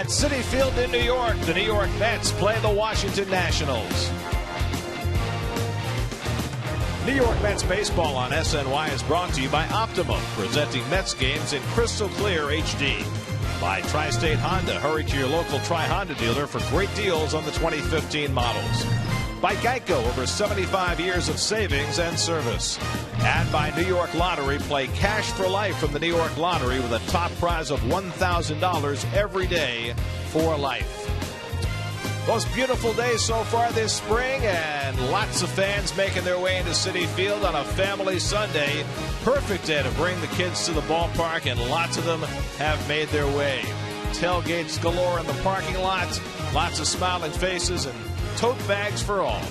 At Citi Field in New York, the New York Mets play the Washington Nationals. New York Mets baseball on SNY is brought to you by Optimum, presenting Mets games in crystal clear HD. By Tri-State Honda, hurry to your local Tri-Honda dealer for great deals on the 2015 models. By Geico, over 75 years of savings and service. And by New York Lottery, play cash for life from the New York Lottery with a top prize of $1,000 every day for life. Most beautiful day so far this spring, and lots of fans making their way into Citi Field on a family Sunday. Perfect day to bring the kids to the ballpark, and lots of them have made their way. Tailgates galore in the parking lot, lots of smiling faces, and tote bags for all.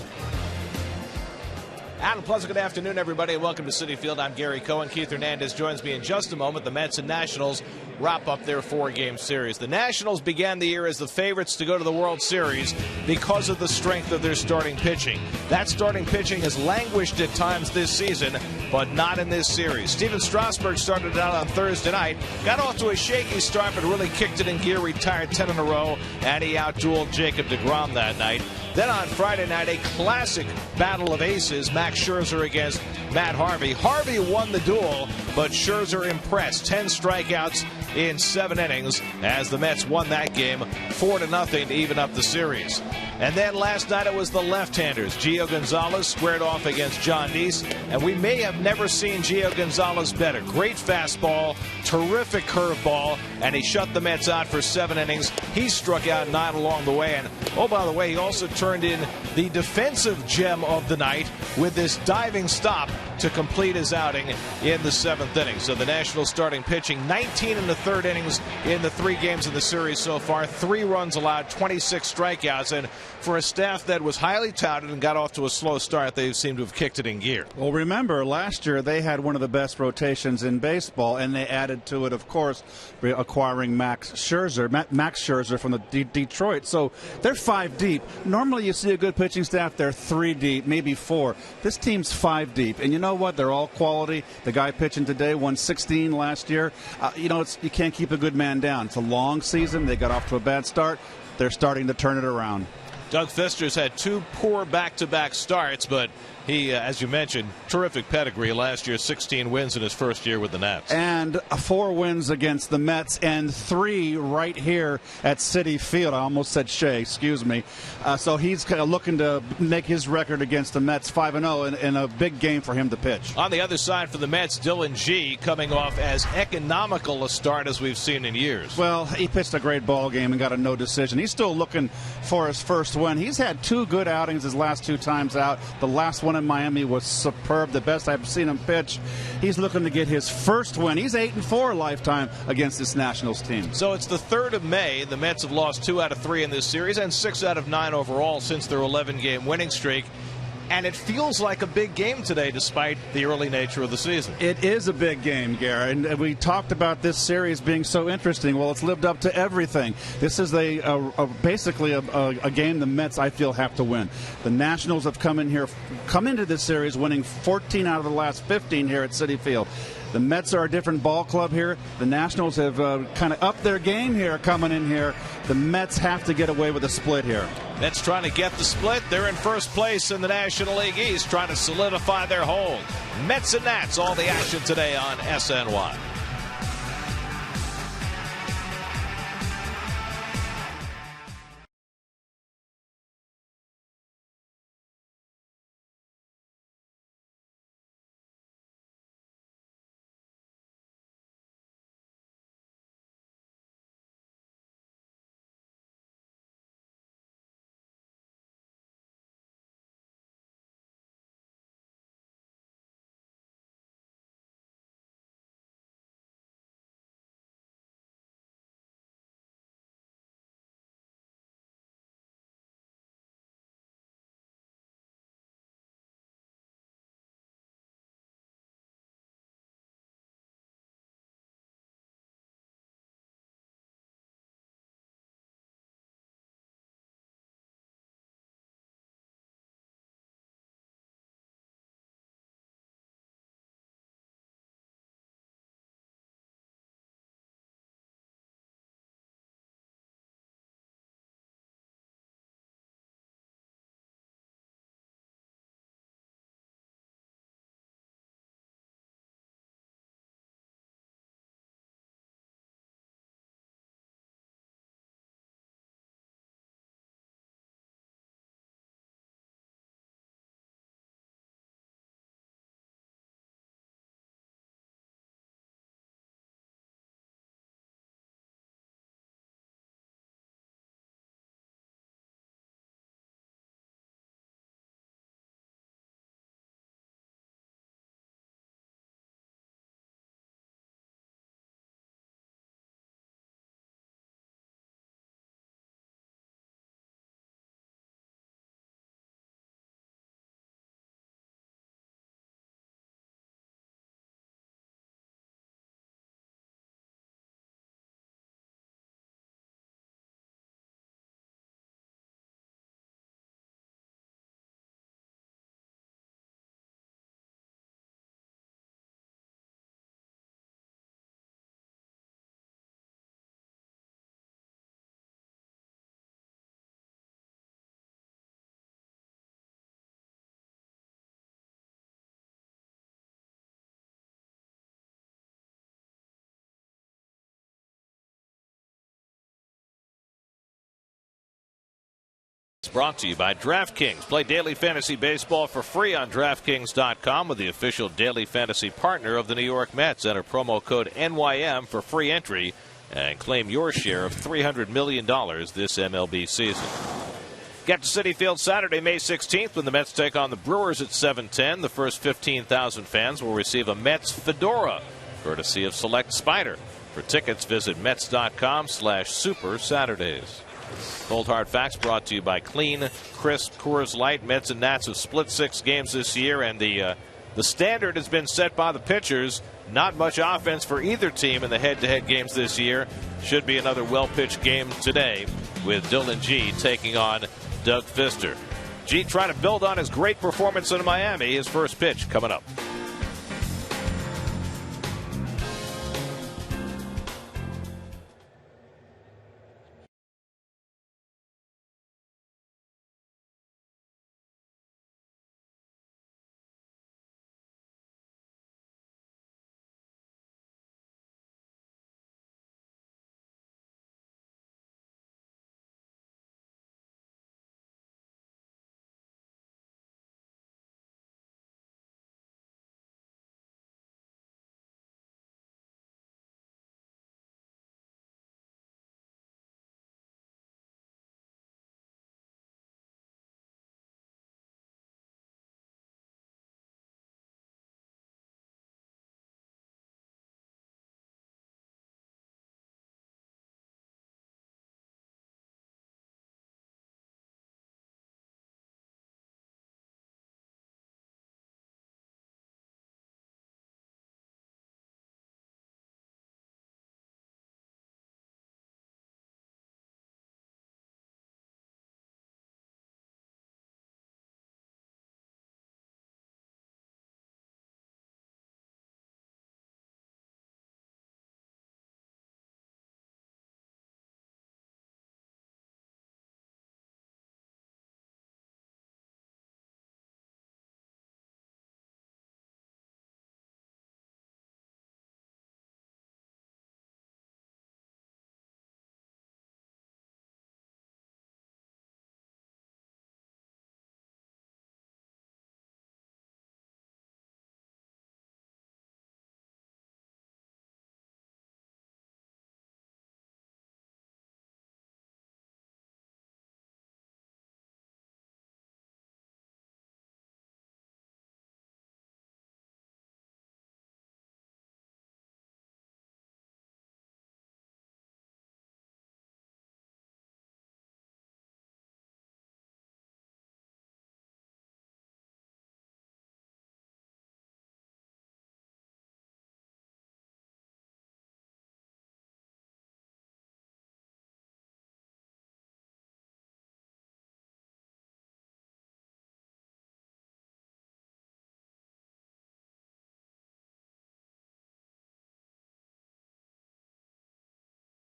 And a pleasant good afternoon, everybody, and welcome to Citi Field. I'm Gary Cohen. Keith Hernandez joins me in just a moment. The Mets and Nationals wrap up their four-game series. The Nationals began the year as the favorites to go to the World Series because of the strength of their starting pitching. That starting pitching has languished at times this season, but not in this series. Steven Strasburg started out on Thursday night, got off to a shaky start, but really kicked it in gear, retired 10 in a row, and he outdueled Jacob deGrom that night. Then on Friday night, a classic battle of aces, Max Scherzer against Matt Harvey. Harvey won the duel, but Scherzer impressed. 10 strikeouts in 7 innings as the Mets won that game 4-0 to even up the series. And then last night it was the left-handers. Gio Gonzalez squared off against John Neese, and we may have never seen Gio Gonzalez better. Great fastball, terrific curveball, and he shut the Mets out for 7 innings. He struck out 9 along the way, and oh, by the way, he also turned in the defensive gem of the night with this diving stop to complete his outing in the 7th inning. So the Nationals starting pitching 19 in the 3rd innings in the 3 games of the series so far. 3 runs allowed, 26 strikeouts, and for a staff that was highly touted and got off to a slow start, they seem to have kicked it in gear. Well, remember, last year they had one of the best rotations in baseball, and they added to it, of course, acquiring Max Scherzer from the Detroit. So they're 5 deep. Normally you see a good pitching staff, they're 3 deep, maybe 4. This team's 5 deep, and you know what? They're all quality. The guy pitching today won 16 last year. You can't keep a good man down. It's a long season. They got off to a bad start. They're starting to turn it around. Doug Fister's had 2 poor back-to-back starts, but he, as you mentioned, terrific pedigree. Last year, 16 wins in his first year with the Nats. And 4 wins against the Mets and 3 right here at Citi Field. I almost said Shea, excuse me. So he's kind of looking to make his record against the Mets 5-0 in a big game for him to pitch. On the other side for the Mets, Dylan Gee coming off as economical a start as we've seen in years. Well, he pitched a great ball game and got a no decision. He's still looking for his first win. He's had 2 good outings his last 2 times out. The last one in Miami was superb, the best I've seen him pitch. He's looking to get his first win. He's 8-4 lifetime against this Nationals team. So it's the 3rd of May. The Mets have lost 2 out of 3 in this series and 6 out of 9 overall since their 11-game winning streak. And it feels like a big game today despite the early nature of the season. It is a big game, Gary. And we talked about this series being so interesting. Well, it's lived up to everything. This is basically a game the Mets, I feel, have to win. The Nationals have come into this series winning 14 out of the last 15 here at Citi Field. The Mets are a different ball club here. The Nationals have kind of upped their game here coming in here. The Mets have to get away with a split here. Mets trying to get the split. They're in first place in the National League East, trying to solidify their hold. Mets and Nats, all the action today on SNY. brought to you by DraftKings. Play daily fantasy baseball for free on DraftKings.com with the official daily fantasy partner of the New York Mets. Enter promo code NYM for free entry and claim your share of $300 million this MLB season. Get to Citi Field Saturday, May 16th when the Mets take on the Brewers at 7:10. The first 15,000 fans will receive a Mets fedora, courtesy of Select Spider. For tickets, visit Mets.com/Super Saturdays. Cold Hard Facts brought to you by Clean, Crisp, Coors Light. Mets and Nats have split 6 games this year, and the standard has been set by the pitchers. Not much offense for either team in the head-to-head games this year. Should be another well-pitched game today with Dylan G taking on Doug Fister. G trying to build on his great performance in Miami. His first pitch coming up.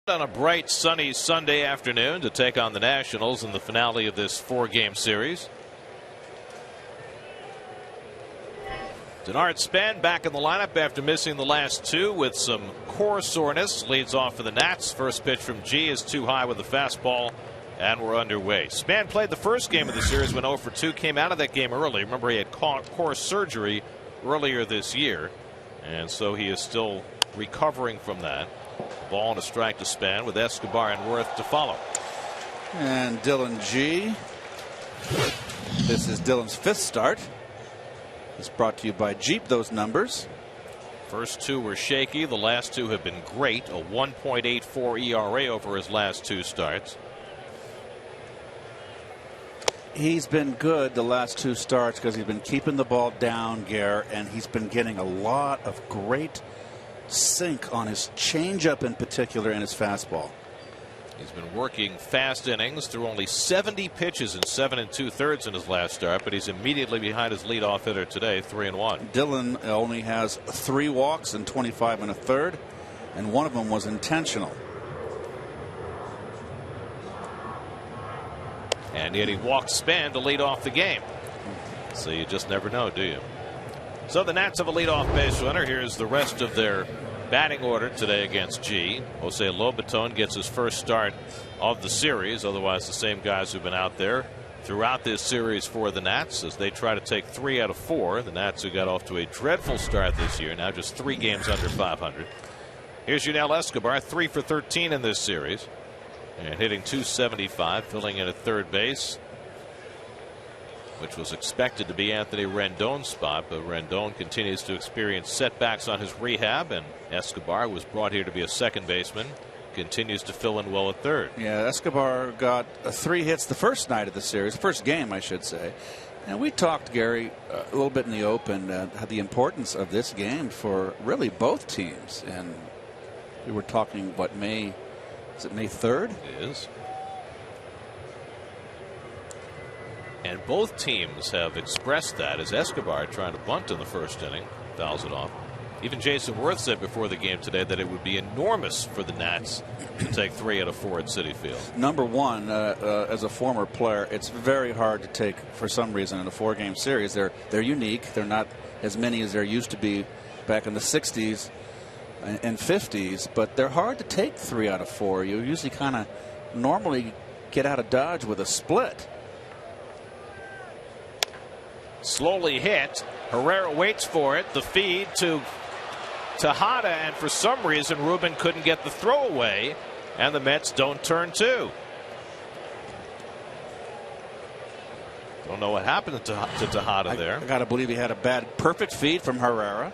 On a bright, sunny Sunday afternoon to take on the Nationals in the finale of this 4-game series. Denard Span back in the lineup after missing the last 2 with some core soreness. Leads off for the Nats. First pitch from G is too high with the fastball, and we're underway. Span played the first game of the series, went 0 for 2, came out of that game early. Remember, he had core surgery earlier this year, and so he is still recovering from that. Ball and a strike to Span with Escobar and Worth to follow. And Dylan G. This is Dylan's 5th start. It's brought to you by Jeep. Those numbers. First 2 were shaky. The last 2 have been great. A 1.84 ERA over his last 2 starts. He's been good the last 2 starts because he's been keeping the ball down, Gare, and he's been getting a lot of great sink on his changeup in particular and his fastball. He's been working fast innings through only 70 pitches in 7 2/3 in his last start, but he's immediately behind his leadoff hitter today, 3-1. Dylan only has 3 walks in 25 1/3, and one of them was intentional. And yet he walked Span to lead off the game. So you just never know, do you? So the Nats have a leadoff base runner. Here's the rest of their batting order today against G. Jose Lobaton gets his first start of the series. Otherwise, the same guys who've been out there. throughout this series for the Nats as they try to take 3 out of 4. The Nats, who got off to a dreadful start this year, now just 3 games under 500. Here's Yunel Escobar, 3 for 13 in this series, and hitting .275, filling in at third base, which was expected to be Anthony Rendon's spot, but Rendon continues to experience setbacks on his rehab, and Escobar was brought here to be a second baseman. Continues to fill in well at third. Yeah, Escobar got 3 hits the first night of the series, first game, I should say. And we talked, Gary, a little bit in the open, the importance of this game for really both teams. And we were talking, what, May 3rd? It is. And both teams have expressed that as Escobar trying to bunt in the first inning, fouls it off. Even Jason Worth said before the game today that it would be enormous for the Nats to take 3 out of 4 at Citi Field. Number one, as a former player, it's very hard to take for some reason in a 4-game series. They're unique. They're not as many as there used to be back in the 60s and 50s, but they're hard to take 3 out of 4. You usually kind of normally get out of Dodge with a split. Slowly hit. Herrera waits for it. The feed to Tejada, and for some reason Ruben couldn't get the throw away, and the Mets don't turn 2. Don't know what happened to Tejada there. I got to believe he had a perfect feed from Herrera.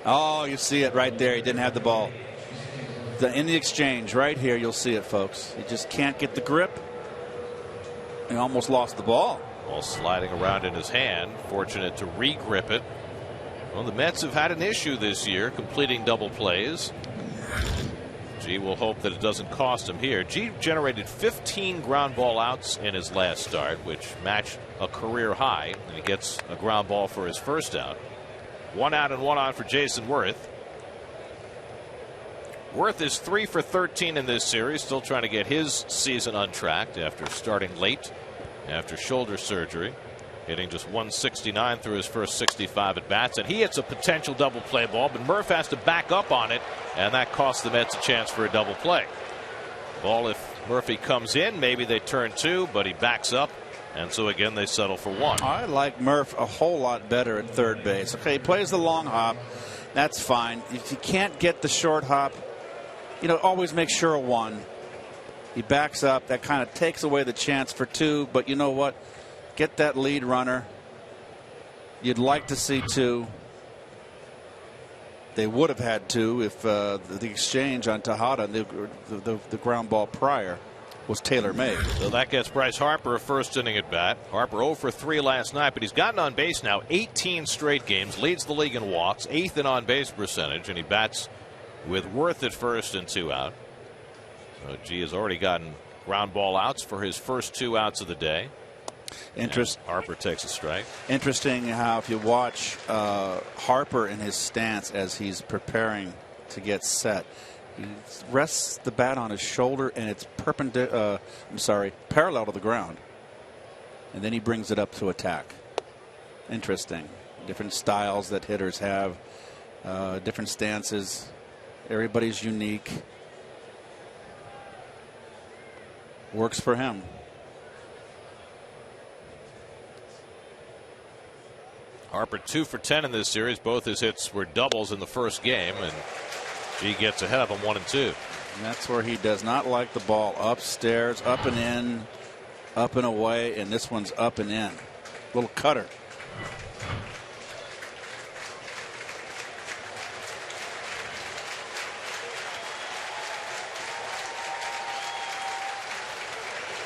Oh, you see it right there. He didn't have the ball. In the exchange right here, you'll see it, folks. He just can't get the grip. He almost lost the ball. Ball sliding around in his hand. Fortunate to re-grip it. Well, the Mets have had an issue this year completing double plays. G will hope that it doesn't cost him here. G generated 15 ground ball outs in his last start, which matched a career high, and he gets a ground ball for his first out. 1 out and 1 on for Jason Worth. Worth is 3 for 13 in this series, still trying to get his season untracked after starting late after shoulder surgery. Hitting just 169 through his first 65 at bats, and he hits a potential double play ball, but Murph has to back up on it, and that costs the Mets a chance for a double play. Ball, if Murphy comes in, maybe they turn 2, but he backs up, and so again they settle for 1. I like Murph a whole lot better at third base. Okay, he plays the long hop. That's fine. If you can't get the short hop, always make sure of 1. He backs up. That kind of takes away the chance for 2, but you know what? Get that lead runner. You'd like to see 2. They would have had 2 if the exchange on Tejada, the ground ball prior, was tailor-made. So that gets Bryce Harper a first inning at bat. Harper 0 for 3 last night, but he's gotten on base now 18 straight games, leads the league in walks, 8th in on base percentage, and he bats with Worth at first and 2 out. So G has already gotten ground ball outs for his first 2 outs of the day. Harper takes a strike. Interesting how if you watch Harper in his stance as he's preparing to get set, he rests the bat on his shoulder and it's parallel to the ground, and then he brings it up to attack. Interesting. Different styles that hitters have, different stances. Everybody's unique. Works for him. Harper 2 for 10 in this series. Both his hits were doubles in the first game, and G gets ahead of him 1 and 2. And that's where he does not like the ball. Upstairs, up and in, up and away, and this one's up and in. Little cutter.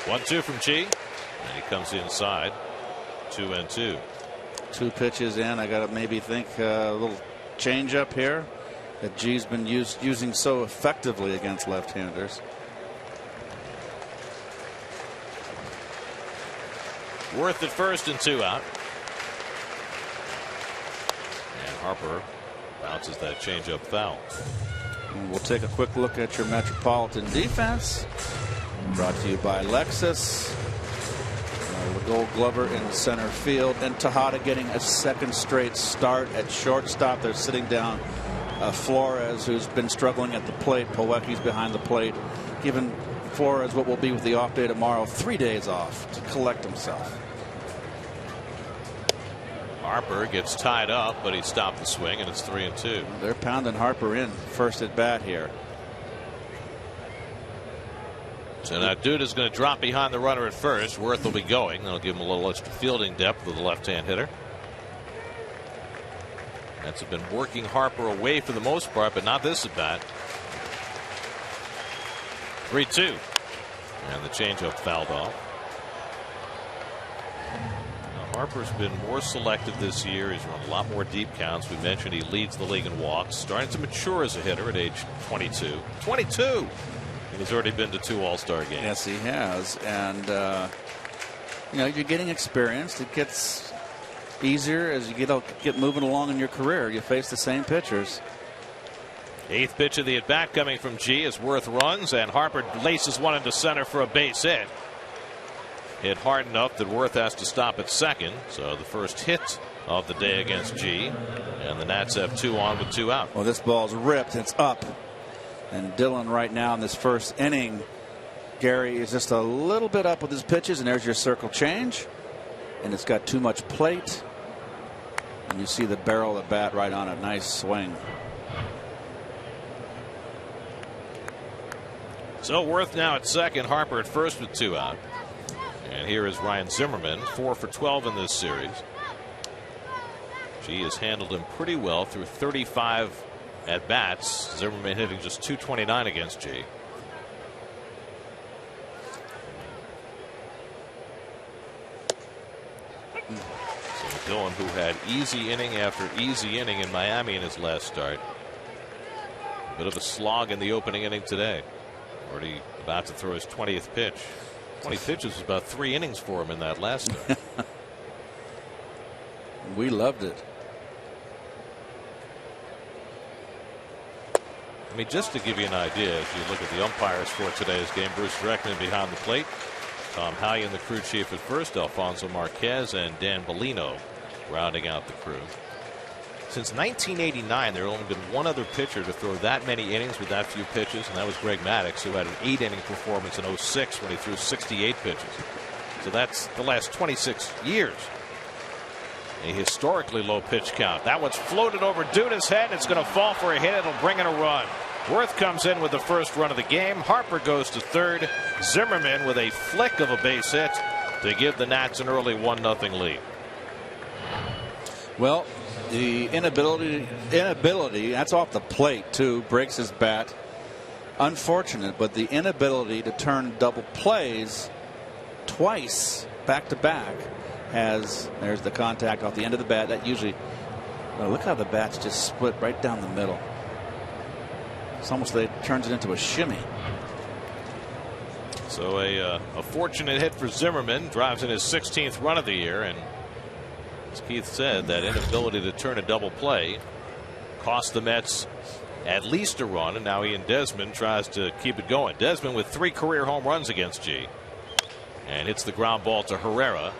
One, 2 from G, and he comes inside. 2 and 2. 2 pitches in. I got to maybe think a little change up here that G's been using so effectively against left-handers. Worth at first and 2 out. And Harper bounces that changeup foul. And we'll take a quick look at your Metropolitan defense. Brought to you by Lexus. The Gold Glover in center field, and Tejada getting a second straight start at shortstop. They're sitting down Flores, who's been struggling at the plate. Powecki's behind the plate, given for is what will be with the off day tomorrow. 3 days off to collect himself. Harper gets tied up, but he stopped the swing, and it's 3-2. They're pounding Harper in first at bat here. So now Duda is going to drop behind the runner at first. Worth will be going. That'll give him a little extra fielding depth with the left-hand hitter. Mets have been working Harper away for the most part, but not this at bat. 3-2. And the changeup fouled off. Now Harper's been more selective this year. He's run a lot more deep counts. We mentioned he leads the league in walks. Starting to mature as a hitter at age 22. 22! And he's already been to 2 All-Star games. Yes, he has. And, you know, you're getting experience. It gets easier as you get moving along in your career. You face the same pitchers. 8th pitch of the at-bat coming from G as Worth runs, and Harper laces one into center for a base hit. Hit hard enough that Worth has to stop at second. So the first hit of the day against G. And the Nats have 2 on with 2 out. Well, this ball's ripped. It's up. And Dillon right now in this first inning, Gary, is just a little bit up with his pitches, and there's your circle change. And it's got too much plate. And you see the barrel of the bat right on it. Nice swing. So Worth now at second, Harper at first with 2 out. And here is Ryan Zimmerman, 4 for 12 in this series. G has handled him pretty well through 35 at bats. Zimmerman hitting just .229 against G. So Dillon, who had easy inning after easy inning in Miami in his last start. A bit of a slog in the opening inning today. Already about to throw his 20th pitch. 20 pitches was about 3 innings for him in that last start. We loved it. I mean, just to give you an idea, as you look at the umpires for today's game, Bruce Dreckman behind the plate, Tom Hallion, the crew chief at first, Alfonso Marquez, and Dan Bellino rounding out the crew. Since 1989, there had only been one other pitcher to throw that many innings with that few pitches, and that was Greg Maddux, who had an 8-inning performance in '06 when he threw 68 pitches. So that's the last 26 years. A historically low pitch count. That one's floated over Duda's head. It's going to fall for a hit. It'll bring in a run. Worth comes in with the first run of the game. Harper goes to third. Zimmerman with a flick of a base hit to give the Nats an early 1-0 lead. Well, the inability, that's off the plate too, breaks his bat. Unfortunate, but the inability to turn double plays twice back to back there's the contact off the end of the bat. That usually, look how the bat's just split right down the middle. It's almost turns it into a shimmy. So a fortunate hit for Zimmerman, drives in his 16th run of the year, and as Keith said, that inability to turn a double play cost the Mets at least a run, and now Ian Desmond tries to keep it going. Desmond with 3 career home runs against G, and hits the ground ball to Herrera,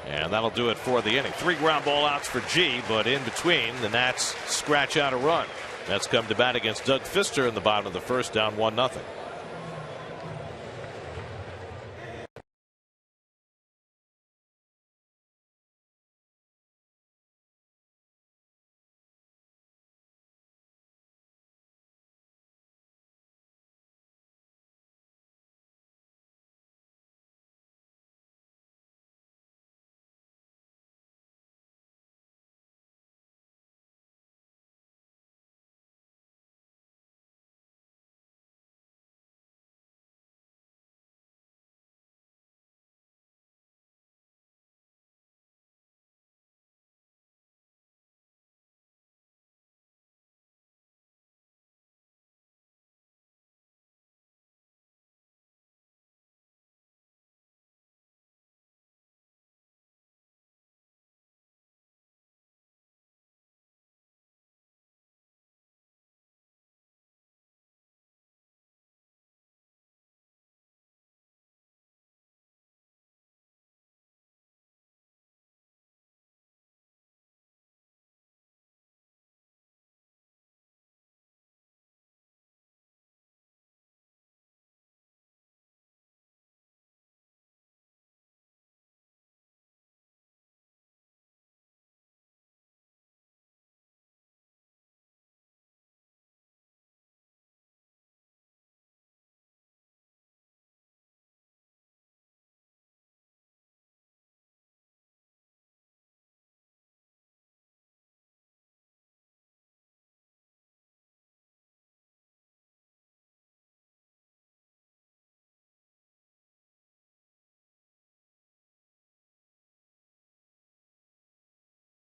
and that'll do it for the inning. 3 ground ball outs for G, but in between the Nats scratch out a run. Mets come to bat against Doug Fister in the bottom of the first, down 1-0.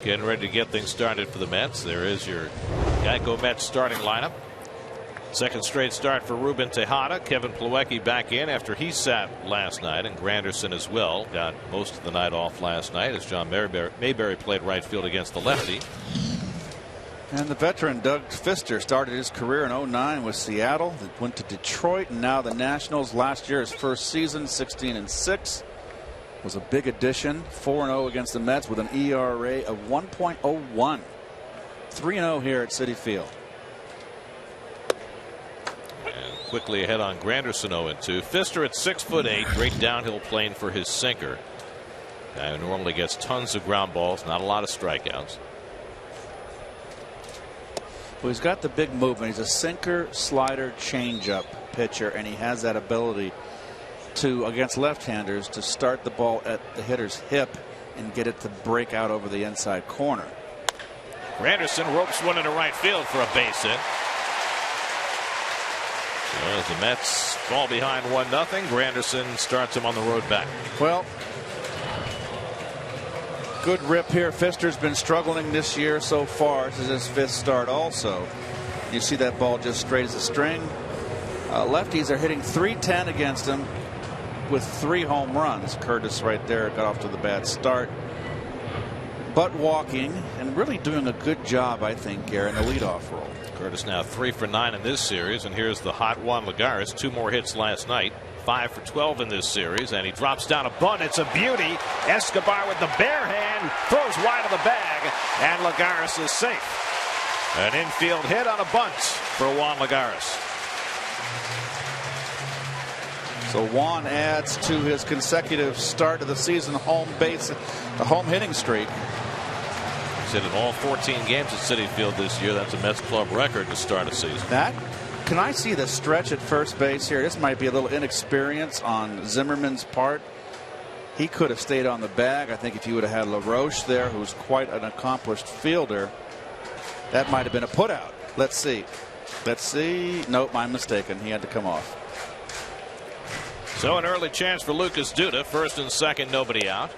Getting ready to get things started for the Mets. There is your Geico Mets starting lineup. Second straight start for Ruben Tejada. Kevin Plawecki back in after he sat last night, and Granderson as well. Got most of the night off last night as John Mayberry played right field against the lefty. And the veteran Doug Fister started his career in 2009 with Seattle. He went to Detroit, and now the Nationals. Last year, his first season, 16-6. Was a big addition. 4-0 against the Mets with an ERA of 1.01. 3-0 here at Citi Field. And quickly ahead on Granderson 0-2. Fister at 6'8", great downhill plane for his sinker. Guy who normally gets tons of ground balls, not a lot of strikeouts. Well, he's got the big movement. He's a sinker, slider, changeup pitcher, and he has that ability to, against left-handers, to start the ball at the hitter's hip and get it to break out over the inside corner. Granderson ropes one into right field for a base hit. So as the Mets fall behind 1-0, Granderson starts him on the road back. Well, good rip here. Fister's been struggling this year so far. This is his 5th start also. You see that ball just straight as a string. Lefties are hitting .310 against him with 3 home runs. Curtis right there got off to the bad start, but walking and really doing a good job, I think, Gary, in the leadoff role. Curtis now 3 for 9 in this series, and here's the hot Juan Lagares. 2 more hits last night. 5 for 12 in this series, and he drops down a bunt. It's a beauty. Escobar with the bare hand throws wide of the bag, and Lagares is safe. An infield hit on a bunt for Juan Lagares. So Juan adds to his consecutive start of the season home hitting streak. He's hit in all 14 games at Citi Field this year. That's a Mets club record to start a season. Can I see the stretch at first base here? This might be a little inexperience on Zimmerman's part. He could have stayed on the bag. I think if you would have had LaRoche there, who's quite an accomplished fielder, that might have been a putout. Let's see. Nope, I'm mistaken. He had to come off. So an early chance for Lucas Duda. First and second, nobody out.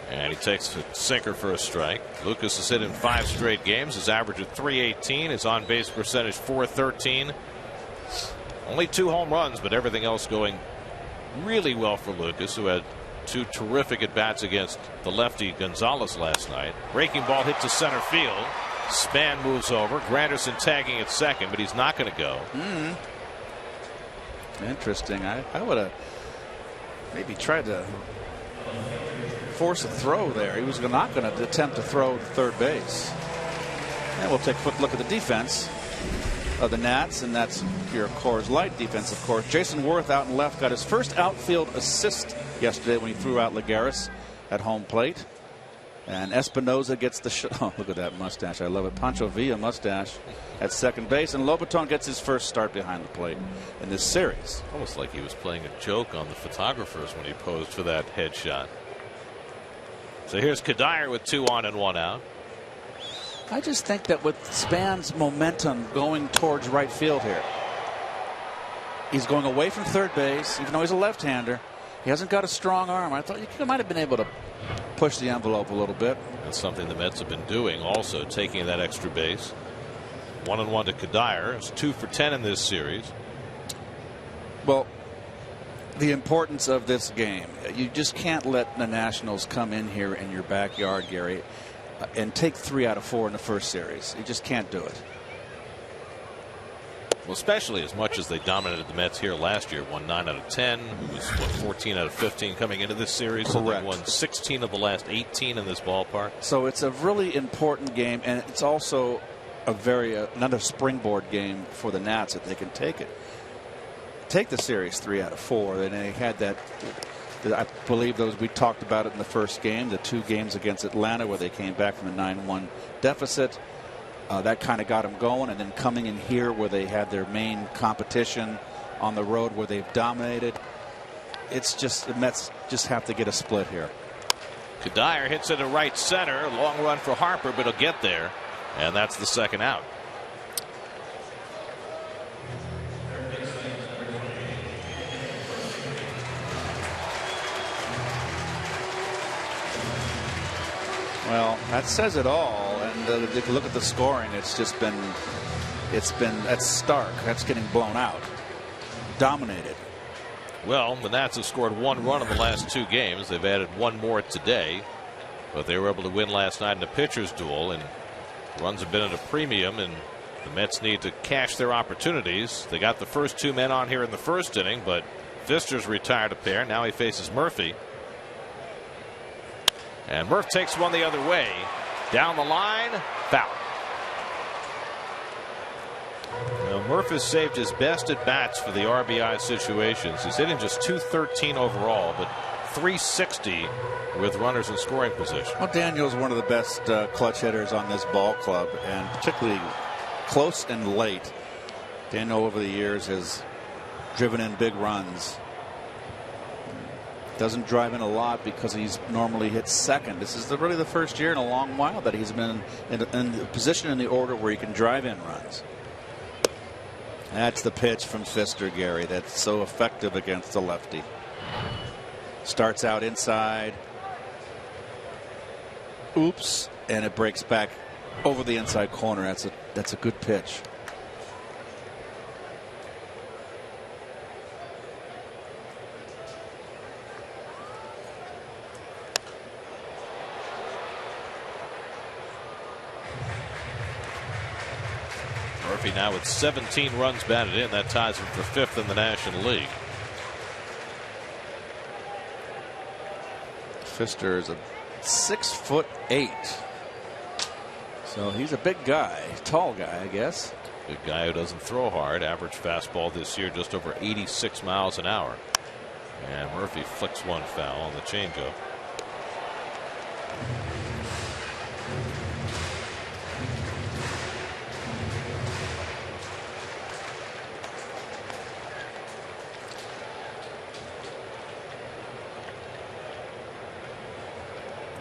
And he takes a sinker for a strike. Lucas has hit in 5 straight games. His average of .318. His on base percentage .413. Only 2 home runs, but everything else going really well for Lucas, who had 2 terrific at bats against the lefty Gonzalez last night. Breaking ball hit to center field. Span moves over. Granderson tagging at second, but he's not going to go. Interesting. I would have maybe tried to force a throw there. He was not going to attempt to throw to third base. And we'll take a quick look at the defense of the Nats, and that's your Coors Light defense, of course. Jason Worth out in left got his first outfield assist yesterday when he threw out Lagares at home plate. And Espinoza gets the shot. Oh, look at that mustache. I love it. Pancho Villa mustache at second base. And Lobaton gets his first start behind the plate in this series. Almost like he was playing a joke on the photographers when he posed for that headshot. So here's Kadire with 2 on and 1 out. I just think that with Span's momentum going towards right field here, he's going away from third base, even though he's a left-hander. He hasn't got a strong arm. I thought you might have been able to push the envelope a little bit. That's something the Mets have been doing, also taking that extra base. 1-1 to Kadire. It's 2 for 10 in this series. Well, the importance of this game. You just can't let the Nationals come in here in your backyard, Gary, and take 3 out of 4 in the first series. You just can't do it. Well, especially as much as they dominated the Mets here last year. Won 9 out of 10. Was 14 out of 15 coming into this series. Correct. So they won 16 of the last 18 in this ballpark. So it's a really important game, and it's also another springboard game for the Nats if they can take the series 3 out of 4. And they had that. I believe we talked about it in the first game, the 2 games against Atlanta where they came back from a 9-1 deficit. That kind of got them going, and then coming in here where they had their main competition on the road where they've dominated. It's just the Mets just have to get a split here. Kadire hits it to right center. Long run for Harper, but he'll get there, and that's the second out. Well, that says it all. And if you look at the scoring, it's been that's stark. That's getting blown out. Dominated. Well, the Nats have scored 1 run in the last 2 games. They've added 1 more today, but they were able to win last night in a pitcher's duel, and runs have been at a premium, and the Mets need to cash their opportunities. They got the first 2 men on here in the first inning, but Pfister's retired a pair. Now he faces Murphy. And Murph takes one the other way. Down the line, foul. Now, Murph has saved his best at bats for the RBI situations. He's hitting just .213 overall, but .360 with runners in scoring position. Well, Daniel's one of the best clutch hitters on this ball club, and particularly close and late. Daniel over the years has driven in big runs. Doesn't drive in a lot because he's normally hit second. This is really the first year in a long while that he's been in the position in the order where he can drive in runs. That's the pitch from Pfister, Gary. That's so effective against the lefty. Starts out inside. Oops, and it breaks back over the inside corner. That's a good pitch. Murphy now with 17 runs batted in. That ties him for 5th in the National League. Pfister is a 6'8". So he's a big guy, tall guy, I guess. Big guy who doesn't throw hard. Average fastball this year just over 86 miles an hour. And Murphy flicks one foul on the changeup.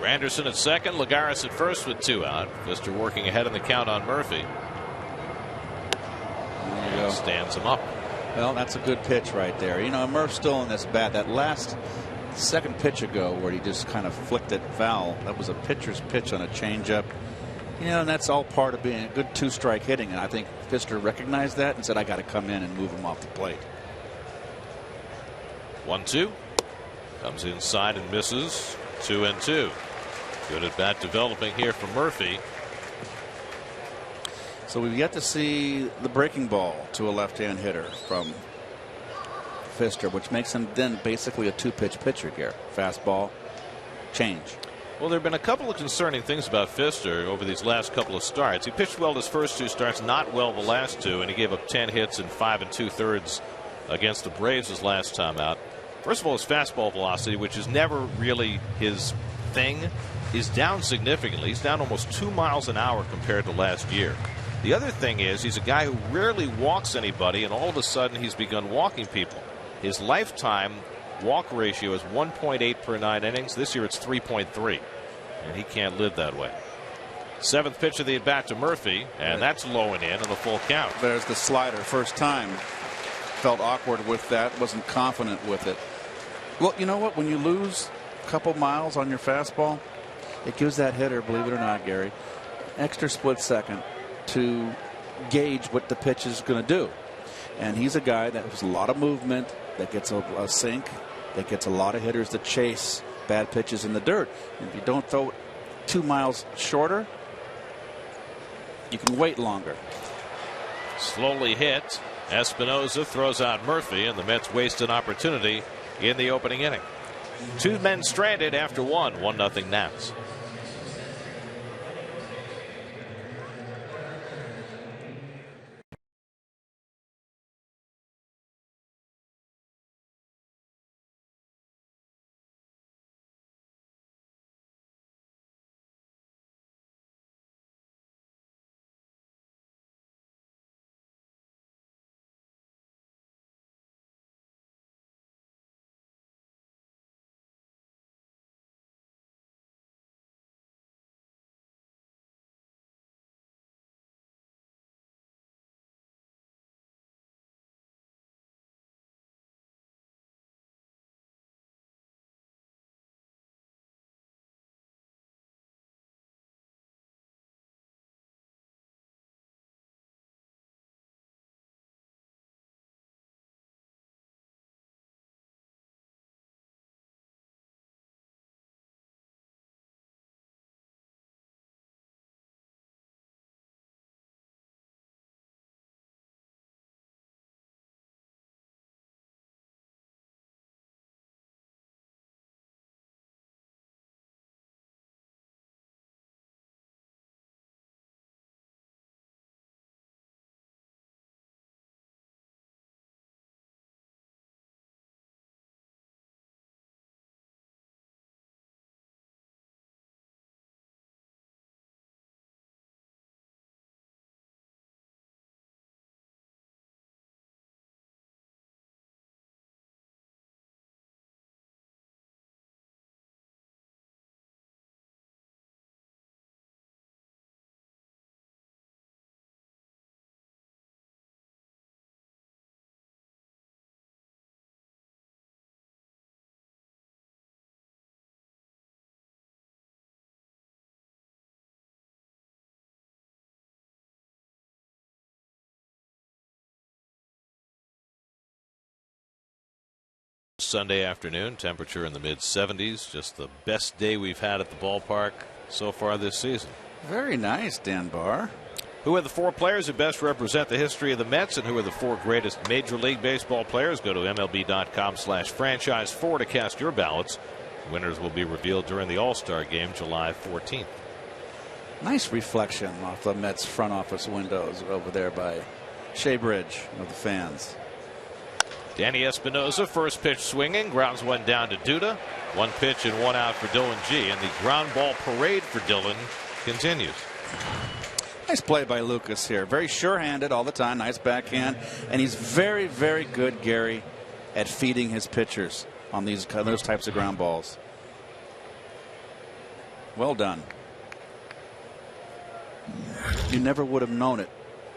Anderson at second, Lagares at first with 2 out. Pfister working ahead in the count on Murphy. Stands him up. Well, that's a good pitch right there. You know, Murph's still in this bat. That last second pitch ago where he just kind of flicked it foul, that was a pitcher's pitch on a changeup. You know, and that's all part of being a good 2-strike hitting. And I think Pfister recognized that and said, I got to come in and move him off the plate. 1-2. Comes inside and misses. 2-2. Good at bat developing here for Murphy. So we've yet to see the breaking ball to a left-hand hitter from Pfister, which makes him then basically a 2-pitch pitcher here. Fastball, change. Well, there have been a couple of concerning things about Pfister over these last couple of starts. He pitched well his first 2 starts, not well the last 2, and he gave up 10 hits in 5 2/3 against the Braves his last time out. First of all, his fastball velocity, which is never really his thing, is down significantly. He's down almost 2 miles an hour compared to last year. The other thing is he's a guy who rarely walks anybody, and all of a sudden he's begun walking people. His lifetime walk ratio is 1.8 per 9 innings. This year it's 3.3, and he can't live that way. 7th pitch of the at bat to Murphy, and that's low and in on a full count. There's the slider. First time. Felt awkward with that. Wasn't confident with it. Well, you know what? When you lose a couple miles on your fastball, it gives that hitter, believe it or not, Gary, extra split second to gauge what the pitch is going to do. And he's a guy that has a lot of movement, that gets a sink, that gets a lot of hitters that chase bad pitches in the dirt. And if you don't throw it 2 miles shorter, you can wait longer. Slowly hit. Espinosa throws out Murphy, and the Mets waste an opportunity in the opening inning. 2 men stranded after 1-0 Nats. Sunday afternoon. Temperature in the mid-70s. Just the best day we've had at the ballpark so far this season. Very nice, Dan Barr. Who are the 4 players who best represent the history of the Mets, and who are the 4 greatest Major League Baseball players? Go to MLB.com/franchise4 to cast your ballots. Winners will be revealed during the All-Star Game, July 14th. Nice reflection off the Mets front office windows over there by Shea Bridge of the fans. Danny Espinosa, first pitch swinging, grounds one down to Duda. 1 pitch and 1 out for Dylan G. And the ground ball parade for Dylan continues. Nice play by Lucas here. Very sure-handed all the time. Nice backhand. And he's very, very good, Gary, at feeding his pitchers on those types of ground balls. Well done. You never would have known it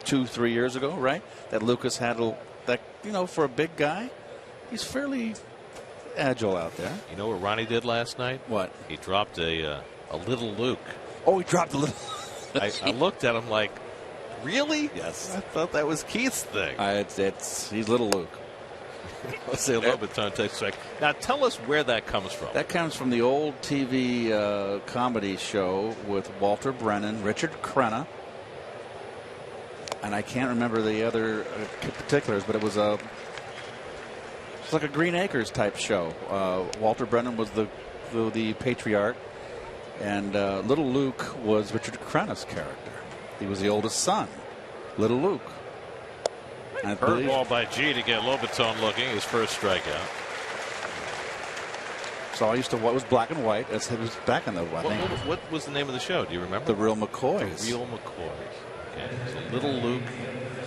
2-3 years ago, right? That Lucas had that, for a big guy, he's fairly agile out there. You know what Ronnie did last night? What? He dropped a little Luke. Oh, he dropped a little. I looked at him like, really? Yes. I thought that was Keith's thing. He's little Luke. Let's say a little bit tongue take strike. Now tell us where that comes from. That comes from the old TV comedy show with Walter Brennan, Richard Crenna, and I can't remember the other particulars, but it was like a Green Acres type show. Walter Brennan was the patriarch, and little Luke was Richard Crenna's character. He was the oldest son, little Luke. Hurt ball by G to get Lobaton looking, his first strikeout. So I used to, what was black and white? It was back in the, what was the name of the show? Do you remember? The Real McCoys. The Real McCoys. Okay. So Little Luke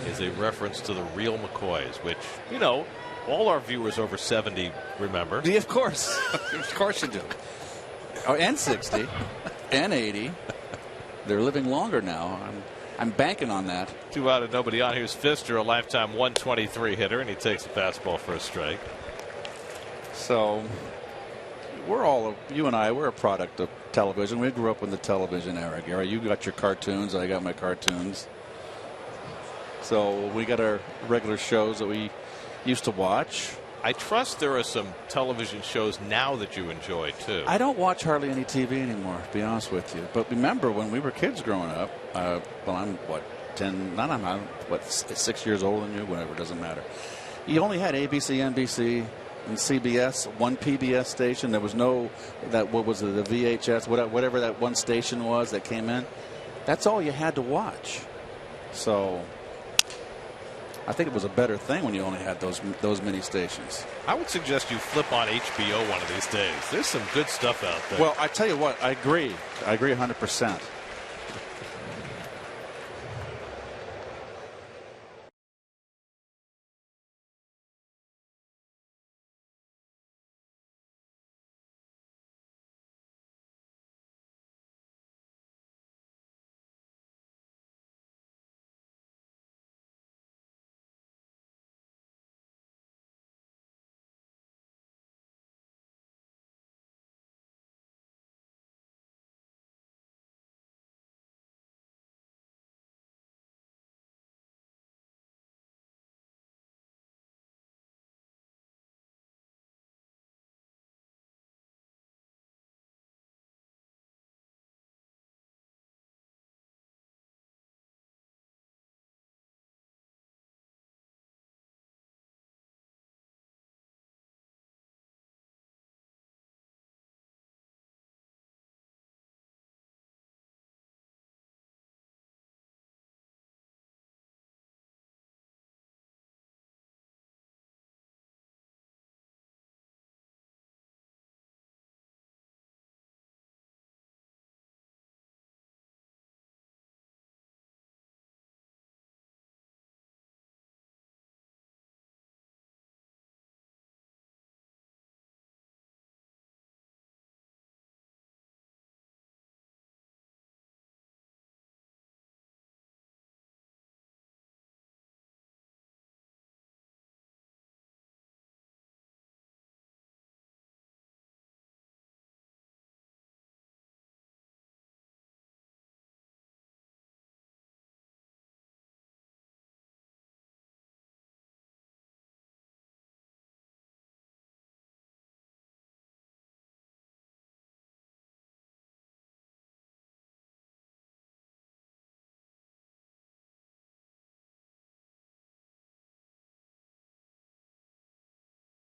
is a reference to the Real McCoys, which, all our viewers over 70 remember. Yeah, of course. Of course you do. Oh, and 60 and 80. They're living longer now. I'm banking on that. 2 out and nobody on. Here's Pfister, a lifetime 123 hitter, and he takes the fastball for a strike. So you and I, we're a product of television. We grew up in the television era, Gary. You got your cartoons. I got my cartoons. So we got our regular shows that we used to watch. I trust there are some television shows now that you enjoy, too. I don't watch hardly any TV anymore, to be honest with you. But remember, when we were kids growing up, I'm, 10, I'm 6 years older than you, whatever, it doesn't matter. You only had ABC, NBC, and CBS, one PBS station. There was no, what was it, the VHS, whatever that one station was that came in. That's all you had to watch. So I think it was a better thing when you only had those many stations. I would suggest you flip on HBO one of these days. There's some good stuff out there. Well, I tell you what, I agree 100%.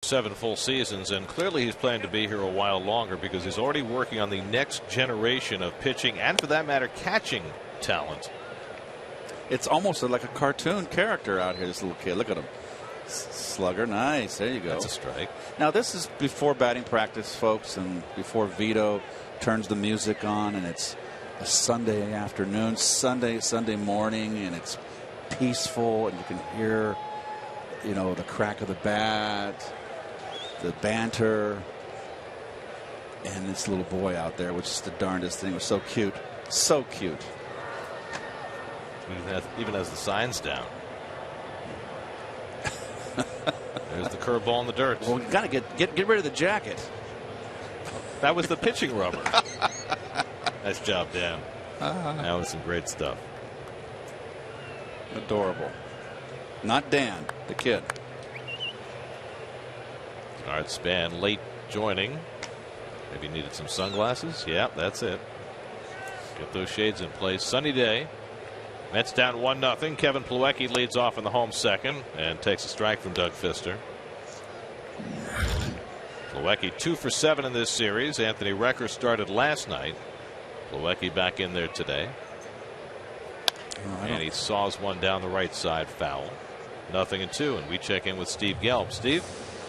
7 full seasons, and clearly he's planning to be here a while longer because he's already working on the next generation of pitching and, for that matter, catching talent. It's almost like a cartoon character out here, this little kid. Look at him. Slugger, nice. There you go. That's a strike. Now, this is before batting practice, folks, and before Vito turns the music on, and it's a Sunday afternoon, Sunday morning, and it's peaceful, and you can hear, you know, the crack of the bat, the banter, and this little boy out there, which is the darndest thing. It was so cute. So cute. Even has the signs down. There's the curveball in the dirt. Well, you got to get rid of the jacket. That was the pitching rubber. Nice job, Dan. That was some great stuff. Adorable. Not Dan, the kid. Art Span late joining. Maybe needed some sunglasses. Yeah, that's it. Get those shades in place. Sunny day. Mets down 1-0. Kevin Plawecki leads off in the home second and takes a strike from Doug Fister. Plawecki 2 for 7 in this series. Anthony Recker started last night. Plawecki back in there today. And he saws one down the right side foul. 0-2, and we check in with Steve Gelb. Steve?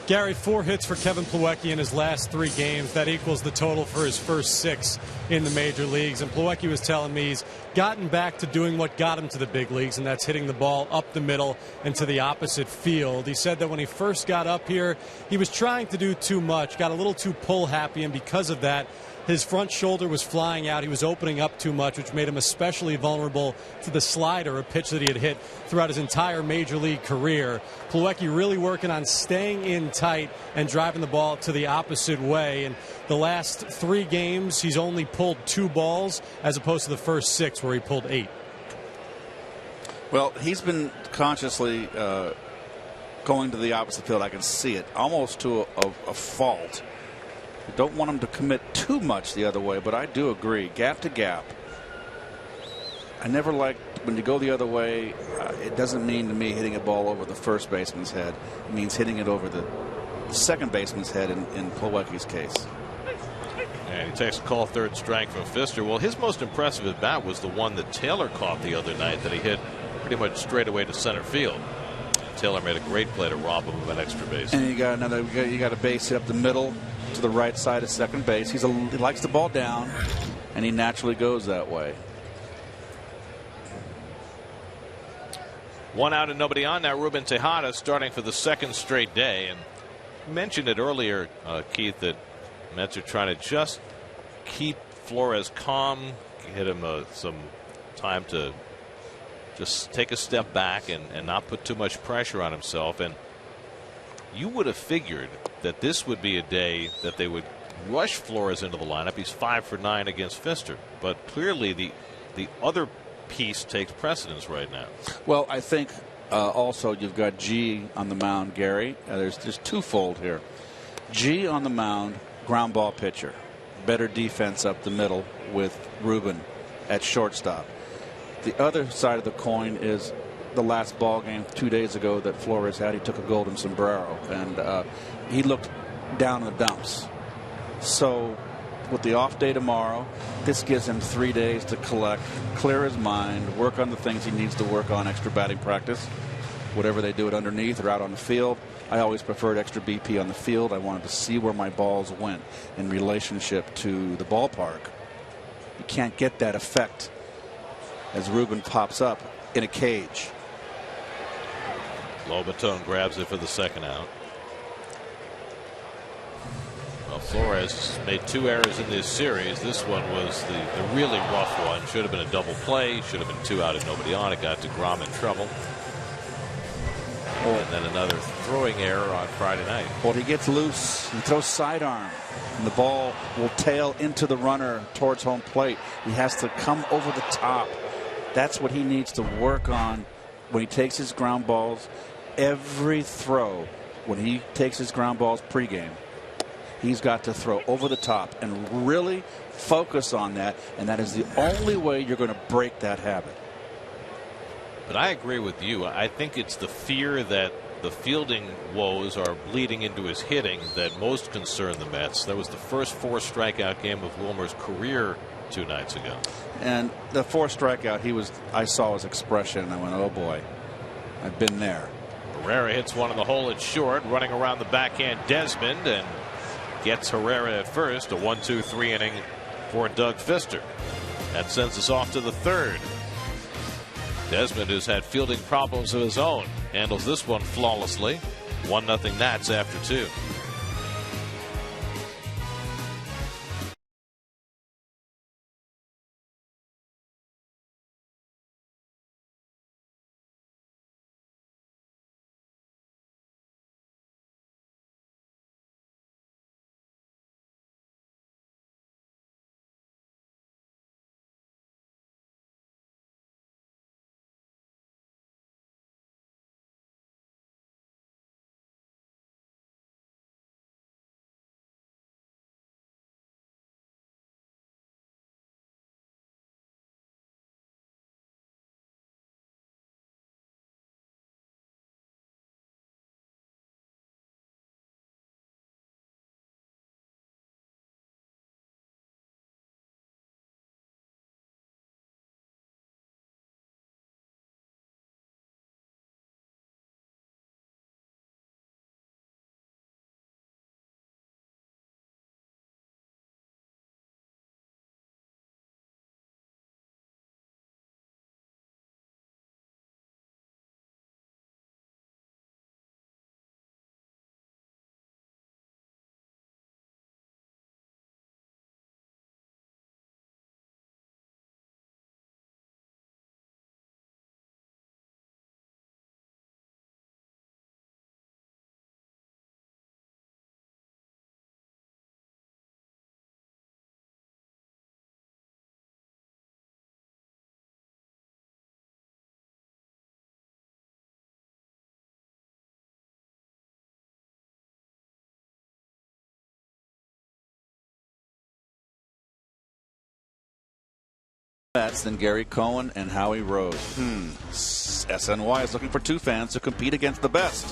Gary, 4 hits for Kevin Plawecki in his last 3 games. That equals the total for his first 6 in the major leagues. And Plawecki was telling me he's gotten back to doing what got him to the big leagues, and that's hitting the ball up the middle and to the opposite field. He said that when he first got up here, he was trying to do too much, got a little too pull happy, and because of that, his front shoulder was flying out. He was opening up too much, which made him especially vulnerable to the slider, a pitch that he had hit throughout his entire major league career. Plawecki really working on staying in tight and driving the ball to the opposite way. And the last 3 games, he's only pulled 2 balls as opposed to the first 6 where he pulled 8. Well, he's been consciously going to the opposite field. I can see it almost to a fault. I don't want him to commit too much the other way, but I do agree. Gap to gap. I never liked when you go the other way. It doesn't mean to me hitting a ball over the first baseman's head. It means hitting it over the second baseman's head in Plawecki's case. And he takes a call, 3rd strike from Fister. Well, his most impressive at bat was the one that Taylor caught the other night that he hit pretty much straight away to center field. Taylor made a great play to rob him of an extra base. And you got a base hit up the middle to the right side of second base. He likes the ball down, and he naturally goes that way. 1 out and nobody on now. Ruben Tejada starting for the 2nd straight day. And you mentioned it earlier, Keith, that Mets are trying to just keep Flores calm, hit him some time to just take a step back and not put too much pressure on himself. And you would have figured that this would be a day that they would rush Flores into the lineup. He's 5 for 9 against Fister, but clearly the other piece takes precedence right now. Well, I think also you've got G on the mound, Gary. There's twofold here. G on the mound, ground ball pitcher, better defense up the middle with Ruben at shortstop. The other side of the coin is the last ball game 2 days ago that Flores had. He took a golden sombrero, and he looked down in the dumps. So with the off day tomorrow, this gives him 3 days to collect, clear his mind, work on the things he needs to work on, extra batting practice, whatever they do it underneath or out on the field. I always preferred extra BP on the field. I wanted to see where my balls went in relationship to the ballpark. You can't get that effect as Ruben pops up in a cage. Lobaton grabs it for the 2nd out. Well, Flores made 2 errors in this series. This one was the really rough one. Should have been a double play. Should have been 2 out and nobody on. It got DeGrom in trouble. And then another throwing error on Friday night. Well, he gets loose. He throws sidearm, and the ball will tail into the runner towards home plate. He has to come over the top. That's what he needs to work on when he takes his ground balls. Every throw, when he takes his ground balls pregame, he's got to throw over the top and really focus on that. And that is the only way you're going to break that habit. But I agree with you. I think it's the fear that the fielding woes are bleeding into his hitting that most concern the Mets. That was the first 4 strikeout game of Wilmer's career 2 nights ago. And the 4th strikeout, I saw his expression, and I went, oh boy, I've been there. Herrera hits one in the hole at short, running around the backhand Desmond, and gets Herrera at first. A 1-2-3 inning for Doug Fister. That sends us off to the 3rd. Desmond, who's had fielding problems of his own, handles this one flawlessly. 1-0 Nats after 2. Mets than Gary Cohen and Howie Rose. SNY is looking for 2 fans to compete against the best.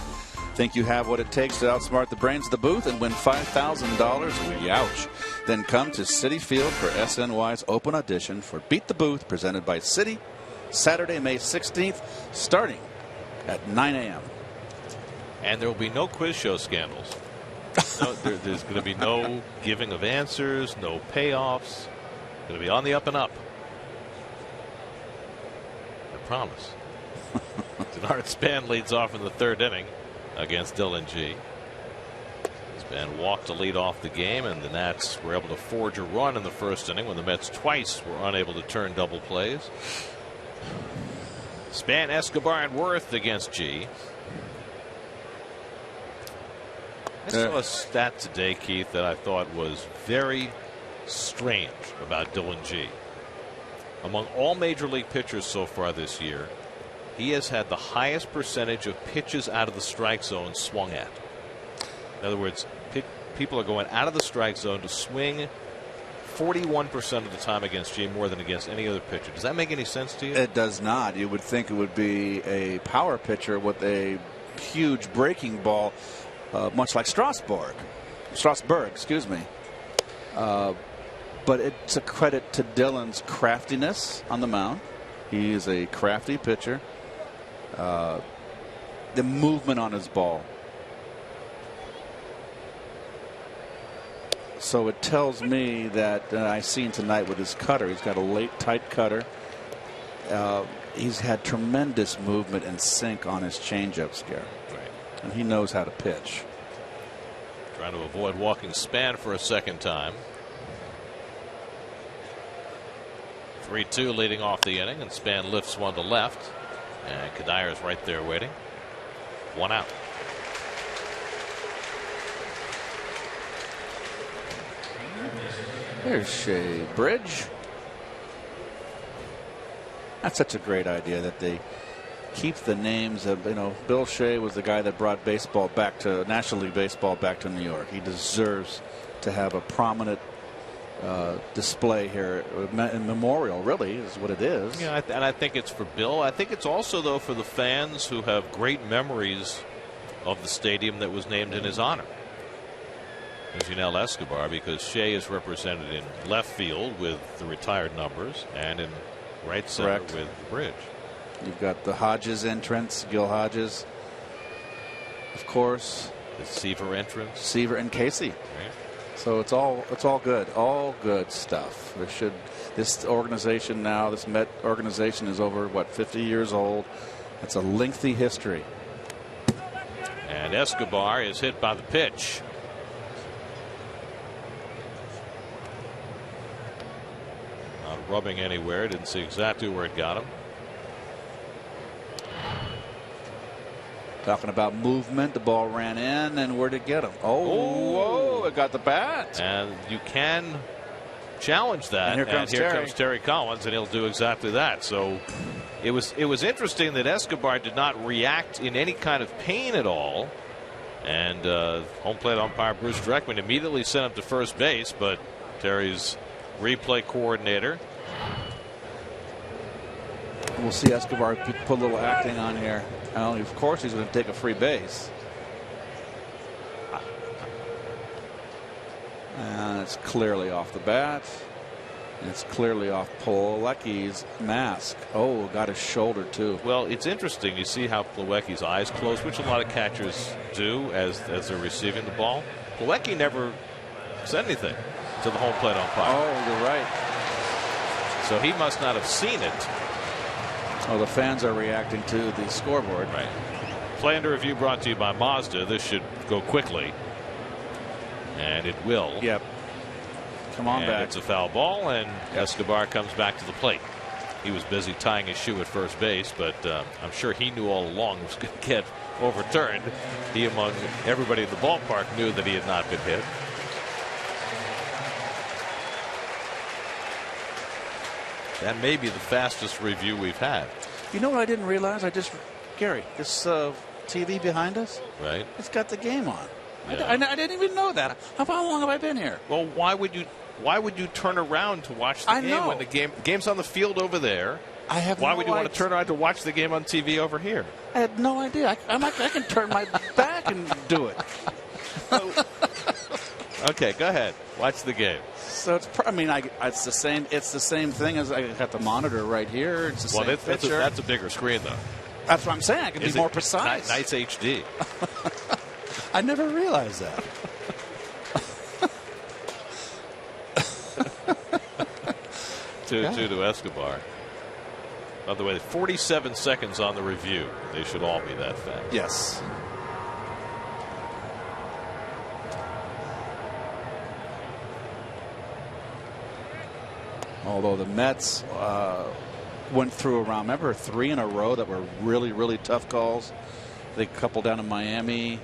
Think you have what it takes to outsmart the brains of the booth and win $5,000? Ouch. Then come to Citi Field for SNY's open audition for Beat the Booth, presented by Citi, Saturday, May 16th, starting at 9 a.m. And there will be no quiz show scandals. There's going to be no giving of answers, no payoffs. Going to be on the up and up. I promise. Denard Span leads off in the 3rd inning against Dylan G. Span walked to lead off the game, and the Nats were able to forge a run in the 1st inning when the Mets twice were unable to turn double plays. Span, Escobar, and Worth against G. I saw a stat today, Keith, that I thought was very strange about Dylan G. Among all major league pitchers so far this year, he has had the highest percentage of pitches out of the strike zone swung at. In other words, people are going out of the strike zone to swing 41% of the time against G, more than against any other pitcher. Does that make any sense to you? It does not. You would think it would be a power pitcher with a huge breaking ball, much like Strasburg, excuse me. But it's a credit to Dylan's craftiness on the mound. He is a crafty pitcher. The movement on his ball. So it tells me that I've seen tonight with his cutter. He's got a late, tight cutter. He's had tremendous movement and sink on his changeups, Gary. Right. And he knows how to pitch. Trying to avoid walking Span for a 2nd time. 3-2 leading off the inning, and Span lifts one to left, and Kadyr's right there waiting. 1 out. There's Shea Bridge. That's such a great idea that they keep the names of, Bill Shea was the guy that brought baseball back to National League Baseball back to New York. He deserves to have a prominent display here. In memorial, really, is what it is. Yeah, and I think it's for Bill. I think it's also, though, for the fans who have great memories of the stadium that was named in his honor. There's Yunel Escobar, because Shea is represented in left field with the retired numbers and in right center with the bridge. You've got the Hodges entrance, Gil Hodges, of course. The Seaver entrance. Seaver and Casey. Right. So it's all good. All good stuff. This organization now, this Met organization is over, what, 50 years old. That's a lengthy history. And Escobar is hit by the pitch. Not rubbing anywhere. Didn't see exactly where it got him. Talking about movement, the ball ran in, and where'd it get him? Oh, it got the bat. And you can challenge that. And here comes Terry Collins, and he'll do exactly that. So it was interesting that Escobar did not react in any kind of pain at all. And home plate umpire Bruce Dreckman immediately sent him to first base, but Terry's replay coordinator. We'll see Escobar put a little acting on here. Of course, he's going to take a free base. And it's clearly off the bat. And it's clearly off Plawecki's mask. Oh, got his shoulder, too. Well, it's interesting. You see how Plawecki's eyes close, which a lot of catchers do as they're receiving the ball. Plawecki never said anything to the home plate umpire. Oh, you're right. So he must not have seen it. Oh, the fans are reacting to the scoreboard. Right. Play under review brought to you by Mazda. This should go quickly. And it will. Yep. Come on back. It's a foul ball, and Escobar comes back to the plate. He was busy tying his shoe at first base, but I'm sure he knew all along it was going to get overturned. He, among everybody in the ballpark, knew that he had not been hit. That may be the fastest review we've had. You know what I didn't realize? Gary, this TV behind us, right? It's got the game on. Yeah. I didn't even know that. How long have I been here? Well, why would you turn around to watch the game when the game's on the field over there? Why would you want to turn around to watch the game on TV over here? I had no idea. I can turn my back and do it. Okay, go ahead. Watch the game. So it's the same. It's the same thing as I got the monitor right here. It's the same picture. That's a bigger screen, though. That's what I'm saying. I can be more precise. Nice HD. I never realized that. to Escobar. By the way, 47 seconds on the review. They should all be that fast. Yes. Although the Mets went through around, remember, 3 in a row that were really, really tough calls. They coupled down in Miami.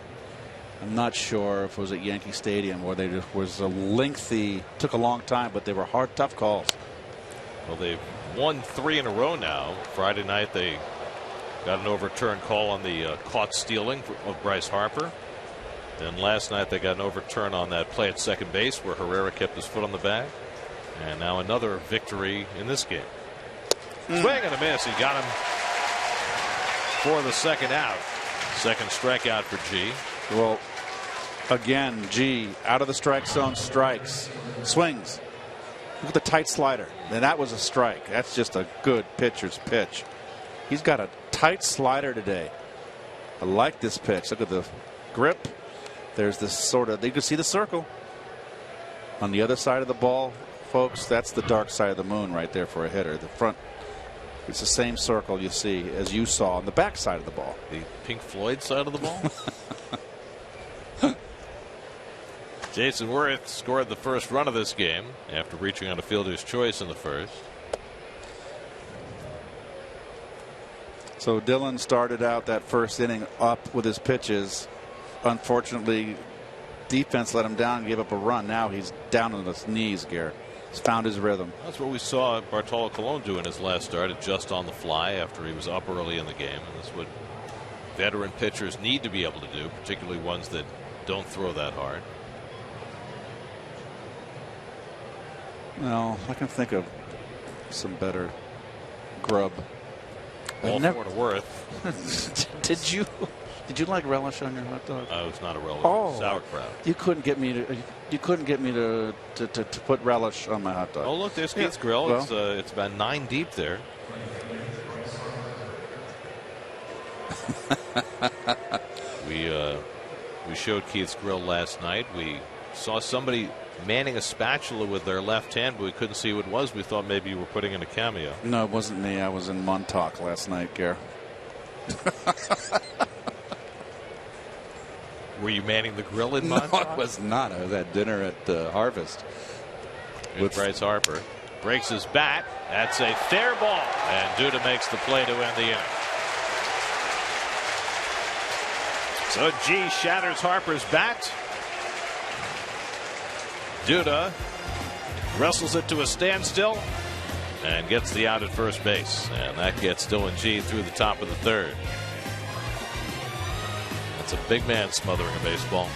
I'm not sure if it was at Yankee Stadium where took a long time, but they were hard, tough calls. Well, they've won 3 in a row now. Friday night they got an overturned call on the caught stealing of Bryce Harper. Then last night they got an overturn on that play at second base where Herrera kept his foot on the bag. And now another victory in this game. Swing and a miss. He got him for the second out. Second strikeout for G. Well, again, G out of the strike zone, strikes, swings. Look at the tight slider. And that was a strike. That's just a good pitcher's pitch. He's got a tight slider today. I like this pitch. Look at the grip. There's this you can see the circle. On the other side of the ball, folks, that's the dark side of the moon right there for a hitter. The front, it's the same circle you see as you saw on the back side of the ball. The Pink Floyd side of the ball? Jason Worth scored the first run of this game after reaching on a fielder's choice in the first. So Dillon started out that first inning up with his pitches. Unfortunately, defense let him down and gave up a run. Now he's down on his knees, Garrett. He's found his rhythm. That's what we saw Bartolo Colon do in his last start, adjust on the fly after he was up early in the game. And that's what veteran pitchers need to be able to do, particularly ones that don't throw that hard. No, I can think of some better grub. All for Worth. Did you? Did you like relish on your hot dog? It's not a relish. Oh, Sauerkraut. You couldn't get me to. You couldn't get me to put relish on my hot dog. Oh, look, there's Keith's grill. Well, It's about 9 deep there. We showed Keith's grill last night. We saw somebody manning a spatula with their left hand, but we couldn't see who it was. We thought maybe you were putting in a cameo. No, it wasn't me. I was in Montauk last night, Gare. Were you manning the grill in Montauk? No, I was not. I was at dinner at Harvest. With Bryce Harper. Breaks his bat. That's a fair ball. And Duda makes the play to end the inning. So G shatters Harper's bat. Duda wrestles it to a standstill and gets the out at first base. And that gets Dylan G through the top of the third. That's a big man smothering a baseball.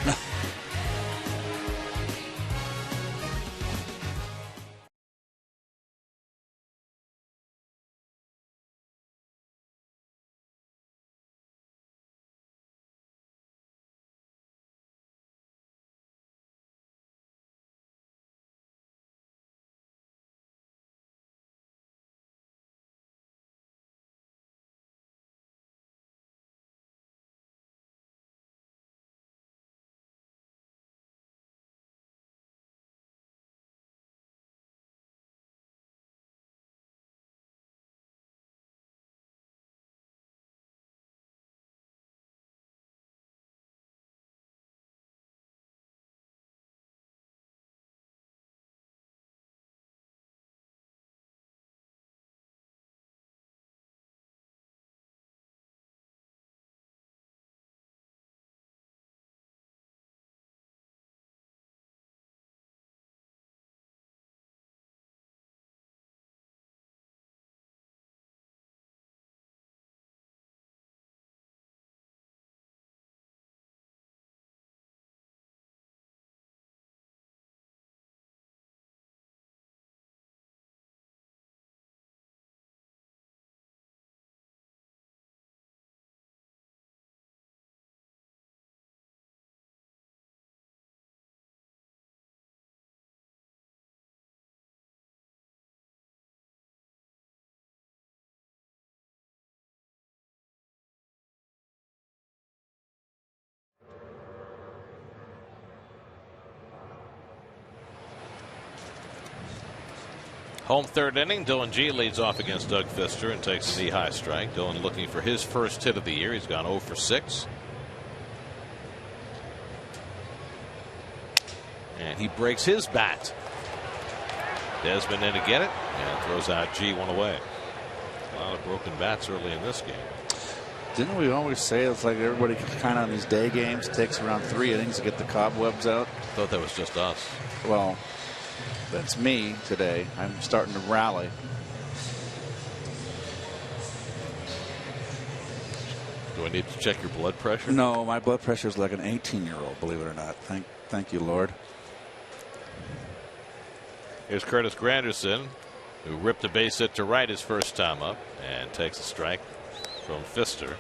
Home third inning. Dylan G leads off against Doug Fister and takes a knee-high strike. Dylan looking for his first hit of the year. He's gone 0 for 6. And he breaks his bat. Desmond in to get it and throws out G one away. A lot of broken bats early in this game. Didn't we always say it's like everybody kind of on these day games takes around 3 innings to get the cobwebs out? I thought that was just us. Well, that's me today. I'm starting to rally. Do I need to check your blood pressure? No, my blood pressure is like an 18-year-old, believe it or not. Thank you, Lord. Here's Curtis Granderson, who ripped a base hit to right his first time up and takes a strike from Fister.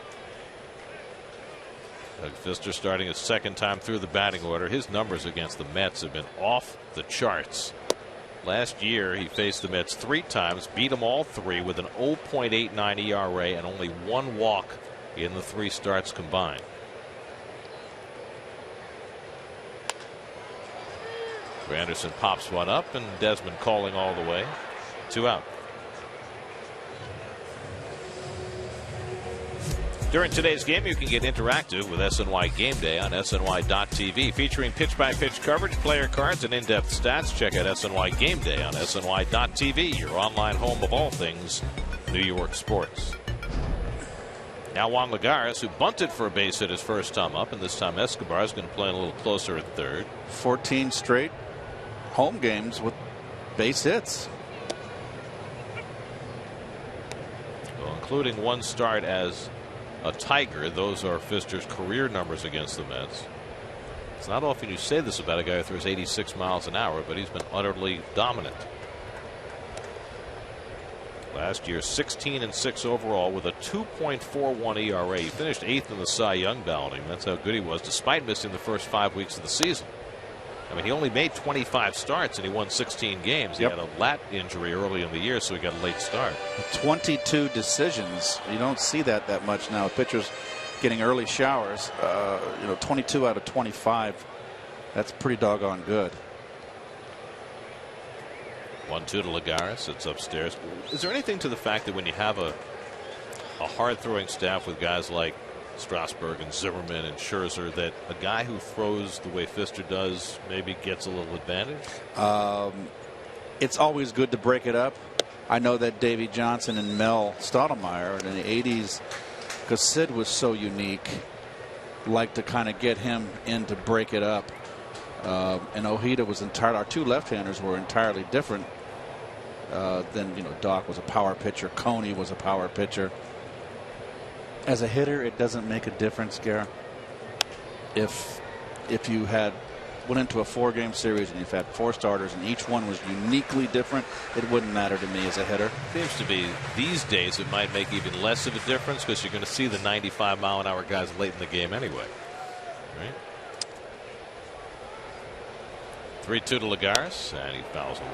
Doug Fister starting his second time through the batting order. His numbers against the Mets have been off the charts. Last year he faced the Mets 3 times, beat them all 3 with an 0.89 ERA and only 1 walk in the 3 starts combined. Granderson pops one up and Desmond calling all the way. 2 out. During today's game, you can get interactive with SNY Game Day on SNY.TV, featuring pitch-by-pitch coverage, player cards, and in-depth stats. Check out SNY Game Day on SNY.TV, your online home of all things New York sports. Now Juan Lagares, who bunted for a base hit his first time up, and this time Escobar is going to play a little closer at third. 14 straight home games with base hits. Well, including 1 start as a Tiger. Those are Fister's career numbers against the Mets. It's not often you say this about a guy who throws 86 miles an hour, but he's been utterly dominant. Last year, 16-6 overall with a 2.41 ERA. He finished 8th in the Cy Young balloting. That's how good he was, despite missing the first 5 weeks of the season. I mean, he only made 25 starts and he won 16 games. He had a lat injury early in the year, so he got a late start. 22 decisions. You don't see that much now. Pitchers getting early showers. 22 out of 25. That's pretty doggone good. 1-2 to Lagares. It's upstairs. Is there anything to the fact that when you have a hard throwing staff with guys like Strasburg and Zimmerman and Scherzer, that a guy who throws the way Pfister does maybe gets a little advantage? It's always good to break it up. I know that Davey Johnson and Mel Stottlemyre in the 80s, because Sid was so unique, liked to kind of get him in to break it up. And Ojeda was entirely, our two left-handers were entirely different than, Doc was a power pitcher, Coney was a power pitcher. As a hitter, it doesn't make a difference, Garrett. If you went into a 4-game series and you've had 4 starters and each one was uniquely different, it wouldn't matter to me as a hitter. Seems to be these days it might make even less of a difference because you're going to see the 95-mile-an-hour guys late in the game anyway. Right? 3-2 to Lagares, and he fouls away.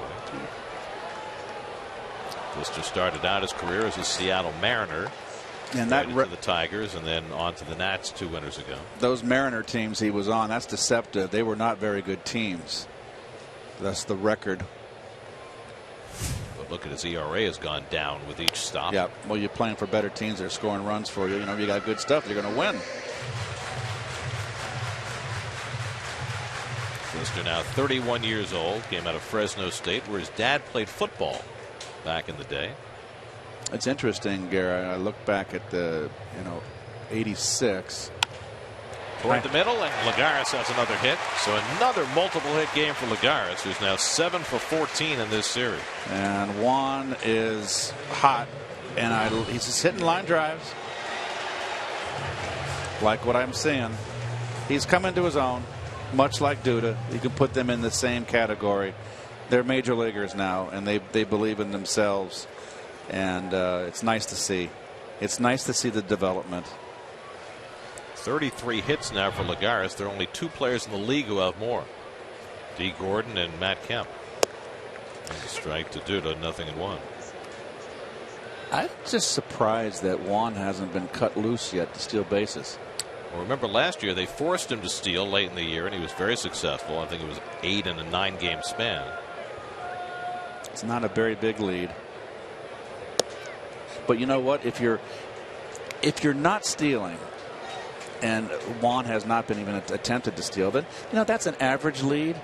Pfister started out his career as a Seattle Mariner. And that to the Tigers and then on to the Nats 2 winters ago. Those Mariner teams he was on, that's deceptive. They were not very good teams. That's the record. But look at his ERA has gone down with each stop. Yeah, well, you're playing for better teams. They're scoring runs for you. You got good stuff. You're going to win. Pfister now 31 years old. Came out of Fresno State, where his dad played football back in the day. It's interesting, Gary. I look back at the, 86. Toward the middle, and Lagares has another hit. So another multiple hit game for Lagares, who's now 7 for 14 in this series. And Juan is hot, and he's just hitting line drives. Like what I'm seeing. He's coming to his own, much like Duda. You can put them in the same category. They're major leaguers now, and they believe in themselves. And it's nice to see. It's nice to see the development. 33 hits now for Lagares. There are only 2 players in the league who have more. D. Gordon and Matt Kemp. And a strike to Duda, 0-1. I'm just surprised that Juan hasn't been cut loose yet to steal bases. Well, remember last year they forced him to steal late in the year, and he was very successful. I think it was 8 in a 9-game span. It's not a very big lead. But you know what? If you're not stealing, and Juan has not been even attempted to steal, then that's an average lead.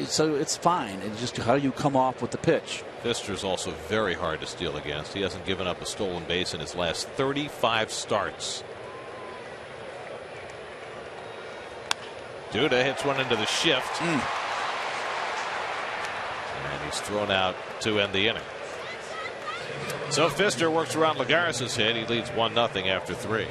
So it's fine. It's just how you come off with the pitch. Pfister's also very hard to steal against. He hasn't given up a stolen base in his last 35 starts. Duda hits one into the shift. And he's thrown out to end the inning. So Pfister works around Lagares' hit. He leads 1-0 after 3.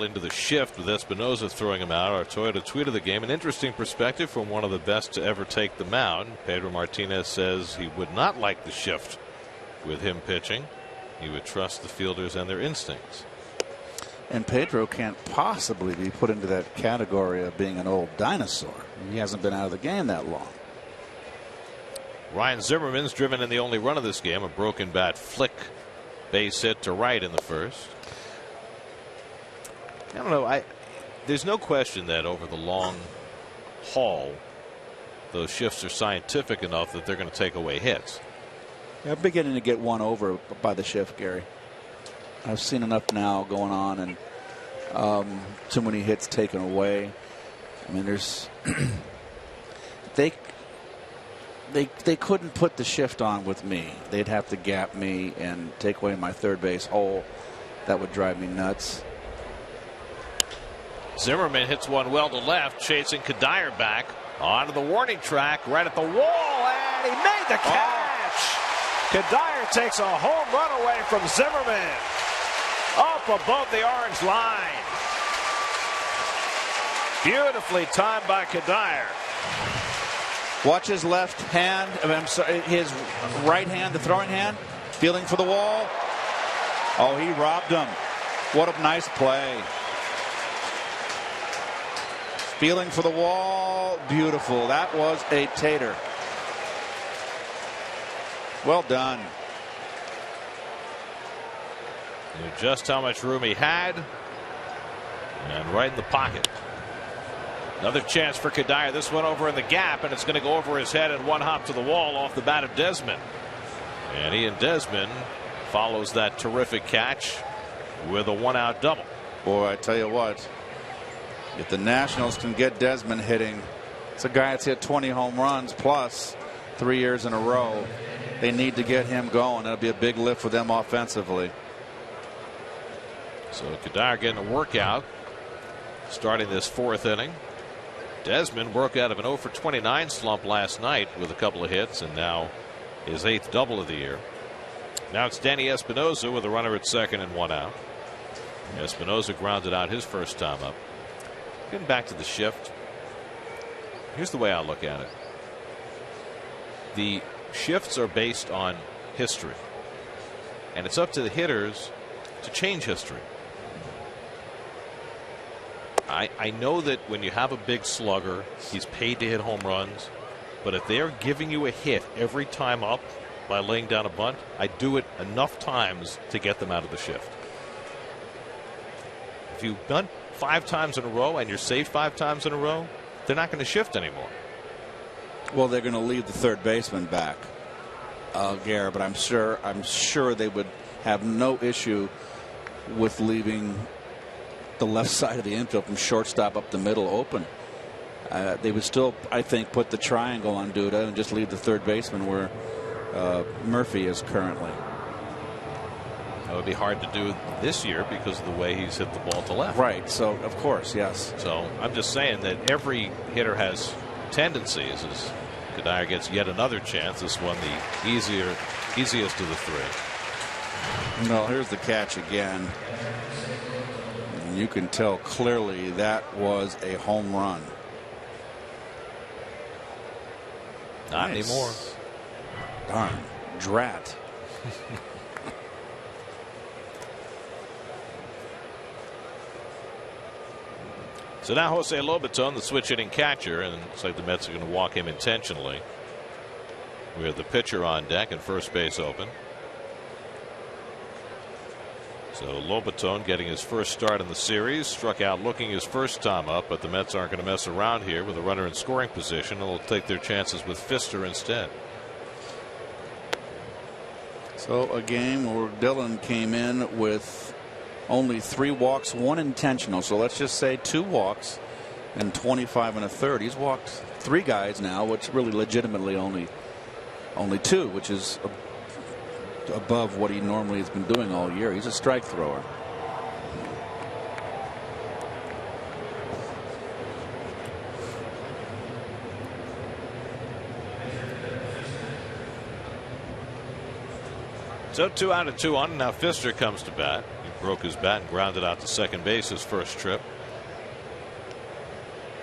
into the shift with Espinosa throwing him out. Our Toyota tweet of the game. An interesting perspective from one of the best to ever take the mound. Pedro Martinez says he would not like the shift with him pitching. He would trust the fielders and their instincts. And Pedro can't possibly be put into that category of being an old dinosaur. He hasn't been out of the game that long. Ryan Zimmerman's driven in the only run of this game. A broken bat flick base hit to right in the first. I don't know. There's no question that over the long haul, those shifts are scientific enough that they're going to take away hits. Yeah, I'm beginning to get won over by the shift, Gary. I've seen enough now going on, and too many hits taken away. I mean, there's they couldn't put the shift on with me. They'd have to gap me and take away my third base hole. That would drive me nuts. Zimmerman hits one well to left, chasing Kadire back onto the warning track, right at the wall, and he made the catch. Kadire takes a home run away from Zimmerman, up above the orange line. Beautifully timed by Kadire. Watch his left hand. I'm sorry, his right hand, the throwing hand, feeling for the wall. Oh, he robbed him. What a nice play. Feeling for the wall. Beautiful. That was a tater. Well done. Knew just how much room he had. And right in the pocket. Another chance for Kadire. This one over in the gap, and it's going to go over his head and one hop to the wall off the bat of Desmond. And Ian Desmond follows that terrific catch with a one-out double. Boy, I tell you what, if the Nationals can get Desmond hitting, it's a guy that's hit 20 home runs plus 3 years in a row. They need to get him going. That'll be a big lift for them offensively. So Kadire getting a workout starting this fourth inning. Desmond broke out of an 0 for 29 slump last night with a couple of hits, and now his 8th double of the year. Now it's Danny Espinosa with a runner at second and one out. Espinosa grounded out his first time up. Getting back to the shift, here's the way I look at it. The shifts are based on history, and it's up to the hitters to change history. I know that when you have a big slugger, he's paid to hit home runs, but if they're giving you a hit every time up by laying down a bunt, I do it enough times to get them out of the shift. If you've done 5 times in a row and you're safe 5 times in a row, they're not going to shift anymore. Well, they're going to leave the third baseman back, Gare, but I'm sure they would have no issue with leaving the left side of the infield from shortstop up the middle open. They would still, I think, put the triangle on Duda and just leave the third baseman where Murphy is currently. That would be hard to do this year because of the way he's hit the ball to left. Right. So, of course, yes. So I'm just saying that every hitter has tendencies. As Kadire gets yet another chance, this one the easiest of the 3. Well, here's the catch again. And you can tell clearly that was a home run. Not Nice. anymore. Darn. Drat. So now Jose Lobaton, the switch hitting catcher, and it looks like the Mets are going to walk him intentionally. We have the pitcher on deck and first base open. So Lobaton getting his first start in the series, struck out looking his first time up, but the Mets aren't going to mess around here with a runner in scoring position. They'll take their chances with Pfister instead. So a game where Dillon came in with only 3 walks, 1 intentional. So let's just say 2 walks and 25 1/3. He's walked 3 guys now, which really legitimately only 2, which is above what he normally has been doing all year. He's a strike thrower. So 2 out of 2 on. Now Pfister comes to bat. broke his bat and grounded out to second base his first trip.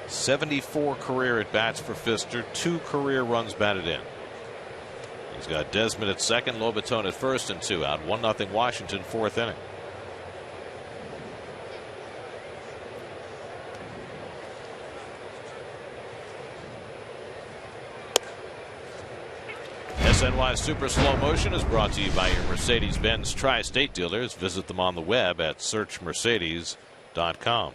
74 career at bats for Pfister, 2 career runs batted in. He's got Desmond at second, Lobaton at first, and 2 out. 1-0 Washington, 4th inning. SNY Super Slow Motion is brought to you by your Mercedes-Benz Tri-State dealers. Visit them on the web at searchmercedes.com.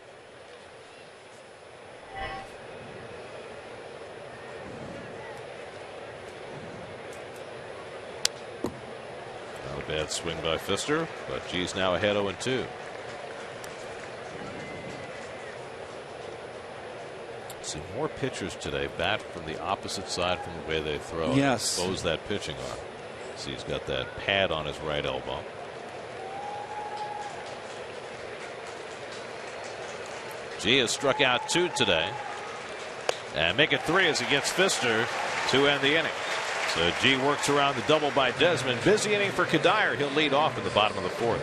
Not a bad swing by Pfister, but G's now ahead 0-2. See more pitchers today bat from the opposite side from the way they throw. Yes. Expose that pitching arm. See, he's got that pad on his right elbow. G has struck out 2 today. And make it 3 as he gets Pfister to end the inning. So G works around the double by Desmond. Busy inning for Kadire. He'll lead off in the bottom of the 4th.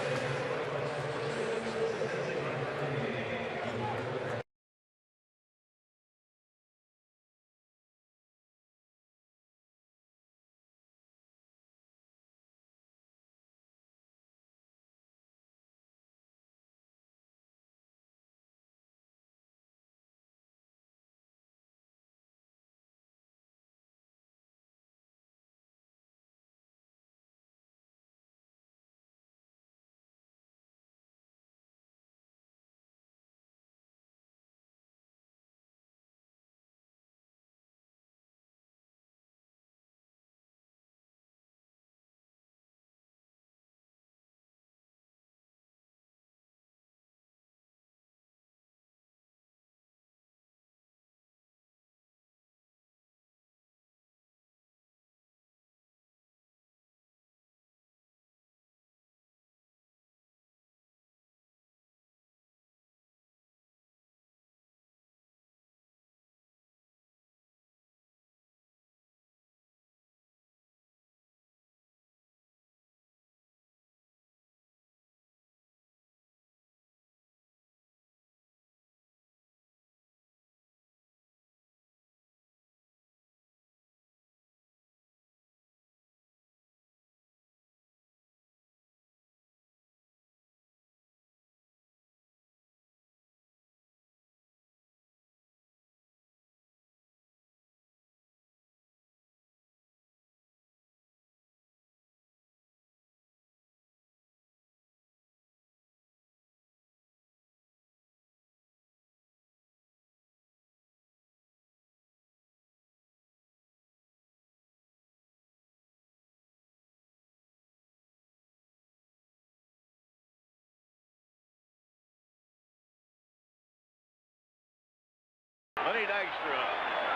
Lenny Dykstra,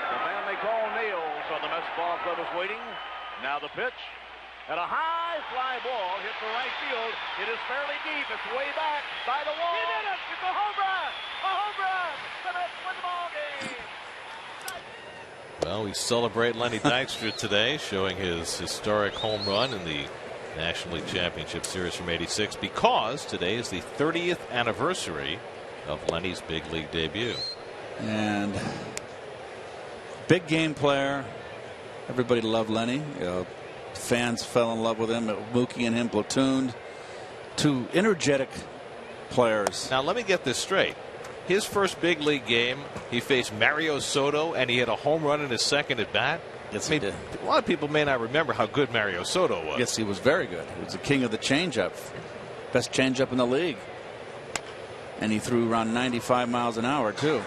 the man they call Nails on the Mets ball club, is waiting. Now the pitch. And a high fly ball hit for right field. It is fairly deep. It's way back by the wall. He did it! It's a home run! A home run! The Mets win the ball game! Well, we celebrate Lenny Dykstra today, showing his historic home run in the National League Championship Series from '86, because today is the 30th anniversary of Lenny's big league debut. And big game player. Everybody loved Lenny. Fans fell in love with him. Mookie and him platooned. 2 energetic players. Now let me get this straight. His first big league game, he faced Mario Soto, and he had a home run in his second at bat. Yes, he did. A lot of people may not remember how good Mario Soto was. Yes, he was very good. He was the king of the changeup. Best changeup in the league. And he threw around 95 miles an hour, too.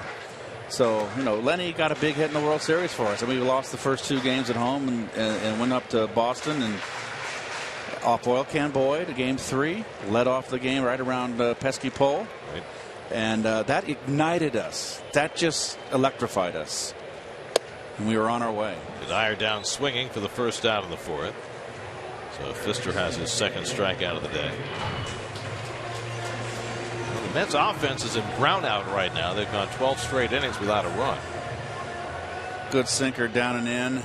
So, you know, Lenny got a big hit in the World Series for us. And we lost the first 2 games at home and went up to Boston and off Oil Can Boyd, game 3. Led off the game right around pesky pole. Right. And that ignited us. That just electrified us. And we were on our way. Kadire down swinging for the first out of the 4th. So Pfister has his second strikeout of the day. The Mets offense is in brownout right now. They've gone 12 straight innings without a run. Good sinker down and in.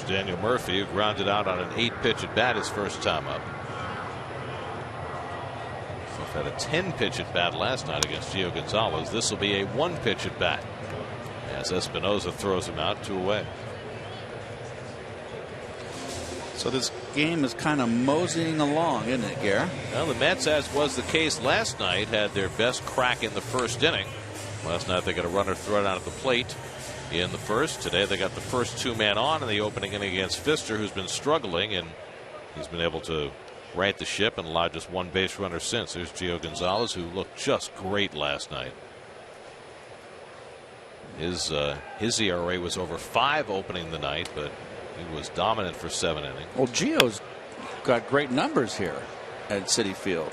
Daniel Murphy, who grounded out on an 8-pitch at bat his first time up. Had a 10-pitch at bat last night against Gio Gonzalez. This will be a 1-pitch at bat as Espinosa throws him out 2 away. So this game is kind of moseying along, isn't it, Gare? Well, the Mets, as was the case last night, had their best crack in the first inning. Last night they got a runner thrown out at the plate in the first. Today they got the first 2-man on in the opening inning against Pfister, who's been struggling, and he's been able to right the ship and allowed just 1 base runner since. There's Gio Gonzalez, who looked just great last night. His ERA was over 5 opening the night, but he was dominant for 7 innings. Well, Gio's got great numbers here at Citi Field.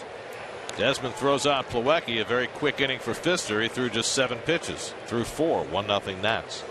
Desmond throws out Plawecki, a very quick inning for Pfister. He threw just 7 pitches, threw 4, 1-0 Nats.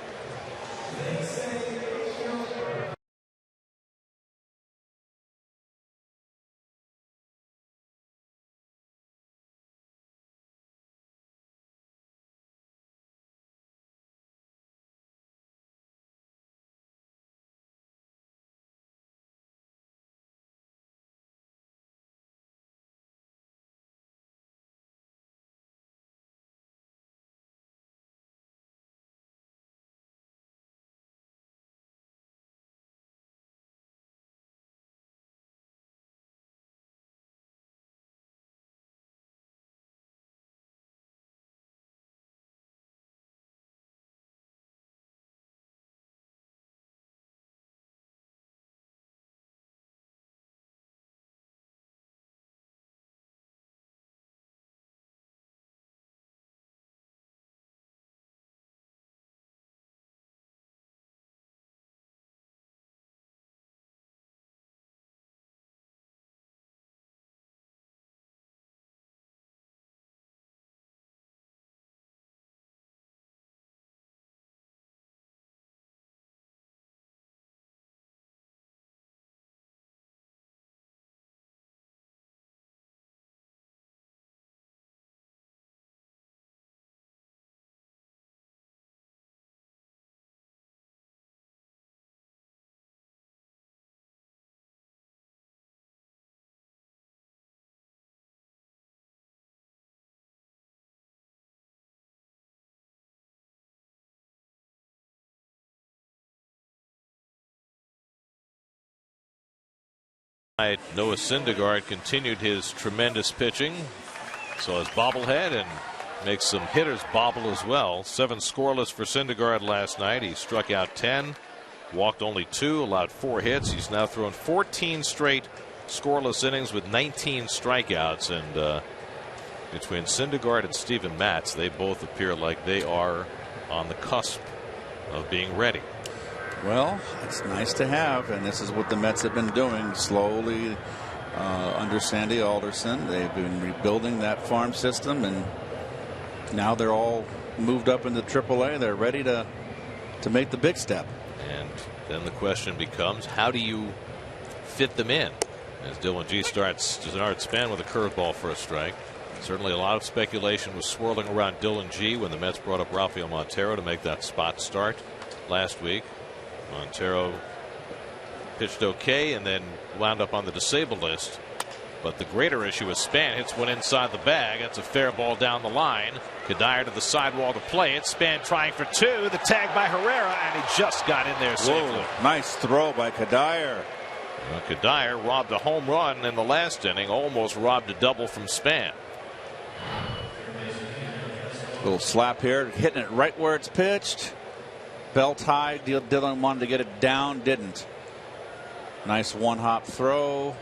Noah Syndergaard continued his tremendous pitching. So his bobblehead and makes some hitters bobble as well. 7 scoreless for Syndergaard last night. He struck out 10, walked only 2, allowed 4 hits. He's now thrown 14 straight scoreless innings with 19 strikeouts. And between Syndergaard and Steven Matz, they both appear like they are on the cusp of being ready. Well, it's nice to have, and this is what the Mets have been doing slowly under Sandy Alderson. They've been rebuilding that farm system, and now they're all moved up into AAA. They're ready to make the big step. And then the question becomes, how do you fit them in? As Dylan G starts Span with a curveball for a strike. Certainly a lot of speculation was swirling around Dylan G when the Mets brought up Rafael Montero to make that spot start last week. Montero pitched okay and then wound up on the disabled list. But the greater issue is Span hits one inside the bag. That's a fair ball down the line. Kadire to the sidewall to play it. Span trying for 2. The tag by Herrera, and he just got in there safely. Nice throw by Kadire. Well, Kadire robbed a home run in the last inning, almost robbed a double from Span. Little slap here, hitting it right where it's pitched. Belt high. Dylan wanted to get it down, didn't. Nice 1-hop throw.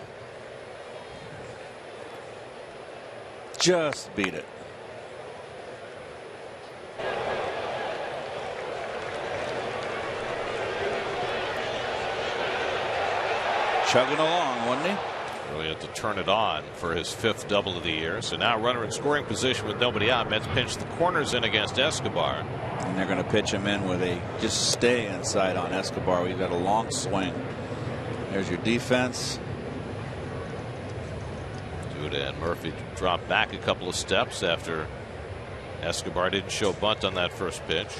Just beat it. Chugging along, wasn't he? Really had to turn it on for his 5th double of the year. So now runner in scoring position with nobody out. Mets pinch the corners in against Escobar. And they're going to pitch him in where they just stay inside on Escobar. We've got a long swing. There's your defense. Duda and Murphy dropped back a couple of steps after Escobar didn't show bunt on that first pitch.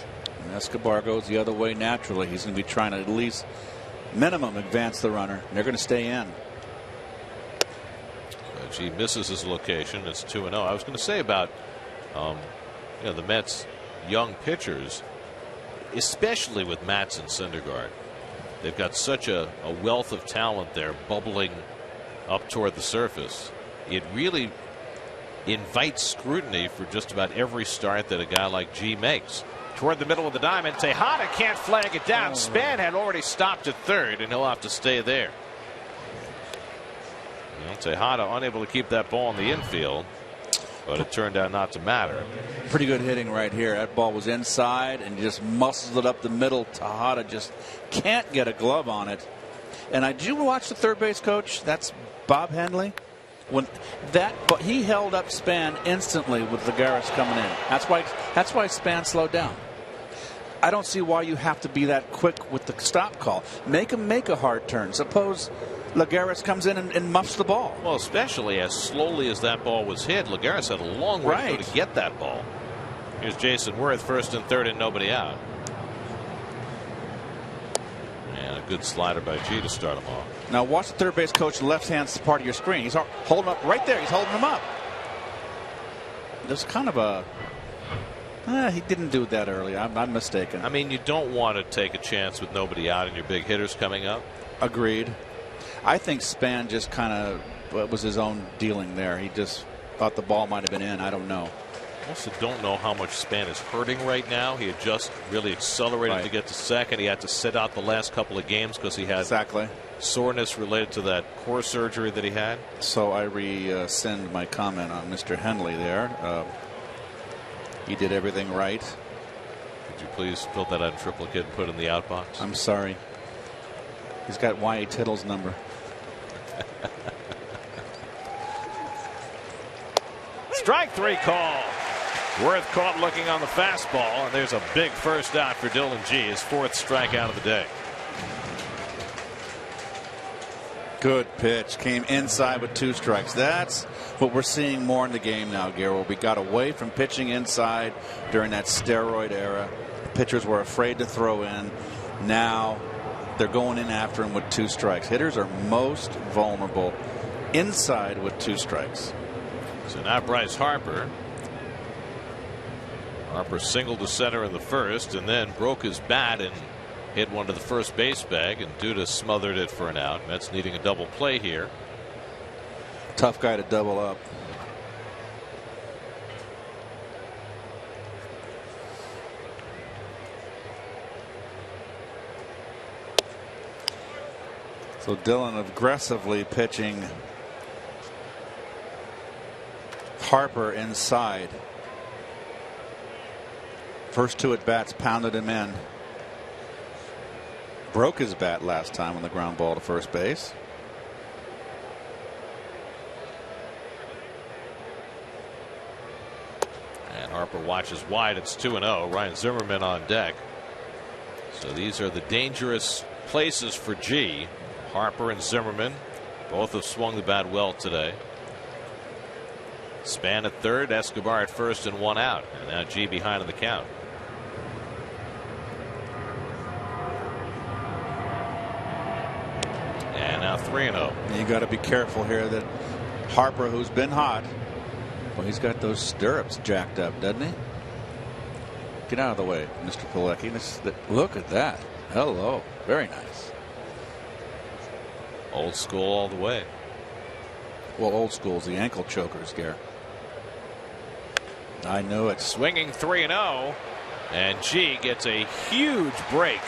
And Escobar goes the other way naturally. He's going to be trying to at least minimum advance the runner. They're going to stay in. He misses his location. It's 2-0. I was going to say about the Mets' young pitchers, especially with Matz and Syndergaard. They've got such a wealth of talent there bubbling up toward the surface. It really invites scrutiny for just about every start that a guy like G makes. Toward the middle of the diamond, Tejada can't flag it down. Span had already stopped at third, and he'll have to stay there. Tejada unable to keep that ball in the infield, but it turned out not to matter. Pretty good hitting right here. That ball was inside and just muscles it up the middle. Tejada just can't get a glove on it. And did you watch the third base coach? That's Bob Henley. But he held up Span instantly with Lagares coming in. That's why Span slowed down. I don't see why you have to be that quick with the stop call. Make him make a hard turn. Suppose Lagares comes in and muffs the ball. Well, especially as slowly as that ball was hit, Lagares had a long way to go to get that ball. Here's Jason Worth, first and third, and nobody out. And a good slider by G to start him off. Now watch the third base coach, left hand part of your screen. He's holding him up right there. He's holding him up. There's kind of a. He didn't do that earlier. I'm mistaken. I mean, you don't want to take a chance with nobody out and your big hitters coming up. Agreed. I think Span just kind of was his own dealing there. He just thought the ball might have been in. I don't know. I also don't know how much Span is hurting right now. He had just really accelerated to get to second. He had to sit out the last couple of games because he had soreness related to that core surgery that he had. So I rescind my comment on Mr. Henley there. He did everything right. Could you please fill that out in triplicate and put in the outbox? I'm sorry. He's got Y.A. Tittle's number. Strike three call. Worth caught looking on the fastball, and there's a big first out for Dylan G. His fourth strikeout of the day. Good pitch. Came inside with 2 strikes. That's what we're seeing more in the game now, Gary. We got away from pitching inside during that steroid era. Pitchers were afraid to throw in. Now they're going in after him with 2 strikes. Hitters are most vulnerable inside with 2 strikes. So now Bryce Harper. Harper singled to center in the first and then broke his bat and hit one to the first base bag, and Duda smothered it for an out. Mets needing a double play here. Tough guy to double up. So Dylan aggressively pitching Harper inside. First 2 at bats pounded him in. Broke his bat last time on the ground ball to first base. And Harper watches wide. It's 2-0. Ryan Zimmerman on deck. So these are the dangerous places for G. Harper and Zimmerman both have swung the bat well today. Span at third, Escobar at first, and 1 out. And now G behind in the count. And now 3-0. You got to be careful here that Harper, who's been hot, well, he's got those stirrups jacked up, doesn't he? Get out of the way, Mr. Pilecki. Look at that. Hello. Very nice. Old school all the way. Well, old school's the ankle chokers, Gare. I knew it. Swinging 3-0, and G gets a huge break.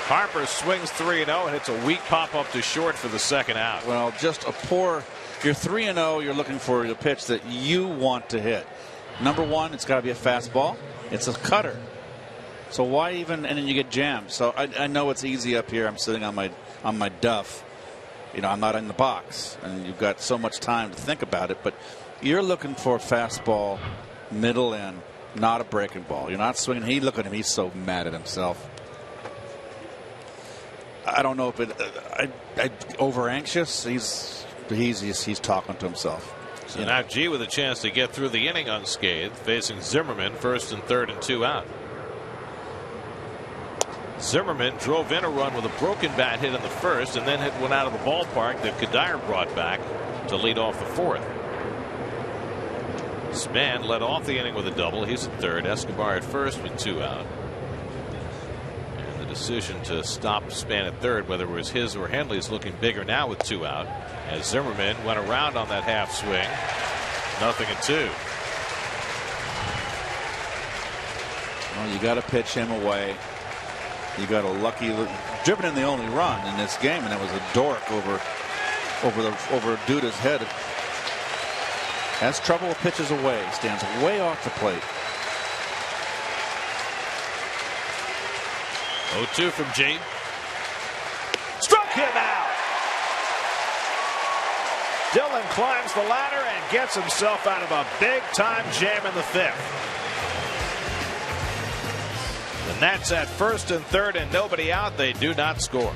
Harper swings 3-0 and hits a weak pop up to short for the second out. Well, just a poor. You're 3-0. You're looking for the pitch that you want to hit. Number one, it's got to be a fastball. It's a cutter. So why even? And then you get jammed. So I know it's easy up here. I'm sitting on my duff. You know, I'm not in the box, and you've got so much time to think about it. But you're looking for a fastball, middle in, not a breaking ball. You're not swinging. Look at him. He's so mad at himself. I don't know if I over anxious. He's talking to himself. So now G with a chance to get through the inning unscathed, facing Zimmerman, first and third and 2 out. Zimmerman drove in a run with a broken bat hit in the first, and then hit one out of the ballpark that Kadire brought back to lead off the fourth. Span led off the inning with a double. He's at third. Escobar at first with 2 out. And the decision to stop Span at third, whether it was his or Henley's, looking bigger now with 2 out, as Zimmerman went around on that half swing. 0-2. Well, you got to pitch him away. You got a lucky driven in the only run in this game, and it was a dork over Duda's head. Has trouble with pitches away. Stands way off the plate. 0-2 from G. Struck him out. Dillon climbs the ladder and gets himself out of a big-time jam in the 5th. The Nats at first and third and nobody out. They do not score.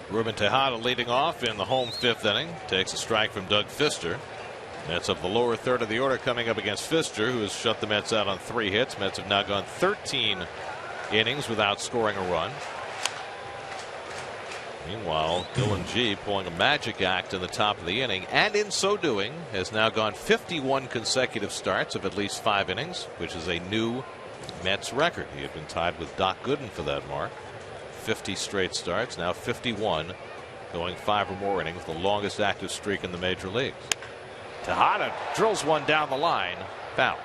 Ruben Tejada leading off in the home 5th inning. Takes a strike from Doug Fister. Mets of the lower third of the order coming up against Fister, who has shut the Mets out on 3 hits. Mets have now gone 13 innings without scoring a run. Meanwhile, Dylan G pulling a magic act in the top of the inning, and in so doing has now gone 51 consecutive starts of at least 5 innings, which is a new Mets record. He had been tied with Doc Gooden for that mark. 50 straight starts, now 51, going 5 or more innings, the longest active streak in the major leagues. Tejada drills one down the line, foul.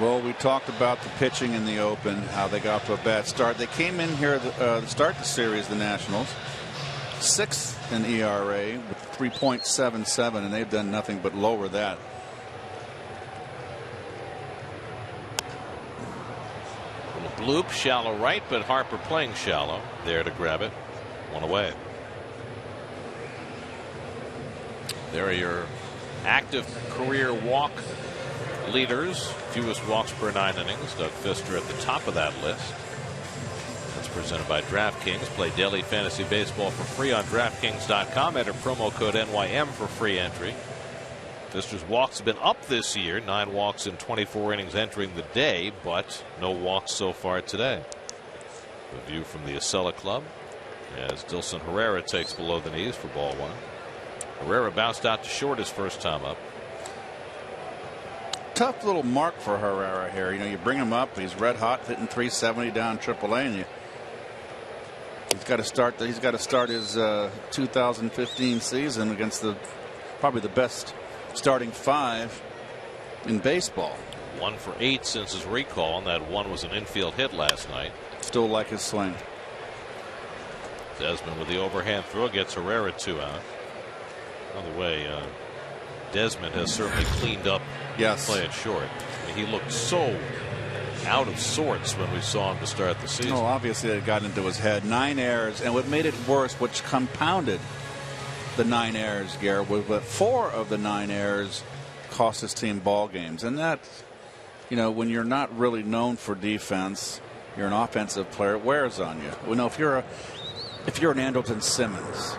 Well, we talked about the pitching in the open, how they got off to a bad start. They came in here to start the series, the Nationals, 6th in ERA with 3.77, and they've done nothing but lower that. Bloop, shallow right, but Harper playing shallow there to grab it. 1 away. There are your active career walk leaders. Fewest walks per 9 innings. Doug Fister at the top of that list. That's presented by DraftKings. Play daily fantasy baseball for free on DraftKings.com. Enter promo code NYM for free entry. Fister's walks have been up this year. 9 walks in 24 innings entering the day, but no walks so far today. A view from the Acela Club as Dilson Herrera takes below the knees for ball 1. Herrera bounced out to short his first time up. Tough little mark for Herrera here. You know, you bring him up, he's red hot, hitting 370 down AAA, and he's got to start his 2015 season against probably the best starting 5 in baseball. 1 for 8 since his recall, and that one was an infield hit last night. Still like his swing. Desmond with the overhand throw gets Herrera 2 out. By the way, Desmond has certainly cleaned up playing short. I mean, he looked so out of sorts when we saw him to start the season. No, obviously it got into his head. 9 errors, and what made it worse, which compounded the 9 errors, Garrett, was that 4 of the 9 errors cost his team ball games. And that, you know, when you're not really known for defense, you're an offensive player, it wears on you. You know, if you're an Andrelton Simmons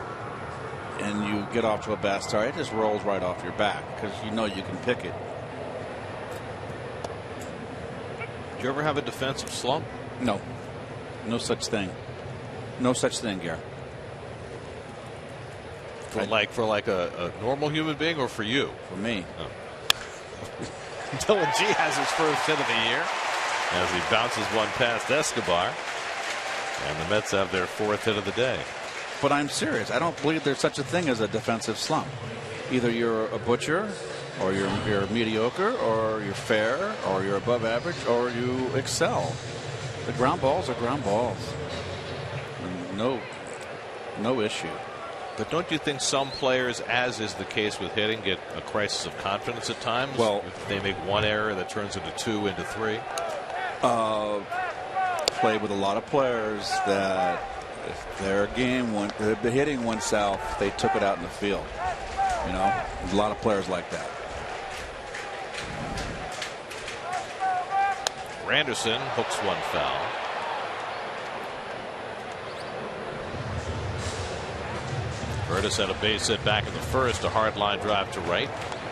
and you get off to a bad start, it just rolls right off your back because you know you can pick it. Did you ever have a defensive slump? No. No such thing. No such thing, Garrett. For like a normal human being, or for you? For me. Oh. Dylan G has his first hit of the year as he bounces one past Escobar. And the Mets have their 4th hit of the day. But I'm serious. I don't believe there's such a thing as a defensive slump. Either you're a butcher, or you're mediocre, or you're fair, or you're above average, or you excel. The ground balls are ground balls. No issue. But don't you think some players, as is the case with hitting, get a crisis of confidence at times? Well, if they make one error that turns into 2, into 3. Played with a lot of players that if their game went, the hitting went south, they took it out in the field. You know, there's a lot of players like that. Granderson hooks one foul. Curtis had a base hit back in the first, a hard line drive to right,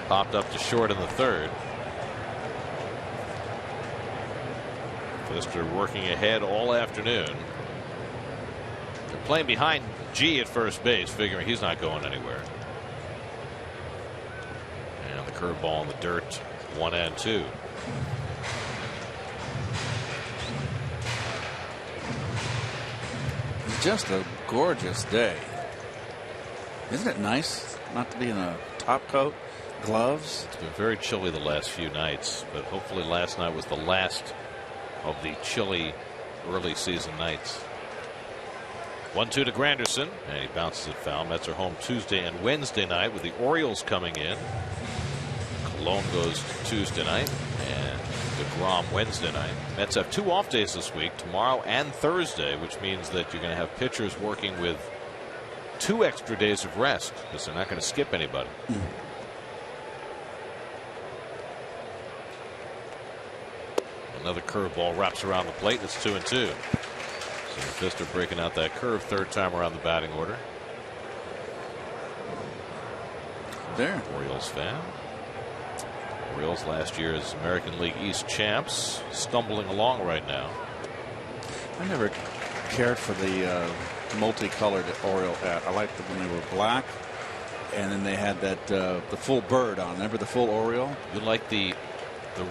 popped up to short in the third. Pfister working ahead all afternoon. They're playing behind G at first base, figuring he's not going anywhere. And the curveball in the dirt, 1 and 2. It's just a gorgeous day. Isn't it nice not to be in a top coat, gloves? It's been very chilly the last few nights, but hopefully last night was the last of the chilly early season nights. 1-2 to Granderson, and he bounces it foul. Mets are home Tuesday and Wednesday night with the Orioles coming in. Cologne goes Tuesday night, and DeGrom Wednesday night. Mets have 2 off days this week, tomorrow and Thursday, which means that you're going to have pitchers working with 2 extra days of rest because they're not going to skip anybody. Another curveball wraps around the plate. It's 2-2. So Pfister breaking out that curve, 3rd time around the batting order. There. Orioles fan. Orioles last year's American League East champs, stumbling along right now. I never cared for the multicolored Oriole hat. I liked them when they were black, and then they had that the full bird on. Remember the full Oriole? You like the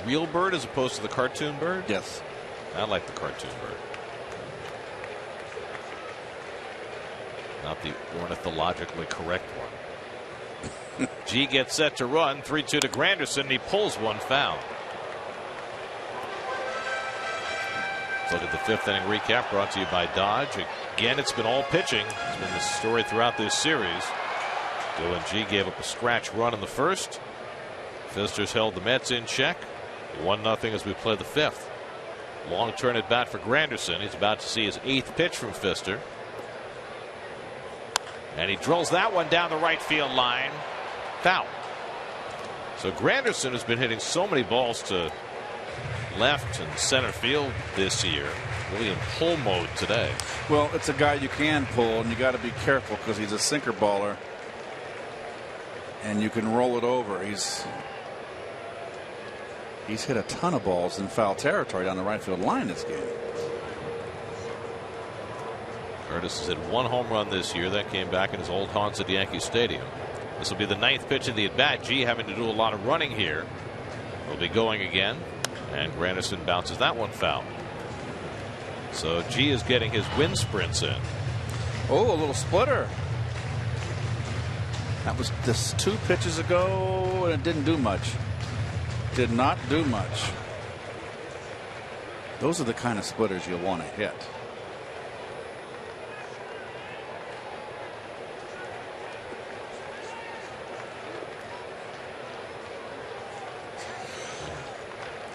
real bird as opposed to the cartoon bird? Yes. I like the cartoon bird. Not the ornithologically correct one. G gets set to run. 3-2 to Granderson. And he pulls one foul. Let's look at the 5th inning recap brought to you by Dodge. Again, it's been all pitching. It's been the story throughout this series. Dylan G gave up a scratch run in the first. Pfister's held the Mets in check. 1-0 as we play the 5th. Long turn at bat for Granderson. He's about to see his 8th pitch from Pfister. And he drills that one down the right field line. Foul. So Granderson has been hitting so many balls to left and center field this year. Really in pull mode today. Well, it's a guy you can pull, and you got to be careful because he's a sinker baller, and you can roll it over. He's hit a ton of balls in foul territory down the right field line this game. Curtis has hit 1 home run this year. That came back in his old haunts at Yankee Stadium. This will be the 9th pitch of the at-bat. G having to do a lot of running here. Will be going again. And Granderson bounces that one foul. So G is getting his wind sprints in. Oh, a little splitter. That was just 2 pitches ago, and it didn't do much. Did not do much. Those are the kind of splitters you want to hit.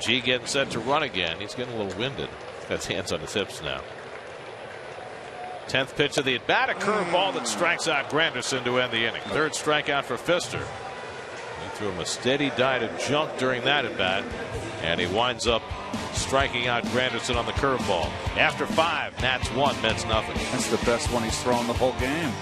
G getting set to run again. He's getting a little winded. Got his hands on his hips now. 10th pitch of the at bat, a curveball that strikes out Granderson to end the inning. Third strikeout for Pfister. He threw him a steady diet of junk during that at bat, and he winds up striking out Granderson on the curveball. After 5, Nats 1, Mets nothing. That's the best one he's thrown the whole game.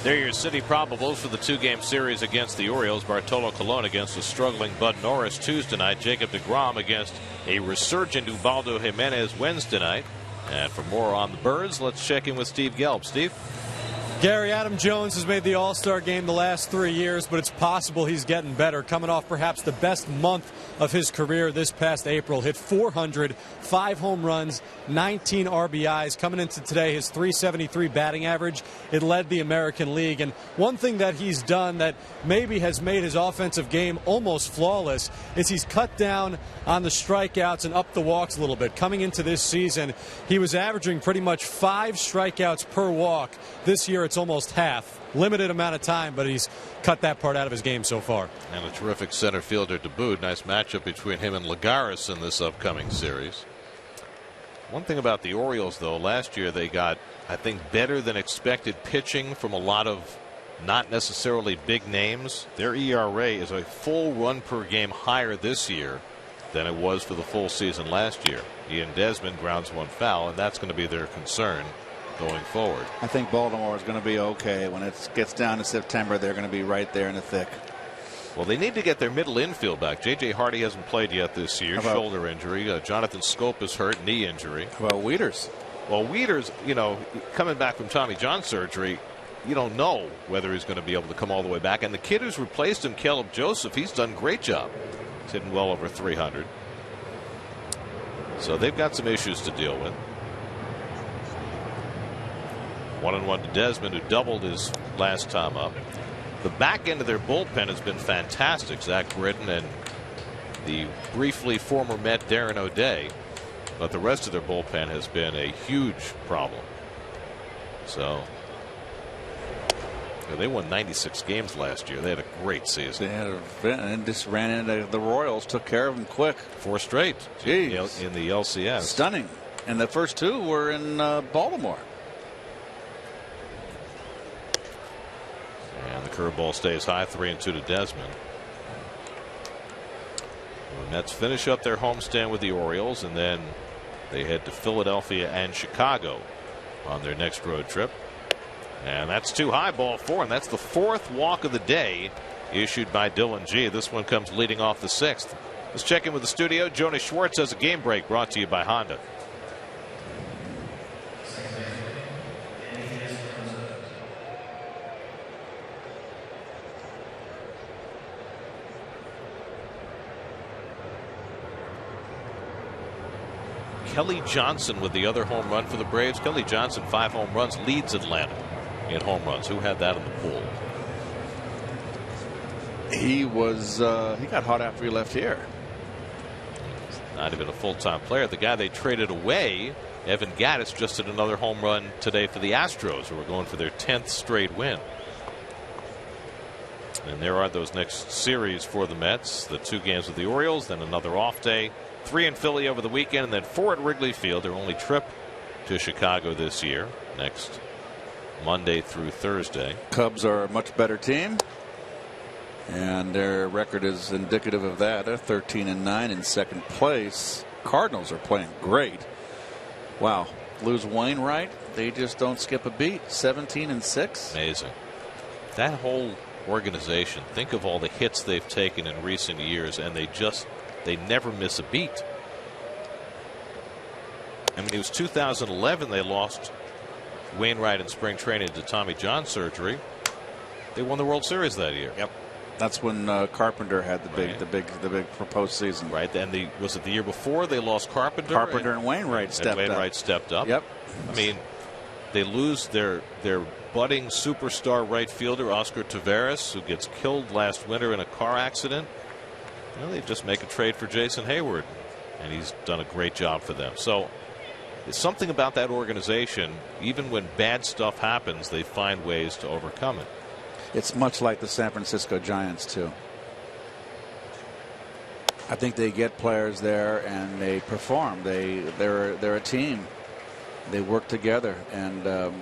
There are your city probables for the 2-game series against the Orioles. Bartolo Colon against a struggling Bud Norris Tuesday night. Jacob deGrom against a resurgent Ubaldo Jimenez Wednesday night. And for more on the Birds, let's check in with Steve Gelb. Steve? Gary, Adam Jones has made the All-Star game the last 3 years, but it's possible he's getting better. Coming off perhaps the best month of his career this past April. Hit 400, 5 home runs, 19 RBIs. Coming into today, his .373 batting average, it led the American League. And one thing that he's done that maybe has made his offensive game almost flawless is he's cut down on the strikeouts and up the walks a little bit. Coming into this season, he was averaging pretty much 5 strikeouts per walk. This year, it's almost half. Limited amount of time, but he's cut that part out of his game so far. And a terrific center fielder to boot. Nice matchup between him and Lagares in this upcoming series. One thing about the Orioles, though, last year they got, I think, better than expected pitching from a lot of not necessarily big names. Their ERA is a full run per game higher this year than it was for the full season last year. Ian Desmond grounds one foul, and that's going to be their concern going forward. I think Baltimore is going to be okay. When it gets down to September, they're going to be right there in the thick. Well, they need to get their middle infield back. J.J. Hardy hasn't played yet this year. Shoulder injury. Jonathan Scope is hurt. Knee injury. How about Wieters? Well, Wieters, you know, coming back from Tommy John surgery, you don't know whether he's going to be able to come all the way back. And the kid who's replaced him, Caleb Joseph, he's done a great job. He's hitting well over 300. So they've got some issues to deal with. 1-1 to Desmond, who doubled his last time up. The back end of their bullpen has been fantastic. Zach Britton and the briefly former Met Darren O'Day. But the rest of their bullpen has been a huge problem. So they won 96 games last year. They had a great season. They had and just ran into the Royals, took care of them quick. 4 straight. Jeez. In the LCS. Stunning. And the first 2 were in Baltimore. And the curveball stays high, 3-2 to Desmond. The Mets finish up their homestand with the Orioles, and then they head to Philadelphia and Chicago on their next road trip. And that's too high, ball 4, and that's the 4th walk of the day issued by Dylan G. This one comes leading off the 6th. Let's check in with the studio. Jonas Schwartz has a game break brought to you by Honda. Kelly Johnson with the other home run for the Braves. Kelly Johnson, 5 home runs, leads Atlanta in home runs. Who had that in the pool? He got hot after he left here. Not even a full-time player. The guy they traded away, Evan Gattis, just hit another home run today for the Astros, who are going for their 10th straight win. And there are those next series for the Mets. The 2 games with the Orioles, then another off day. 3 in Philly over the weekend, and then 4 at Wrigley Field. Their only trip to Chicago this year, next Monday through Thursday. Cubs are a much better team, and their record is indicative of that. They're 13-9 in second place. Cardinals are playing great. Wow. Lose Wainwright, they just don't skip a beat. 17-6. Amazing. That whole organization, think of all the hits they've taken in recent years, and they never miss a beat. I mean, it was 2011 they lost Wainwright in spring training to Tommy John surgery. They won the World Series that year. Yep. That's when Carpenter had the big proposed season. Right. And was it the year before they lost Carpenter? Carpenter and Wainwright stepped up. Yep. I mean, they lose their budding superstar right fielder Oscar Taveras, who gets killed last winter in a car accident. Well, they just make a trade for Jason Hayward, and he's done a great job for them. So there's something about that organization. Even when bad stuff happens, they find ways to overcome it. It's much like the San Francisco Giants too. I think they get players there and they perform. They're a team. They work together, and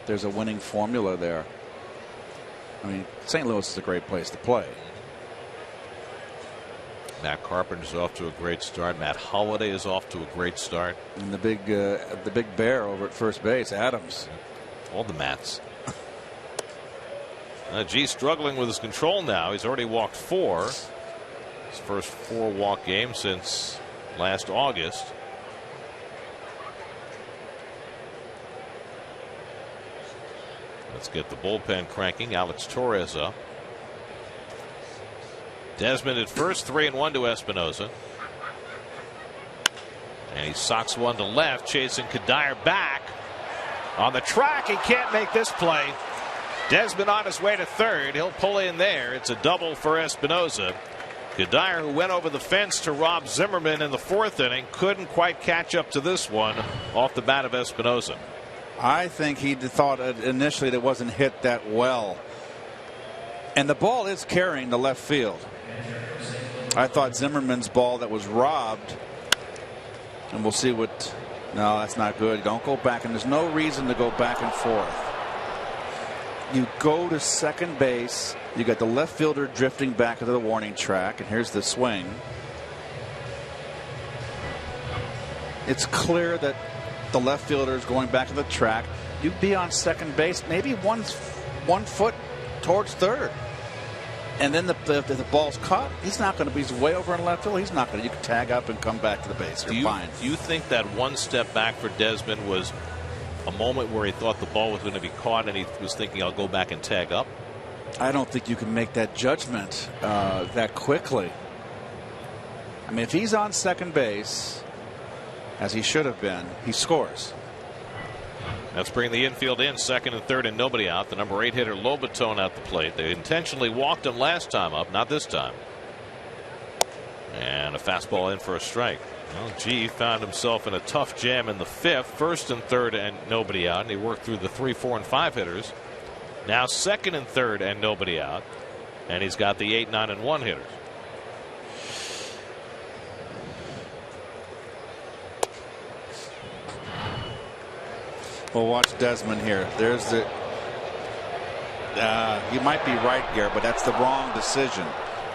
there's a winning formula there. I mean, St. Louis is a great place to play. Matt Carpenter's off to a great start. Matt Holliday is off to a great start. And the big bear over at first base, Adams. All the Mats. G struggling with his control now. He's already walked 4. His first 4-walk game since last August. Let's get the bullpen cranking. Alex Torres up. Desmond at first, 3-1 to Espinosa. And he socks one to left, chasing Kadire back. On the track, he can't make this play. Desmond on his way to third. He'll pull in there. It's a double for Espinosa. Kadire, who went over the fence to Rob Zimmerman in the 4th inning, couldn't quite catch up to this one off the bat of Espinosa. I think he thought initially that it wasn't hit that well. And the ball is carrying the left field. I thought Zimmerman's ball that was robbed, and we'll see what. No, that's not good. Don't go back, and there's no reason to go back and forth. You go to second base. You got the left fielder drifting back into the warning track, and here's the swing. It's clear that the left fielder is going back to the track. You'd be on second base, maybe one foot towards third. And then the ball's caught. He's not going to be. He's way over in left field. He's not going to. You can tag up and come back to the base. You're fine. Do you think that one step back for Desmond was a moment where he thought the ball was going to be caught and he was thinking, I'll go back and tag up? I don't think you can make that judgment that quickly. I mean, if he's on second base, as he should have been, he scores. Let's bring the infield in, second and third, and nobody out. The number 8 hitter Lobaton at the plate. They intentionally walked him last time up, not this time. And a fastball in for a strike. Well, G found himself in a tough jam in the 5th. First and third and nobody out. And he worked through the 3, 4, and 5 hitters. Now second and third and nobody out. And he's got the 8, 9, and 1 hitters. Well, watch Desmond here. There's the. You might be right, Garrett, but that's the wrong decision.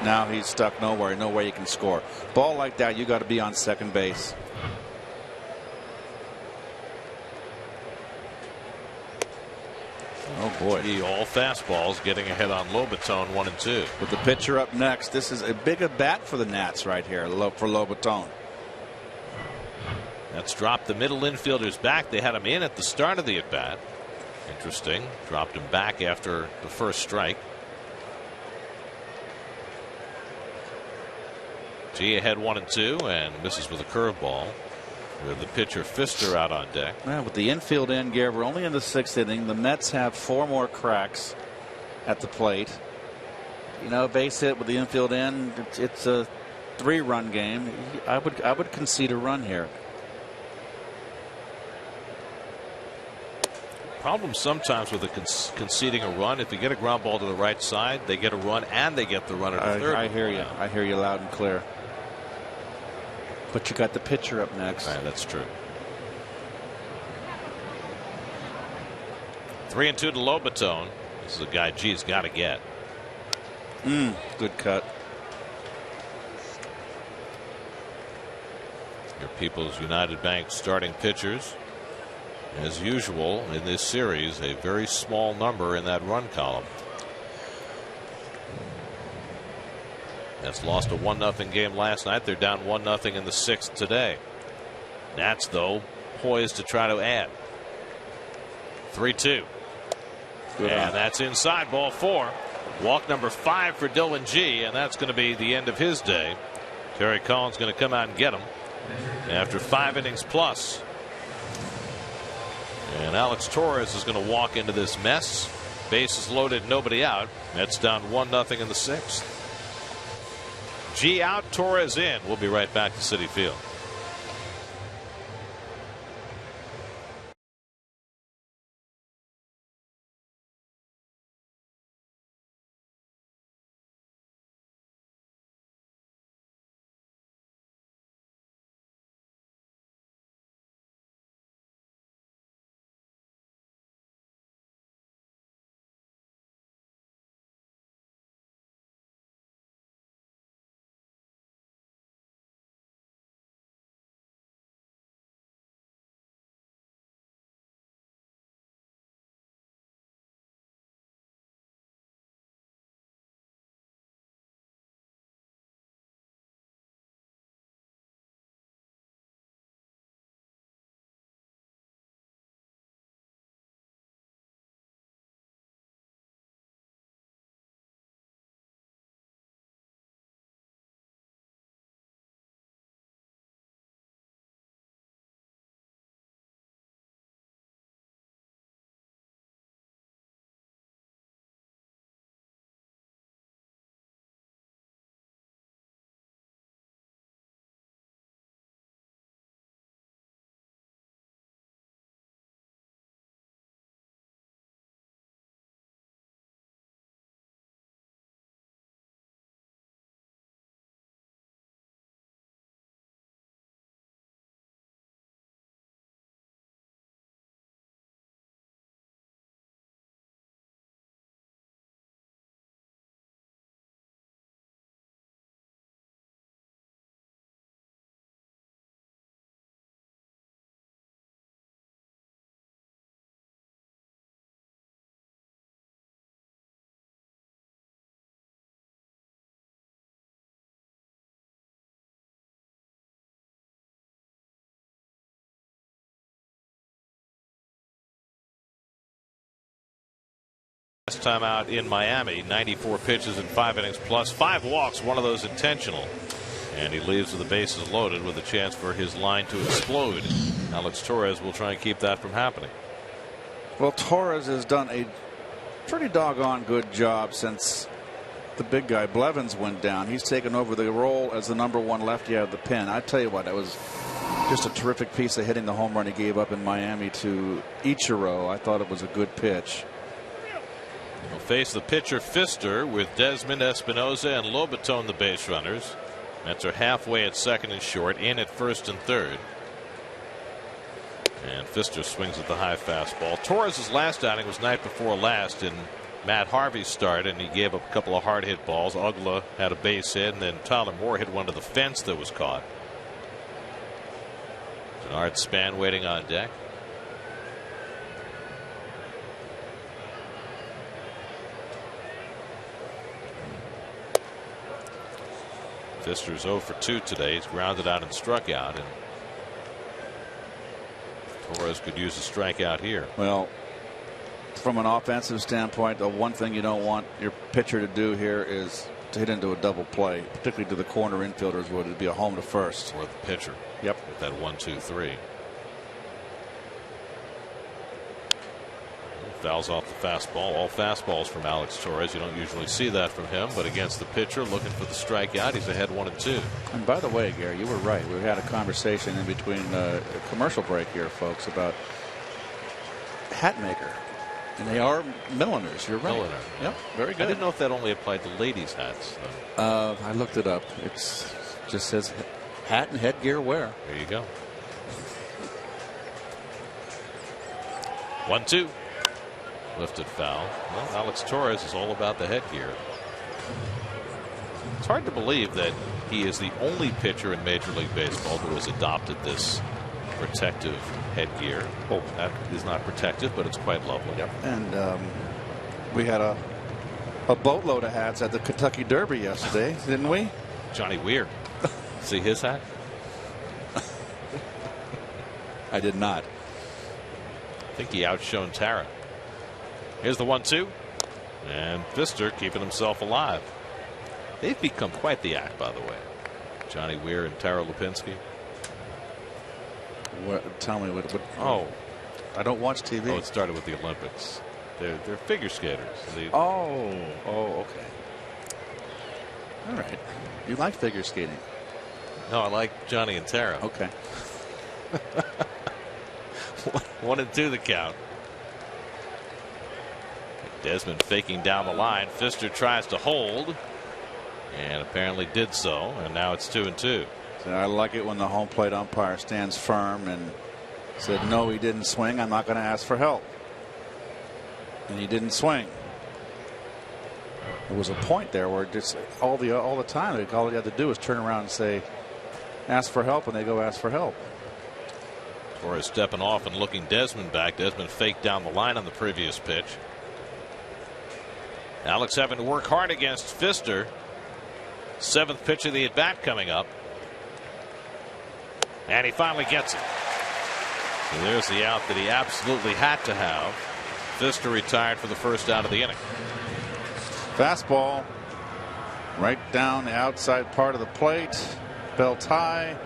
Now he's stuck nowhere. No way you can score. Ball like that, you got to be on second base. Oh boy. All fastballs getting ahead on Lobaton, 1-2. With the pitcher up next, this is a big at bat for the Nats right here for Lobaton. That's dropped the middle infielders back. They had him in at the start of the at bat. Interesting. Dropped him back after the first strike. G ahead 1-2 and misses with a curveball. With the pitcher Pfister out on deck. Yeah, with the infield in, Gare, we're only in the 6th inning. The Mets have 4 more cracks at the plate. You know, base hit with the infield in. It's a 3-run game. I would concede a run here. Problem sometimes with conceding a run, if you get a ground ball to the right side, they get a run and they get the runner to third. I hear you. I hear you loud and clear. But you got the pitcher up next. Right, that's true. 3-2 to Lobaton. This is a guy G's got to get. Good cut. Your People's United Bank starting pitchers. As usual in this series, a very small number in that run column. That's lost a 1-0 game last night. They're down 1-0 in the 6th today. Nats, though, poised to try to add. 3-2. And that's inside, ball 4. Walk number 5 for Dylan G, and that's going to be the end of his day. Terry Collins going to come out and get him after 5 innings plus. And Alex Torres is going to walk into this mess. Bases loaded, nobody out. Mets down 1-0 in the 6th. G out, Torres in. We'll be right back to Citi Field. Last time out in Miami, 94 pitches in 5 innings plus 5 walks, one of those intentional. And he leaves with the bases loaded with a chance for his line to explode. Alex Torres will try and keep that from happening. Well, Torres has done a pretty doggone good job since the big guy Blevins went down. He's taken over the role as the #1 lefty out of the pen. I tell you what, that was just a terrific piece of hitting. The home run he gave up in Miami to Ichiro. I thought it was a good pitch. He'll face the pitcher Pfister with Desmond, Espinosa, and Lobaton the base runners. Mets are halfway at second and short, in at first and third. And Pfister swings at the high fastball. Torres' last outing was night before last in Matt Harvey started, and he gave up a couple of hard hit balls. Ugla had a base hit, and then Tyler Moore hit one to the fence that was caught. Art Span waiting on deck. Fister's 0 for 2 today. He's grounded out and struck out, and Torres could use a strikeout here. Well, from an offensive standpoint, the one thing you don't want your pitcher to do here is to hit into a double play, particularly to the corner infielders, would it be a home to first. Or the pitcher. Yep. With that 1-2-3. Fouls off the fastball. All fastballs from Alex Torres. You don't usually see that from him, but against the pitcher looking for the strikeout, he's ahead 1-2. And by the way, Gary, you were right. We had a conversation in between a commercial break here, folks, about hat maker. And they are milliners. You're right. Milliner. Yep. Very good. I didn't know if that only applied to ladies' hats. I looked it up. It's just says hat and headgear wear. There you go. 1-2. Lifted foul. Well, Alex Torres is all about the headgear. It's hard to believe that he is the only pitcher in Major League Baseball who has adopted this protective headgear. Oh, that is not protective, but it's quite lovely. Yep. And we had a boatload of hats at the Kentucky Derby yesterday, didn't we? Johnny Weir. See his hat? I did not. I think he outshone Tara. Here's the 1-2. And Pfister keeping himself alive. They've become quite the act, by the way. Johnny Weir and Tara Lipinski. Tell me what. Oh, I don't watch TV. Oh, it started with the Olympics. They're figure skaters. Okay. All right. You like figure skating? No, I like Johnny and Tara. Okay. 1-2 the count. Desmond faking down the line. Pfister tries to hold, and apparently did so. And now it's 2-2. So I like it when the home plate umpire stands firm and said, "No, he didn't swing. I'm not going to ask for help." And he didn't swing. There was a point there where just all the time, all you had to do was turn around and say, "Ask for help," and they go ask for help. Torres stepping off and looking Desmond back. Desmond faked down the line on the previous pitch. Alex having to work hard against Pfister. 7th pitch of the at bat coming up. And he finally gets it. So there's the out that he absolutely had to have. Pfister retired for the first out of the inning. Fastball right down the outside part of the plate. Belt high.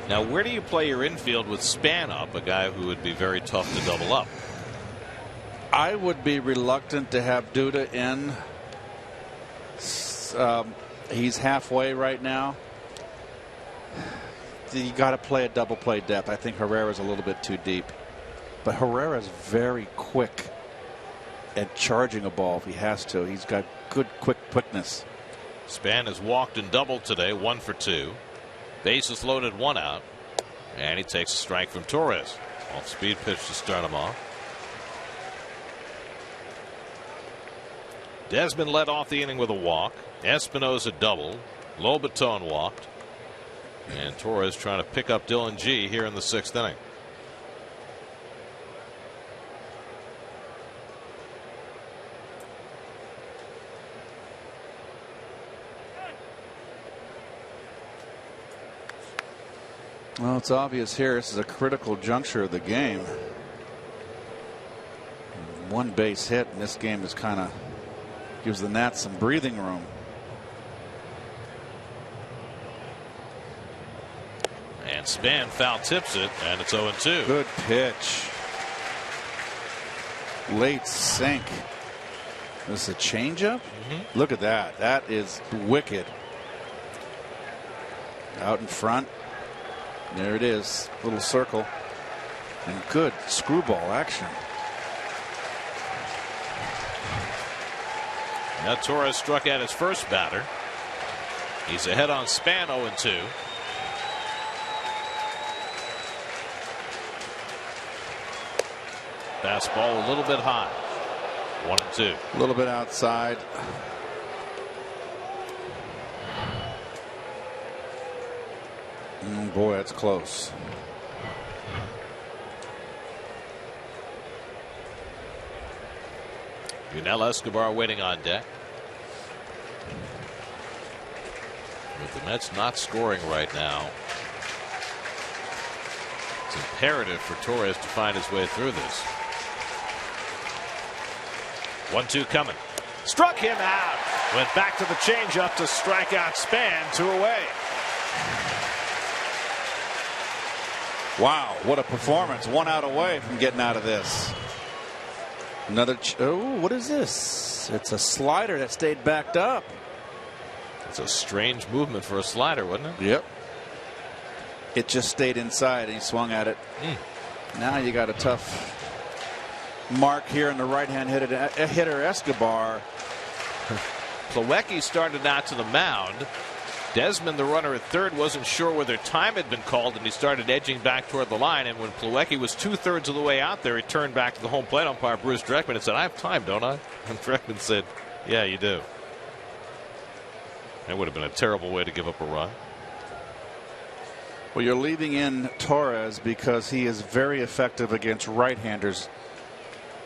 Now, where do you play your infield with Span up, a guy who would be very tough to double up? I would be reluctant to have Duda in. He's halfway right now. You got to play a double play depth. I think Herrera's a little bit too deep, but Herrera's very quick at charging a ball if he has to. He's got good quickness. Span has walked and doubled today, 1 for 2. Bases loaded, 1 out, and he takes a strike from Torres. Off speed pitch to start him off. Desmond led off the inning with a walk. Espinosa doubled. Lobaton walked. And Torres trying to pick up Dylan G here in the 6th inning. Well, it's obvious here. This is a critical juncture of the game. 1 base hit, and this game is kind of gives the Nats some breathing room. And Span foul tips it, and it's 0-2. Good pitch. Late sink. This is a changeup. Look at that. That is wicked. Out in front. There it is. Little circle. And good screwball action. Now Torres struck out his first batter. He's ahead on Span, 0-2. Fastball a little bit high. 1-2. A little bit outside. Boy, that's close. Yunel Escobar waiting on deck. With the Mets not scoring right now, it's imperative for Torres to find his way through this. 1-2 coming. Struck him out. Went back to the changeup to strike out Span. 2 away. Wow, what a performance. 1 out away from getting out of this. Another. Oh, what is this? It's a slider that stayed backed up. It's a strange movement for a slider, wasn't it? Yep. It just stayed inside and he swung at it. Now you got a tough mark here in the right-hand hitter Escobar. Plawecki started out to the mound. Desmond, the runner at third, wasn't sure whether time had been called, and he started edging back toward the line. And when Plawecki was 2/3 of the way out there, he turned back to the home plate umpire, Bruce Dreckman, and said, "I have time, don't I?" And Dreckman said, "Yeah, you do." That would have been a terrible way to give up a run. Well, you're leaving in Torres because he is very effective against right-handers.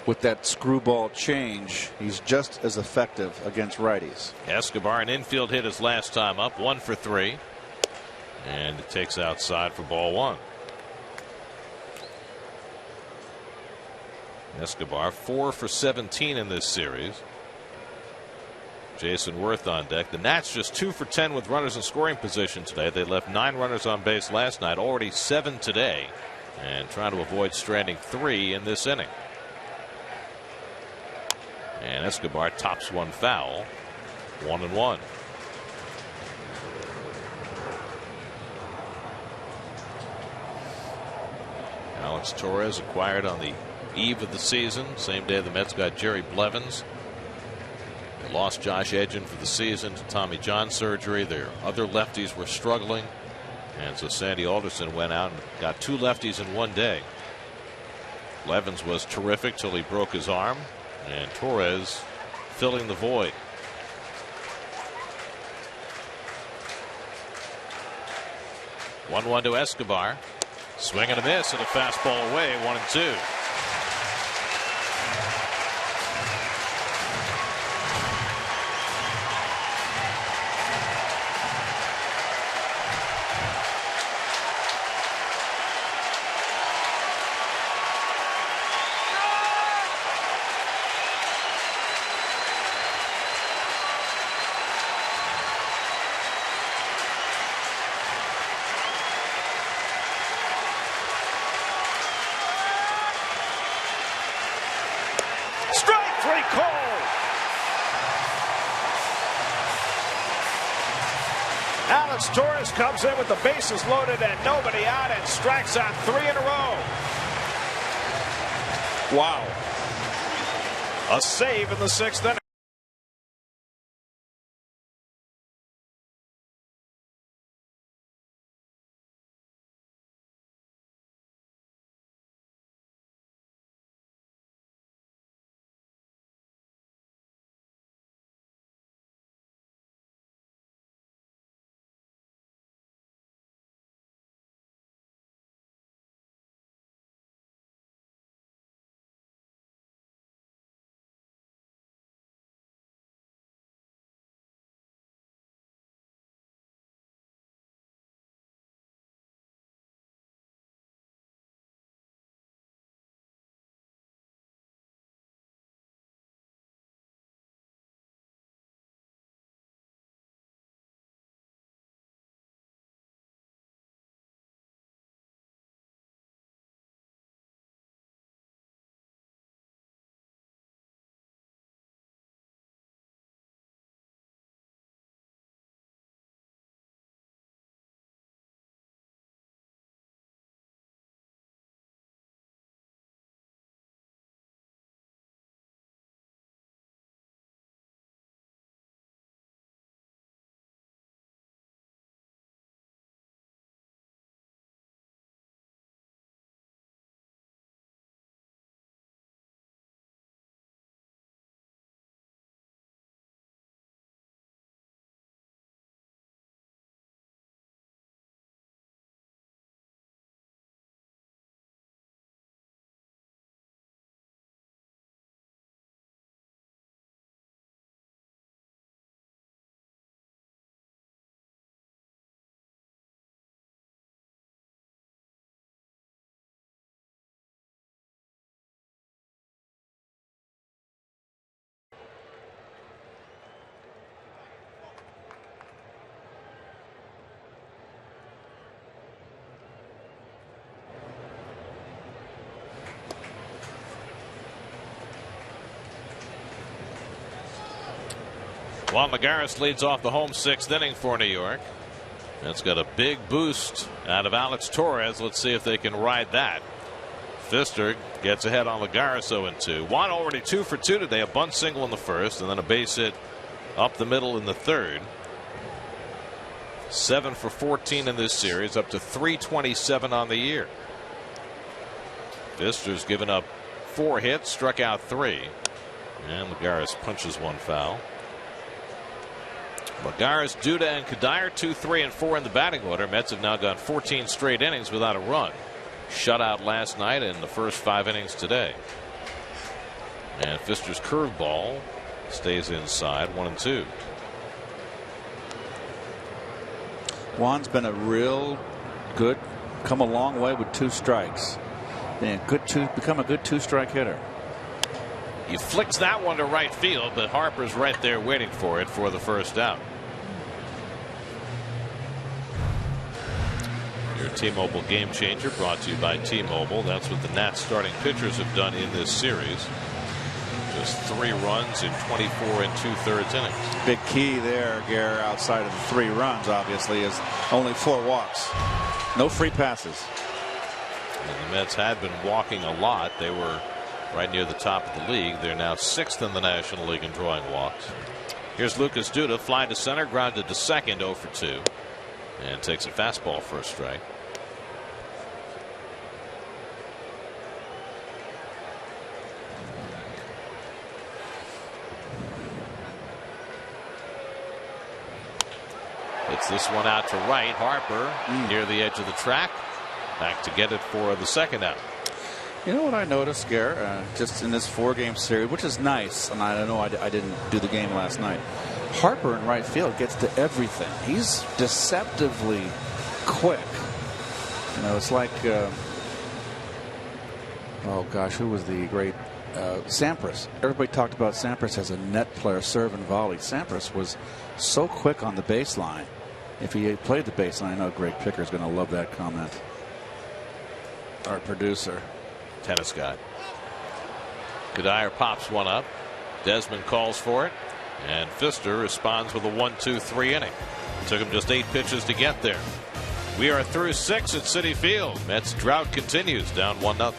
With that screwball change, he's just as effective against righties. Escobar, an infield hit his last time up, 1 for 3. And it takes outside for ball 1. Escobar 4 for 17 in this series. Jason Worth on deck. The Nats just 2 for 10 with runners in scoring position today. They left 9 runners on base last night, already 7 today, and trying to avoid stranding 3 in this inning. And Escobar tops one foul. 1-1. Alex Torres acquired on the eve of the season. Same day the Mets got Jerry Blevins. They lost Josh Edgin for the season to Tommy John surgery. Their other lefties were struggling. And so Sandy Alderson went out and got 2 lefties in one day. Blevins was terrific till he broke his arm. And Torres filling the void. One to Escobar. Swing and a miss and a fastball away. 1-2. Alex Torres comes in with the bases loaded and nobody out and strikes out 3 in a row. Wow. A save in the 6th inning. Juan Lagares leads off the home 6th inning for New York. That's got a big boost out of Alex Torres. Let's see if they can ride that. Pfister gets ahead on Lagares 0-2. Juan already 2 for 2 today. A bunt single in the first and then a base hit up the middle in the third. 7 for 14 in this series, up to 327 on the year. Pfister's given up 4 hits, struck out 3. And Lagares punches one foul. Lagares, Duda, and Kadire 2, 3, and 4 in the batting order. Mets have now gone 14 straight innings without a run. Shutout last night and the first 5 innings today. And Pfister's curveball stays inside, 1-2. Juan's been a real good, come a long way with 2 strikes. And become a good 2-strike hitter. He flicks that one to right field, but Harper's right there waiting for it for the first out. Your T-Mobile Game Changer brought to you by T-Mobile. That's what the Nats starting pitchers have done in this series. Just 3 runs in 24 2/3 innings. Big key there, Gare, outside of the 3 runs, obviously, is only 4 walks. No free passes. And the Mets had been walking a lot. They were right near the top of the league. They're now 6th in the National League in drawing walks. Here's Lucas Duda, fly to center, grounded to second, 0 for 2. And takes a fastball for a strike. Hits this one out to right. Harper near the edge of the track. Back to get it for the second out. You know what I noticed, Gare, just in this 4-game series, which is nice, and I know I didn't do the game last night. Harper in right field gets to everything. He's deceptively quick. You know, it's like, oh gosh, who was the great Sampras? Everybody talked about Sampras as a net player, serve and volley. Sampras was so quick on the baseline. If he played the baseline, I know Greg Picker's going to love that comment. Our producer. Tennis guy. Kadire pops one up. Desmond calls for it. And Pfister responds with a 1-2-3 inning. It took him just 8 pitches to get there. We are through 6 at Citi Field. Mets drought continues, down 1-0.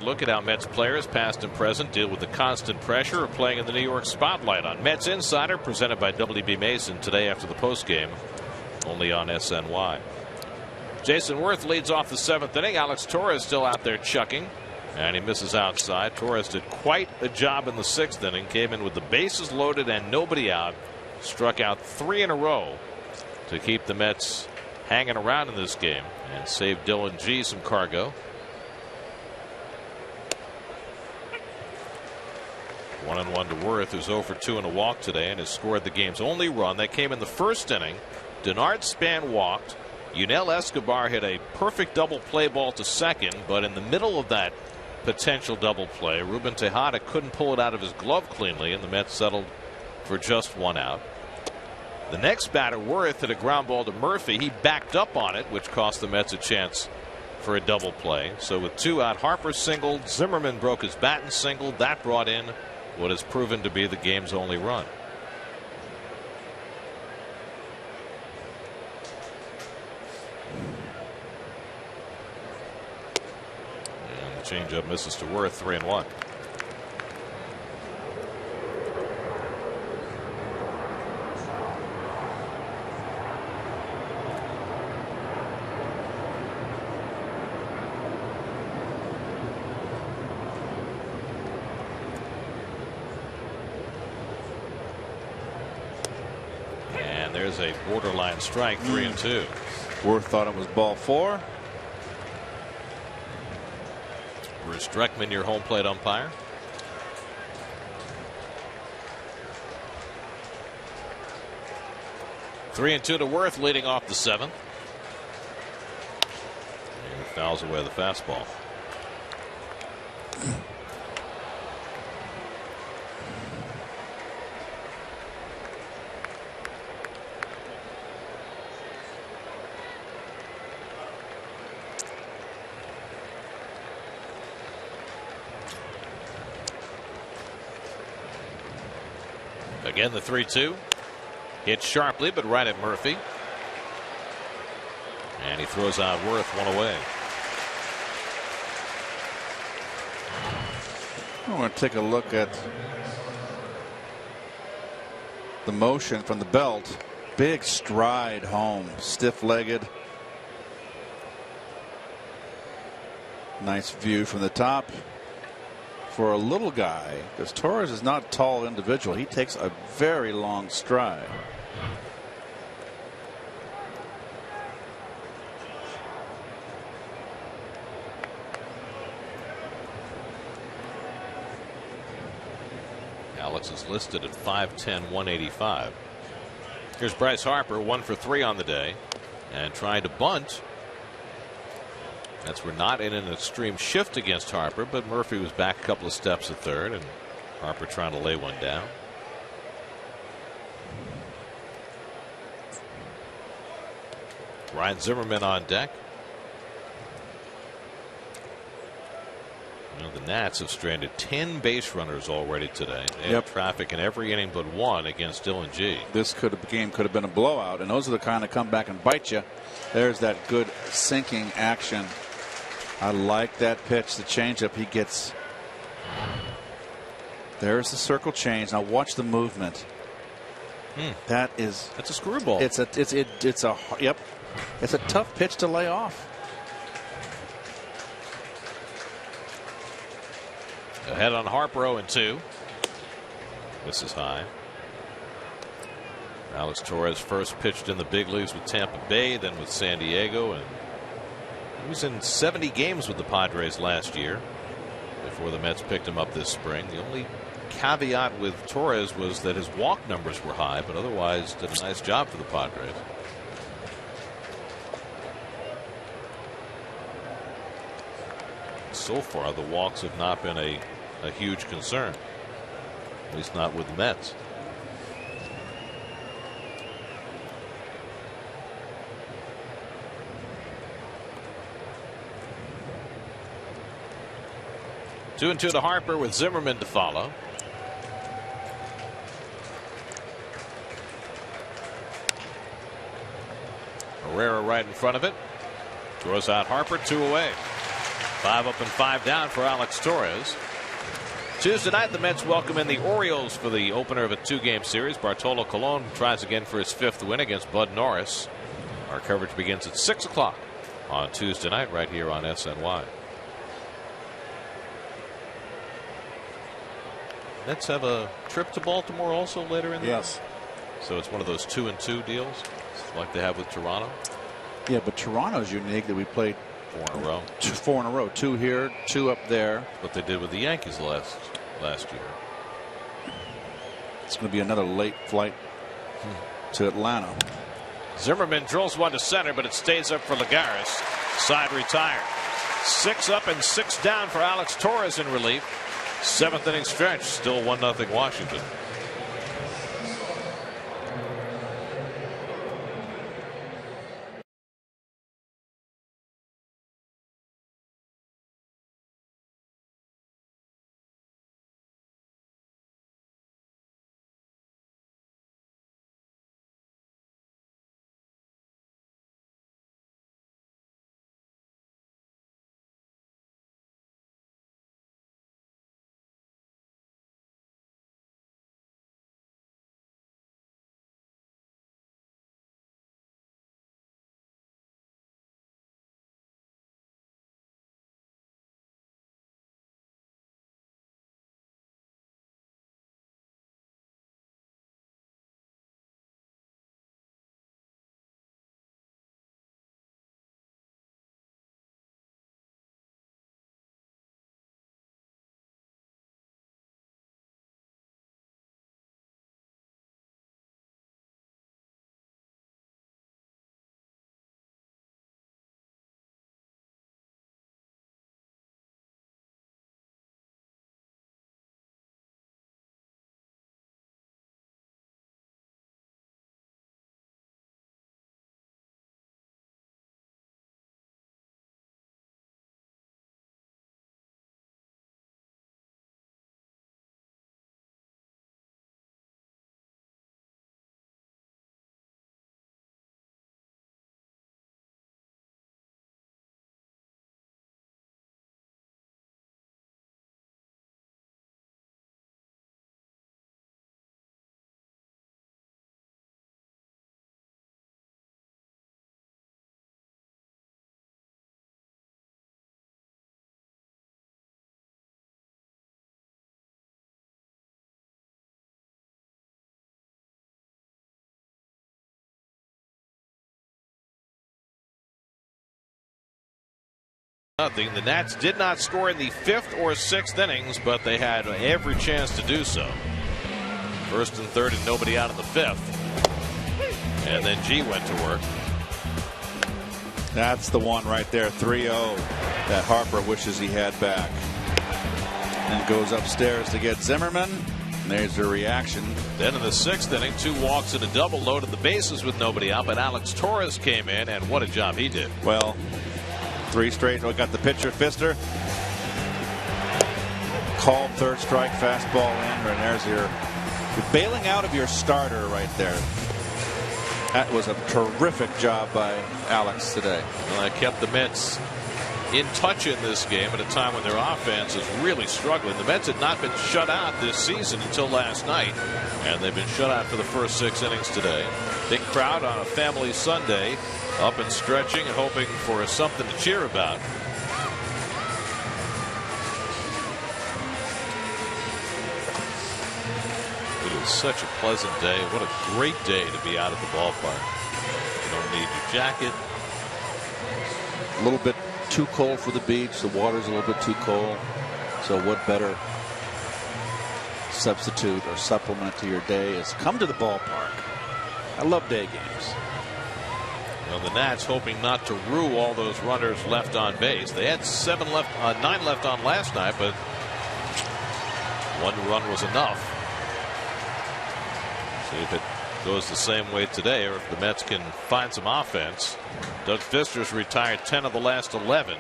Look at how Mets players, past and present, deal with the constant pressure of playing in the New York spotlight on Mets Insider, presented by W.B. Mason today after the postgame, only on SNY. Jason Worth leads off the 7th inning. Alex Torres still out there chucking. And he misses outside. Torres did quite a job in the 6th inning. Came in with the bases loaded and nobody out. Struck out 3 in a row to keep the Mets hanging around in this game and save Dylan G some cargo. 1-1 to Worth, who's 0 for 2 in a walk today and has scored the game's only run. That came in the 1st inning. Denard Span walked. Yunel Escobar hit a perfect double play ball to second, but in the middle of that potential double play, Ruben Tejada couldn't pull it out of his glove cleanly, and the Mets settled for just 1 out. The next batter, Worth, hit a ground ball to Murphy. He backed up on it, which cost the Mets a chance for a double play. So with 2 out, Harper singled. Zimmerman broke his bat and singled. That brought in what has proven to be the game's only run. And the changeup misses to Worth, 3-1. There's a borderline strike, 3-2. Worth thought it was ball 4. Bruce Dreckman, your home plate umpire. Three and 2 to Worth, leading off the 7th. And he fouls away the fastball. Again, the 3-2 hit sharply, but right at Murphy. And he throws out Worth, 1 away. I want to take a look at the motion from the belt. Big stride home, stiff-legged. Nice view from the top. For a little guy, because Torres is not a tall individual, he takes a very long stride. Alex is listed at 5'10", 185. Here's Bryce Harper, 1 for 3 on the day, and trying to bunt. That's we're not in an extreme shift against Harper, but Murphy was back a couple of steps at third, and Harper trying to lay one down. Ryan Zimmerman on deck. You know, the Nats have stranded 10 base runners already today. They had traffic in every inning but 1 against Dylan G. This game could have been a blowout, and those are the kind that come back and bite you. There's that good sinking action. I like that pitch, the changeup he gets. There's the circle change. Now watch the movement. That's a screwball. It's a tough pitch to lay off. Ahead on Harper, 0-2. This is high. Alex Torres first pitched in the big leagues with Tampa Bay, then with San Diego, and he was in 70 games with the Padres last year before the Mets picked him up this spring. The only caveat with Torres was that his walk numbers were high, but otherwise did a nice job for the Padres. So far, the walks have not been a huge concern, at least not with the Mets. Two and 2 to Harper with Zimmerman to follow. Herrera right in front of it. Throws out Harper, 2 away. 5 up and 5 down for Alex Torres. Tuesday night, the Mets welcome in the Orioles for the opener of a 2-game series. Bartolo Colon tries again for his 5th win against Bud Norris. Our coverage begins at 6 o'clock on Tuesday night right here on SNY. Mets have a trip to Baltimore also later in the year. Yes. So it's one of those 2-2 deals like they have with Toronto. Yeah, but Toronto's unique that we played 4 in a row. 4 in a row. 2 here, 2 up there. What they did with the Yankees last year. It's going to be another late flight to Atlanta. Zimmerman drills one to center, but it stays up for Lagares. Side retired. 6 up and 6 down for Alex Torres in relief. 7th inning stretch. Still 1-0 Washington. The Nats did not score in the 5th or 6th innings, but they had every chance to do so. 1st and 3rd and nobody out in the 5th. And then G went to work. That's the one right there, 3-0, that Harper wishes he had back. And goes upstairs to get Zimmerman. And there's the reaction. Then in the 6th inning, 2 walks and a double, loaded the bases with nobody out, but Alex Torres came in, and what a job he did. Well, 3 straight. We got the pitcher, Pfister. Called 3rd strike, fastball in, and there's you're bailing out of your starter right there. That was a terrific job by Alex today. Well, I kept the Mets in touch in this game at a time when their offense is really struggling. The Mets had not been shut out this season until last night, and they've been shut out for the first 6 innings today. Big crowd on a family Sunday, up and stretching and hoping for something to cheer about. It is such a pleasant day. What a great day to be out at the ballpark. You don't need your jacket. A little bit too cold for the beach. The water's a little bit too cold. So what better substitute or supplement to your day is come to the ballpark. I love day games. Well, the Nats hoping not to rue all those runners left on base. They had 9 left on last night, but 1 run was enough. See if it goes the same way today, or if the Mets can find some offense. Doug Fister's retired 10 of the last 11,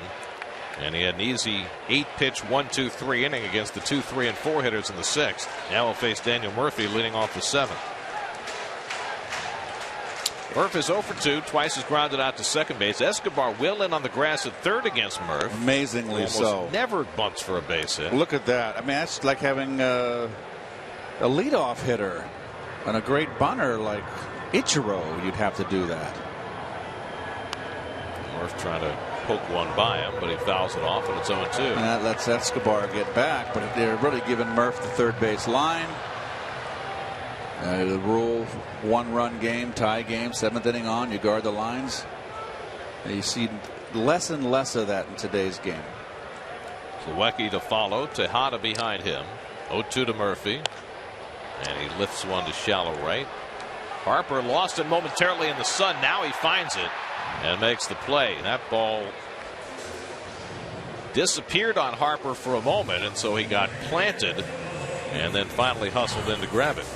and he had an easy 8-pitch 1-2-3 inning against the 2, 3, and 4 hitters in the 6th. Now he'll face Daniel Murphy leading off the 7th. Murph is 0 for 2, twice has grounded out to second base. Escobar will in on the grass at 3rd against Murph. Amazingly Almost so. Never bunts for a base hit. Look at that. I mean, that's like having a leadoff hitter and a great bunter like Ichiro. You'd have to do that. Murph trying to poke one by him, but he fouls it off, and it's 0-2. And that lets Escobar get back, but they're really giving Murph the third base line. The rule, 1-run game, tie game, 7th inning on, you guard the lines. And you see less and less of that in today's game. Plawecki to follow, Tejada behind him. 0-2 to Murphy, and he lifts one to shallow right. Harper lost it momentarily in the sun. Now he finds it and makes the play. That ball disappeared on Harper for a moment, and so he got planted and then finally hustled in to grab it.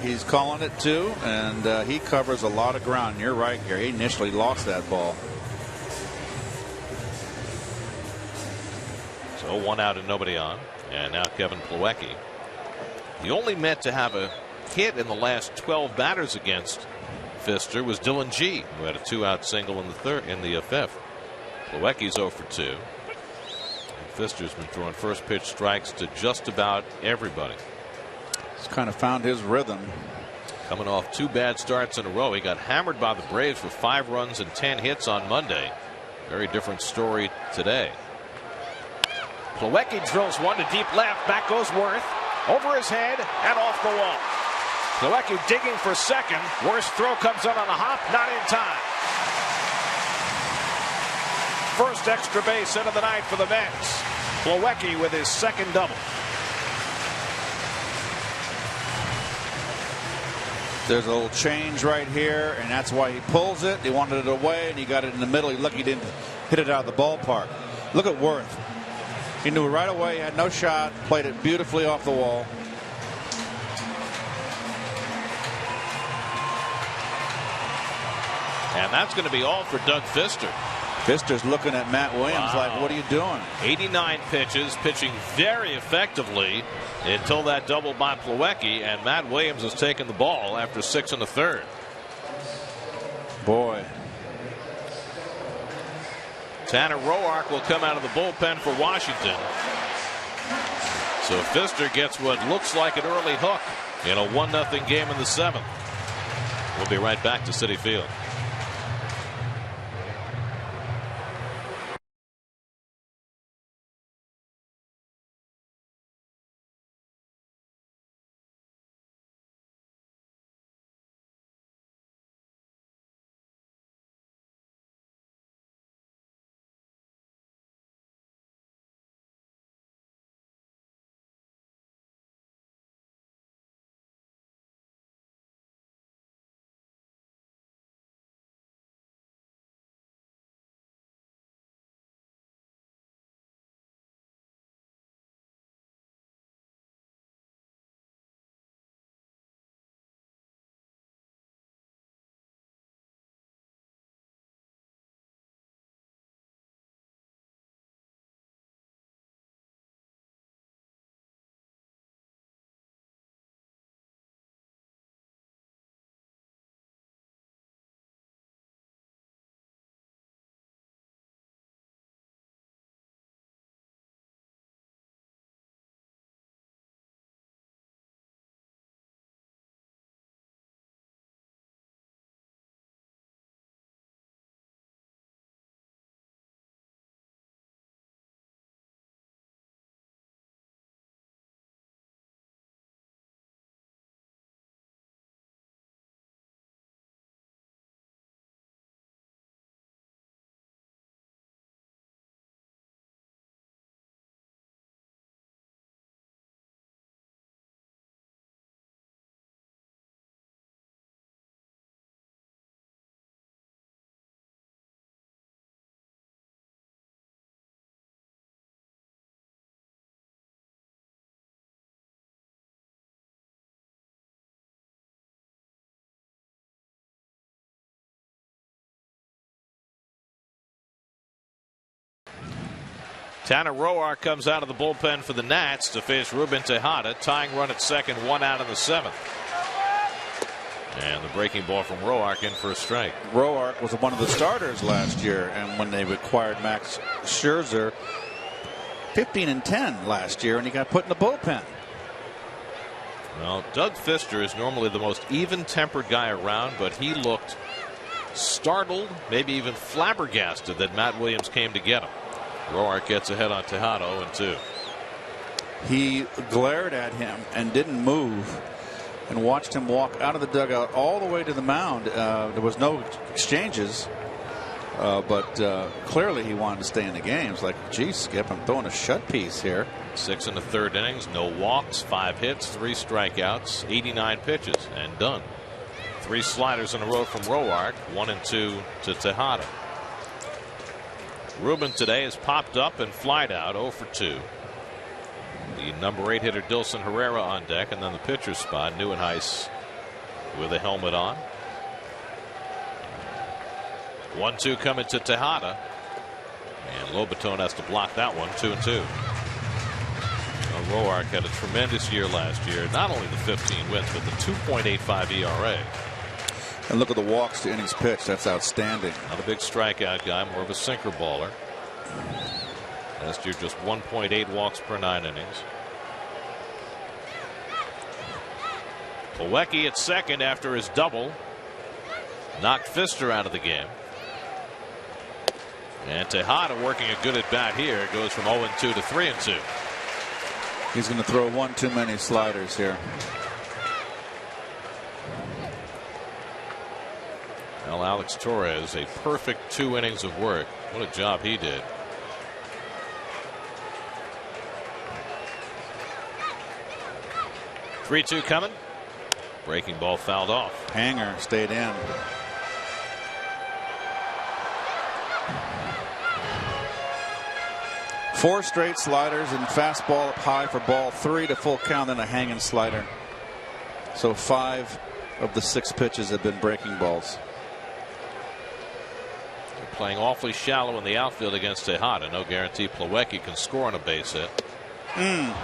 He's calling it too, and he covers a lot of ground. You're right, Gary. He initially lost that ball. So 1 out and nobody on, and now Kevin Plawecki. The only Met to have a hit in the last 12 batters against Pfister was Dylan G, who had a 2-out single in the fifth. Plawecki's 0 for 2. And Pfister's been throwing first pitch strikes to just about everybody. He's kind of found his rhythm. Coming off 2 bad starts in a row. He got hammered by the Braves for 5 runs and 10 hits on Monday. Very different story today. Plawecki drills one to deep left. Back goes Worth. Over his head and off the wall. Plawecki digging for second. Worth's throw comes out on a hop. Not in time. First extra base hit of the night for the Mets. Plawecki with his second double. There's a little change right here, and that's why he pulls it. He wanted it away, and he got it in the middle. He lucky he didn't hit it out of the ballpark. Look at Worth. He knew right away. He had no shot. Played it beautifully off the wall. And that's going to be all for Doug Pfister. Pfister's looking at Matt Williams like, what are you doing? 89 pitches, pitching very effectively until that double by Plawecki, and Matt Williams has taken the ball after 6 1/3. Boy. Tanner Roark will come out of the bullpen for Washington. So Pfister gets what looks like an early hook in a 1-0 game in the 7th. We'll be right back to Citi Field. Tanner Roark comes out of the bullpen for the Nats to face Ruben Tejada. Tying run at second, 1 out in the 7th. And the breaking ball from Roark in for a strike. Roark was one of the starters last year, and when they acquired Max Scherzer, 15-10 last year, and he got put in the bullpen. Well, Doug Pfister is normally the most even-tempered guy around, but he looked startled, maybe even flabbergasted that Matt Williams came to get him. Roark gets ahead on Tejada 0-2. He glared at him and didn't move, and watched him walk out of the dugout all the way to the mound. There was no exchanges, but clearly he wanted to stay in the game. It's like, geez, Skip, I'm throwing a shut piece here. 6 in the third innings, no walks, 5 hits, 3 strikeouts, 89 pitches, and done. 3 sliders in a row from Roark, 1 and 2 to Tejada. Ruben today has popped up and flied out 0 for 2. The number 8 hitter Dilson Herrera on deck, and then the pitcher's spot, Neuenhuis with a helmet on. 1-2 coming to Tejada, and Lobaton has to block that one. 2-2. Roark had a tremendous year last year. Not only the 15 wins, but the 2.85 ERA. And look at the walks to innings pitched. That's outstanding. Not a big strikeout guy, more of a sinker baller. Last year, just 1.8 walks per 9 innings. Plawecki at second after his double. Knocked Pfister out of the game. And Tejada working a good at bat here. It goes from 0-2 to 3-2. He's going to throw one too many sliders here. Well, Alex Torres, a perfect 2 innings of work. What a job he did. Three-two coming. Breaking ball fouled off. Hanger stayed in. Four straight sliders and fastball up high for ball 3 to full count, then a hanging slider. So 5 of the 6 pitches have been breaking balls. They're playing awfully shallow in the outfield against Tejada. No guarantee Plawecki can score on a base hit. And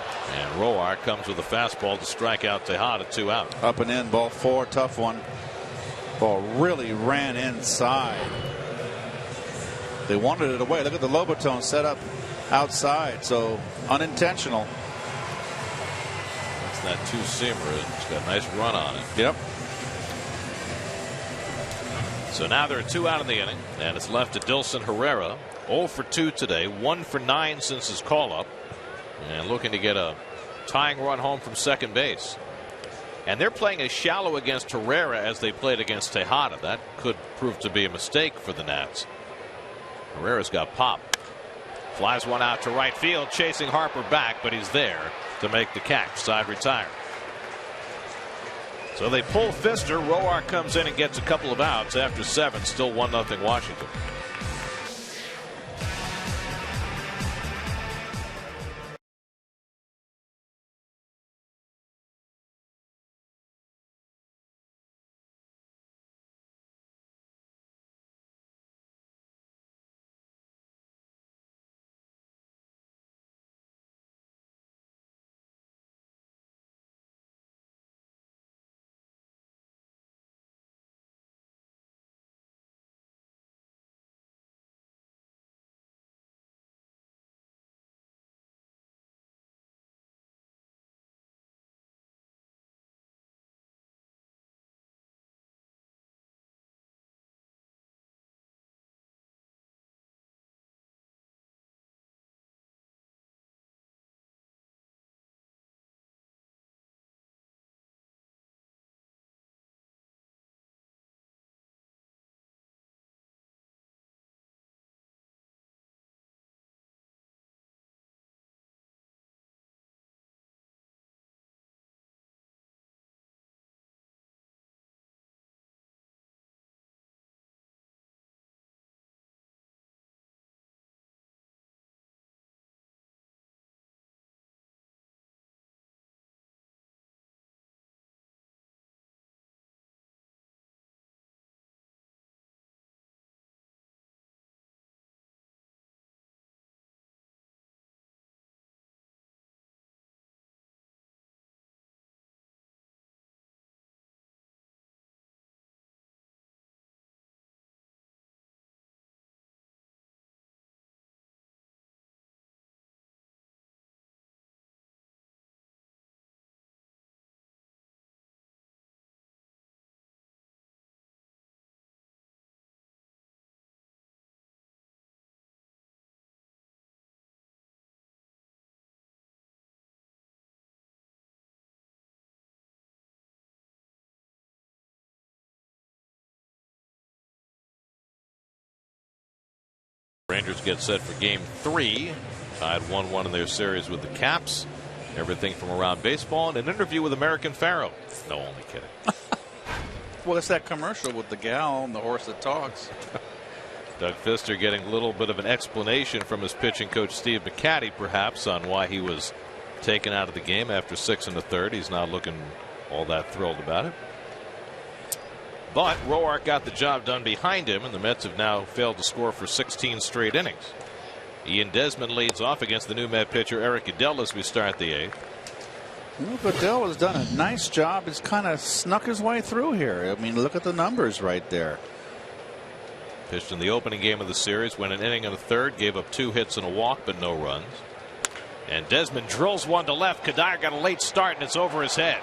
Roark comes with a fastball to strike out Tejada. 2 out. Up and in, ball 4, tough one. Ball really ran inside. They wanted it away. Look at the Lobaton set up outside, so unintentional. That's that 2-seamer. It's got a nice run on it. Yep. So now there are 2 out in the inning, and it's left to Dilson Herrera. 0 for 2 today, 1 for 9 since his call up, and looking to get a tying run home from second base. And they're playing as shallow against Herrera as they played against Tejada. That could prove to be a mistake for the Nats. Herrera's got pop. Flies one out to right field, chasing Harper back, but he's there to make the catch. Side retire. So they pull Pfister. Roark comes in and gets a couple of outs after 7. Still 1-0 Washington. Rangers get set for game 3. Tied 1-1 in their series with the Caps. Everything from around baseball and an interview with American Pharoah. No, only kidding. Well, it's that commercial with the gal and the horse that talks. Doug Fister getting a little bit of an explanation from his pitching coach Steve McCatty, perhaps, on why he was taken out of the game after 6 1/3. He's not looking all that thrilled about it. But Roark got the job done behind him, and the Mets have now failed to score for 16 straight innings. Ian Desmond leads off against the new Met pitcher Eric Goodell as we start the 8th. Well, Goodell has done a nice job. He's kind of snuck his way through here. I mean, look at the numbers right there. Pitched in the opening game of the series, went an inning and a third, gave up 2 hits and a walk, but no runs. And Desmond drills one to left. Kadire got a late start, and it's over his head.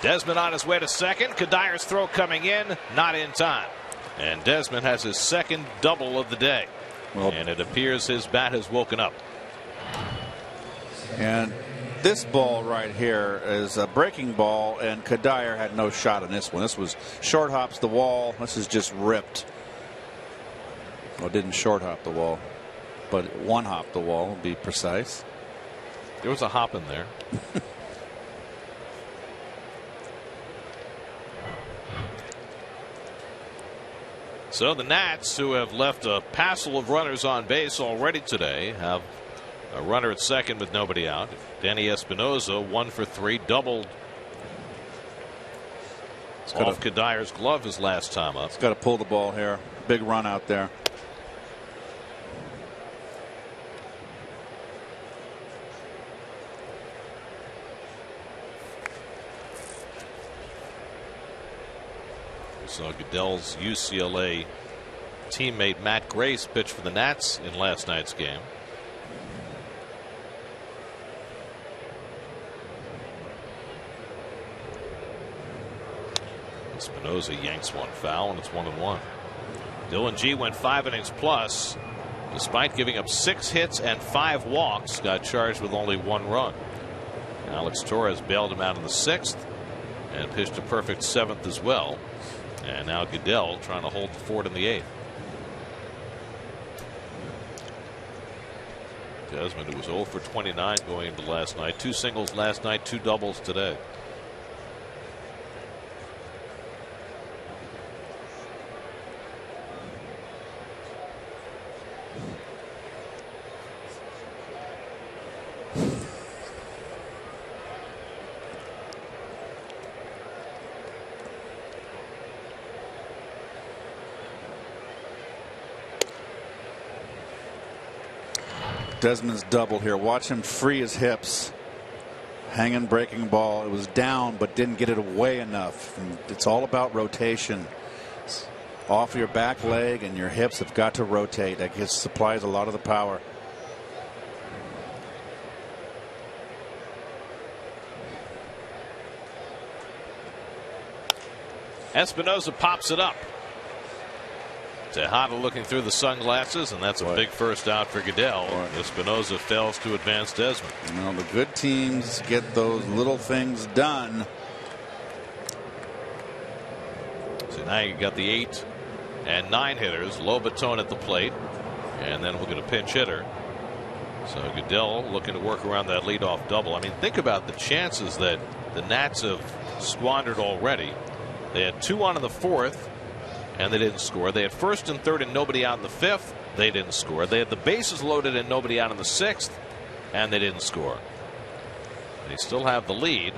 Desmond on his way to second. Kadire's throw coming in, not in time. And Desmond has his second double of the day. Well, and it appears his bat has woken up. And this ball right here is a breaking ball, and Kadire had no shot on this one. This was short hops the wall. This is just ripped. Well, didn't short hop the wall, but one hop the wall, to be precise. There was a hop in there. So the Nats, who have left a passel of runners on base already today, have a runner at second with nobody out. Danny Espinosa 1 for 3, doubled off Kadire's glove his last time up. He's got to pull the ball here. Big run out there. So Goodell's UCLA teammate Matt Grace pitched for the Nats in last night's game. Espinosa yanks one foul, and it's 1-1. Dylan G went 5 innings plus, despite giving up 6 hits and 5 walks. Got charged with only 1 run. Alex Torres bailed him out in the 6th and pitched a perfect 7th as well. And now Goodell trying to hold the fort in the 8th. Desmond, who was 0 for 29 going into last night. 2 singles last night, 2 doubles today. Desmond's double here. Watch him free his hips. Hanging breaking ball. It was down but didn't get it away enough. And it's all about rotation. Off your back leg and your hips have got to rotate. That supplies a lot of the power. Espinosa pops it up. Tejada looking through the sunglasses, and that's a big first out for Goodell. Espinosa fails to advance Desmond. Well, the good teams get those little things done. So now you got the 8 and 9 hitters. Lobaton at the plate, and then we'll get a pinch hitter. So Goodell looking to work around that leadoff double. I mean, think about the chances that the Nats have squandered already. They had 2 on in the 4th. And they didn't score. They had 1st and 3rd and nobody out in the 5th. They didn't score. They had the bases loaded and nobody out in the 6th. And they didn't score. They still have the lead,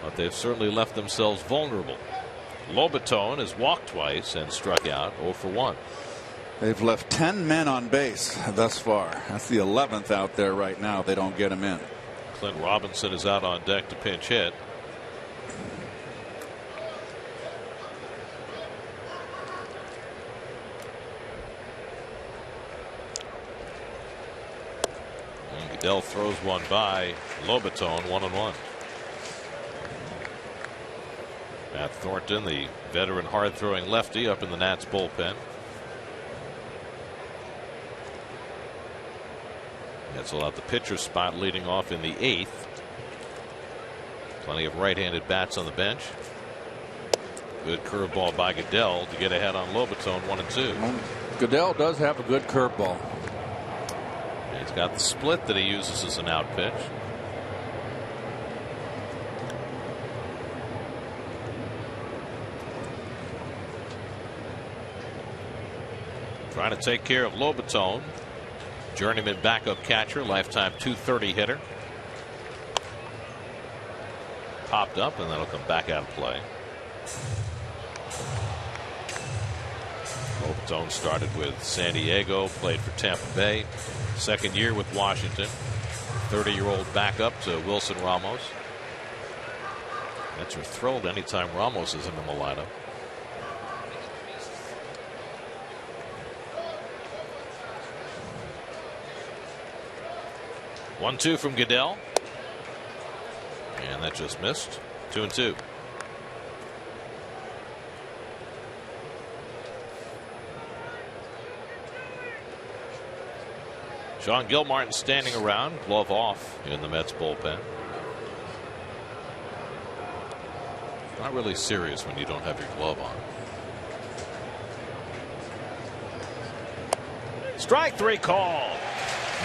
but they've certainly left themselves vulnerable. Lobaton has walked twice and struck out 0 for 1. They've left 10 men on base thus far. That's the 11th out there right now. They don't get him in. Clint Robinson is out on deck to pinch hit. Goodell throws one by Lobaton, 1-1. Matt Thornton, the veteran hard-throwing lefty, up in the Nats bullpen. That's allowed the pitcher spot leading off in the 8th. Plenty of right-handed bats on the bench. Good curveball by Goodell to get ahead on Lobaton, 1-2. Goodell does have a good curveball. He's got the split that he uses as an out pitch. Trying to take care of Lobaton, journeyman backup catcher, lifetime .230 hitter. Popped up, and that'll come back out of play. Lobaton started with San Diego, played for Tampa Bay, second year with Washington. 30-year-old backup to Wilson Ramos. Mets are thrilled anytime Ramos isn't in the lineup. One-two from Goodell, and that just missed. 2-2. Sean Gilmartin standing around, glove off in the Mets bullpen. Not really serious when you don't have your glove on. Strike three call.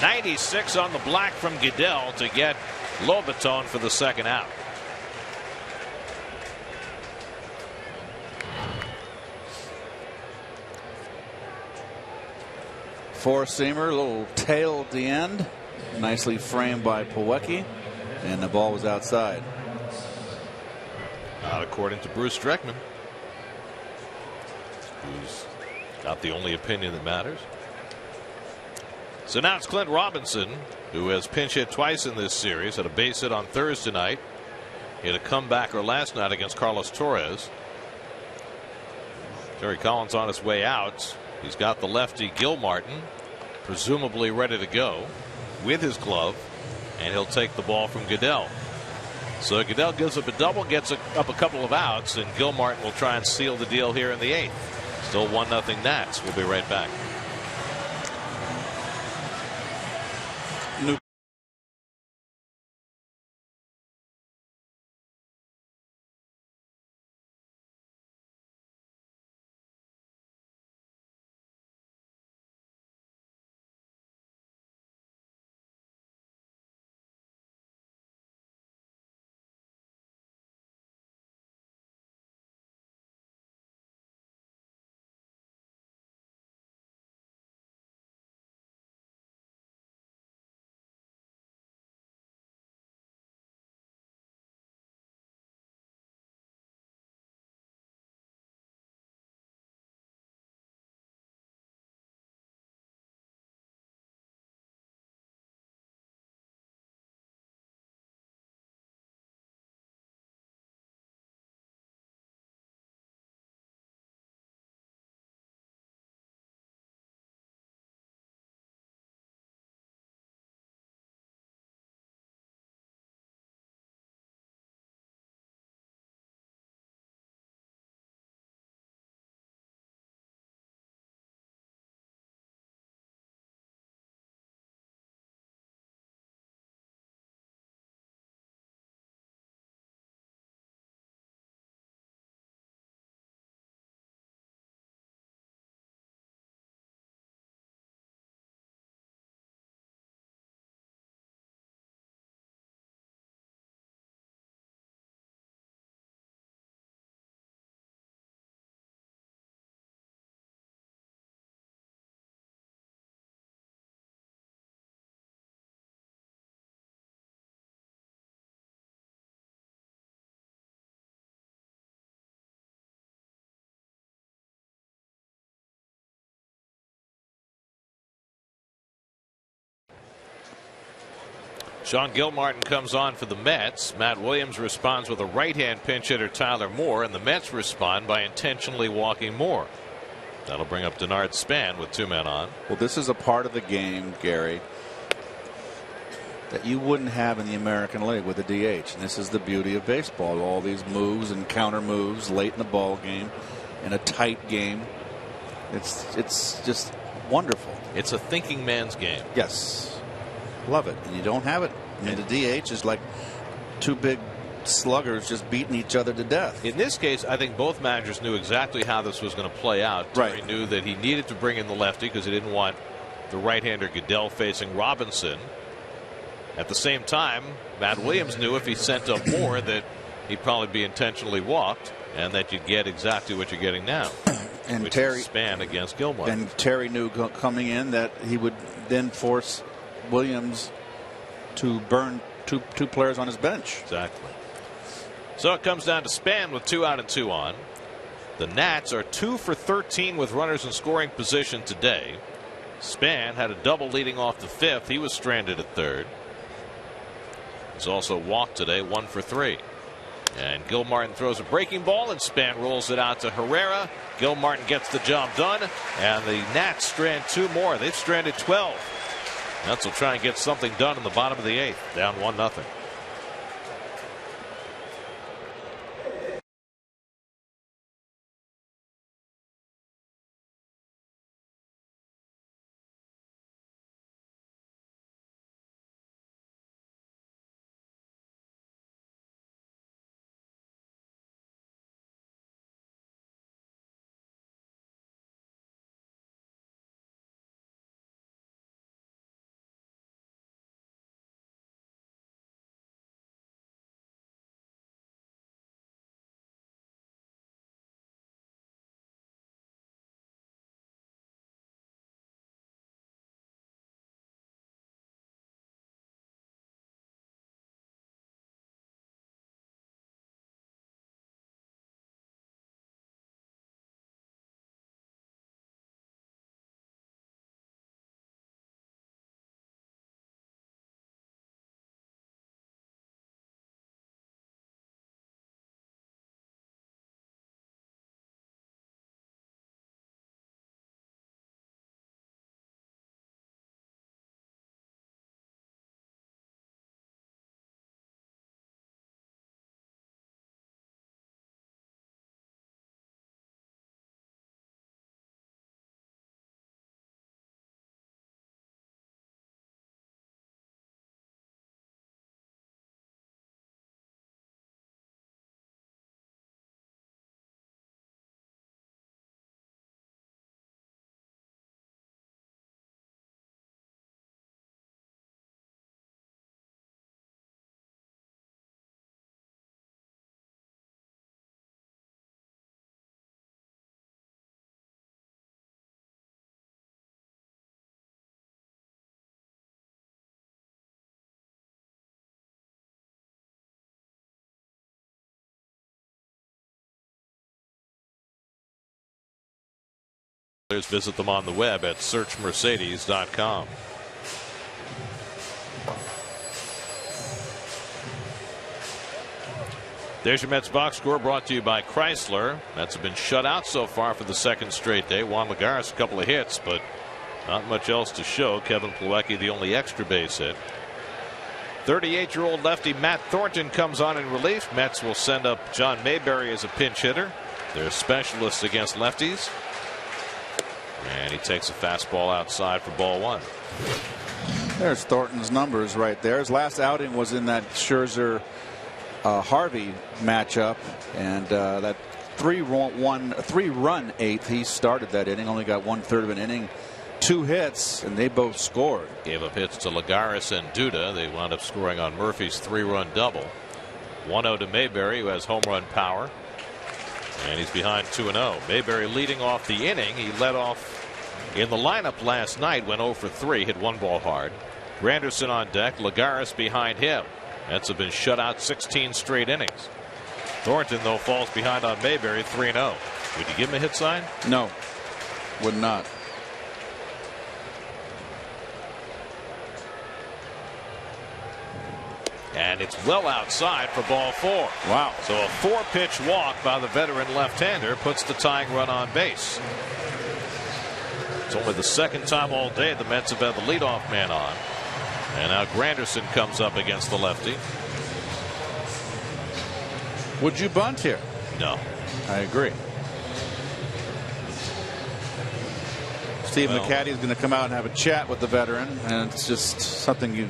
96 on the black from Goodell to get Lobaton for the second out. Four-seamer, a little tail at the end. Nicely framed by Plawecki, and the ball was outside. Not according to Bruce Streckman, who's got the only opinion that matters. So now it's Clint Robinson, who has pinch hit twice in this series. Had a base hit on Thursday night. He had a comebacker last night against Carlos Torres. Terry Collins on his way out. He's got the lefty Gilmartin, presumably ready to go with his glove, and he'll take the ball from Goodell. So Goodell gives up a double, gets up a couple of outs, and Gilmartin will try and seal the deal here in the eighth. Still 1-0 Nats. We'll be right back. Sean Gilmartin comes on for the Mets. Matt Williams responds with a right-hand pinch hitter, Tyler Moore, and the Mets respond by intentionally walking Moore. That'll bring up Denard Span with two men on. Well, this is a part of the game, Gary, that you wouldn't have in the American League with the DH. And this is the beauty of baseball. All these moves and counter moves late in the ball game, in a tight game. It's just wonderful. It's a thinking man's game. Yes. Love it. And you don't have it. And the DH is like two big sluggers just beating each other to death. In this case, I think both managers knew exactly how this was going to play out. Terry knew that he needed to bring in the lefty because he didn't want the right-hander Goodell facing Robinson. At the same time, Matt Williams knew if he sent up more that he'd probably be intentionally walked, and that you'd get exactly what you're getting now. And which Terry is Span against Gilmore. And Terry knew coming in that he would then force Williams to burn two players on his bench. Exactly. So it comes down to Span with 2 out and 2 on. The Nats are 2 for 13 with runners in scoring position today. Span had a double leading off the 5th. He was stranded at 3rd. He's also walked today, 1 for 3. And Gilmartin throws a breaking ball, and Span rolls it out to Herrera. Gilmartin gets the job done, and the Nats strand 2 more. They've stranded 12. Nats will try and get something done in the bottom of the 8th, down 1-0. Visit them on the web at searchmercedes.com. There's your Mets box score, brought to you by Chrysler. Mets have been shut out so far for the 2nd straight day. Juan Lagares, a couple of hits, but not much else to show. Kevin Plawecki, the only extra base hit. 38-year-old lefty Matt Thornton comes on in relief. Mets will send up John Mayberry as a pinch hitter. They're specialists against lefties. And he takes a fastball outside for ball 1. There's Thornton's numbers right there. His last outing was in that Scherzer Harvey matchup, and that 3-run 8th. He started that inning, only got 1/3 of an inning, 2 hits, and they both scored. Gave up hits to Lagares and Duda. They wound up scoring on Murphy's 3-run double. 1-0 to Mayberry, who has home run power. And he's behind 2-0. Mayberry leading off the inning. He led off in the lineup last night, went 0 for 3, hit 1 ball hard. Granderson on deck, Lagares behind him. Mets have been shut out 16 straight innings. Thornton, though, falls behind on Mayberry 3-0. Would you give him a hit sign? No, would not. And it's well outside for ball 4. Wow. So a 4-pitch walk by the veteran left-hander puts the tying run on base. It's only the 2nd time all day the Mets have had the leadoff man on. And now Granderson comes up against the lefty. Would you bunt here? No. I agree. Steve McCatty is going to come out and have a chat with the veteran, and it's just something you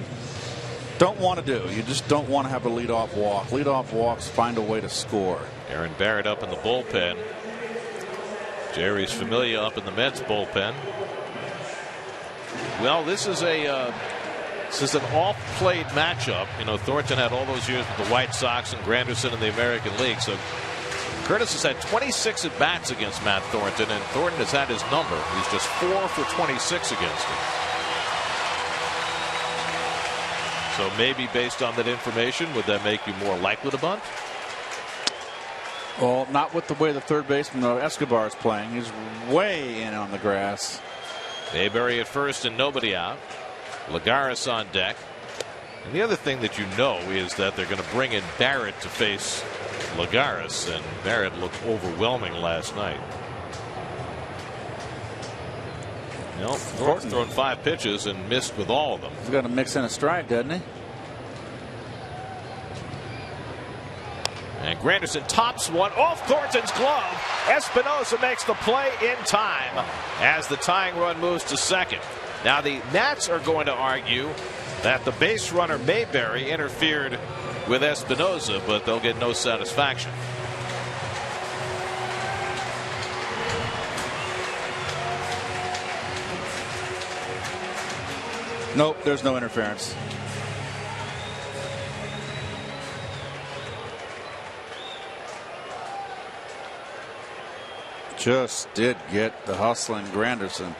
don't want to do. You just don't want to have a leadoff walk. Leadoff walks find a way to score. Aaron Barrett up in the bullpen. Jerry's Familia up in the Mets bullpen. Well, this is an off-played matchup. You know, Thornton had all those years with the White Sox and Granderson in the American League. So Curtis has had 26 at bats against Matt Thornton, and Thornton has had his number. He's just 4 for 26 against him. So maybe based on that information, would that make you more likely to bunt? Well, not with the way the third baseman Escobar is playing. He's way in on the grass. Mayberry at first and nobody out. Lagares on deck. And the other thing that you know is that they're going to bring in Barrett to face Lagares, and Barrett looked overwhelming last night. Well, Thornton's thrown 5 pitches and missed with all of them. He's got to mix in a strike, doesn't he? And Granderson tops one off Thornton's glove. Espinosa makes the play in time as the tying run moves to second. Now the Nats are going to argue that the base runner Mayberry interfered with Espinosa, but they'll get no satisfaction. Nope, there's no interference. Just did get the hustling Granderson.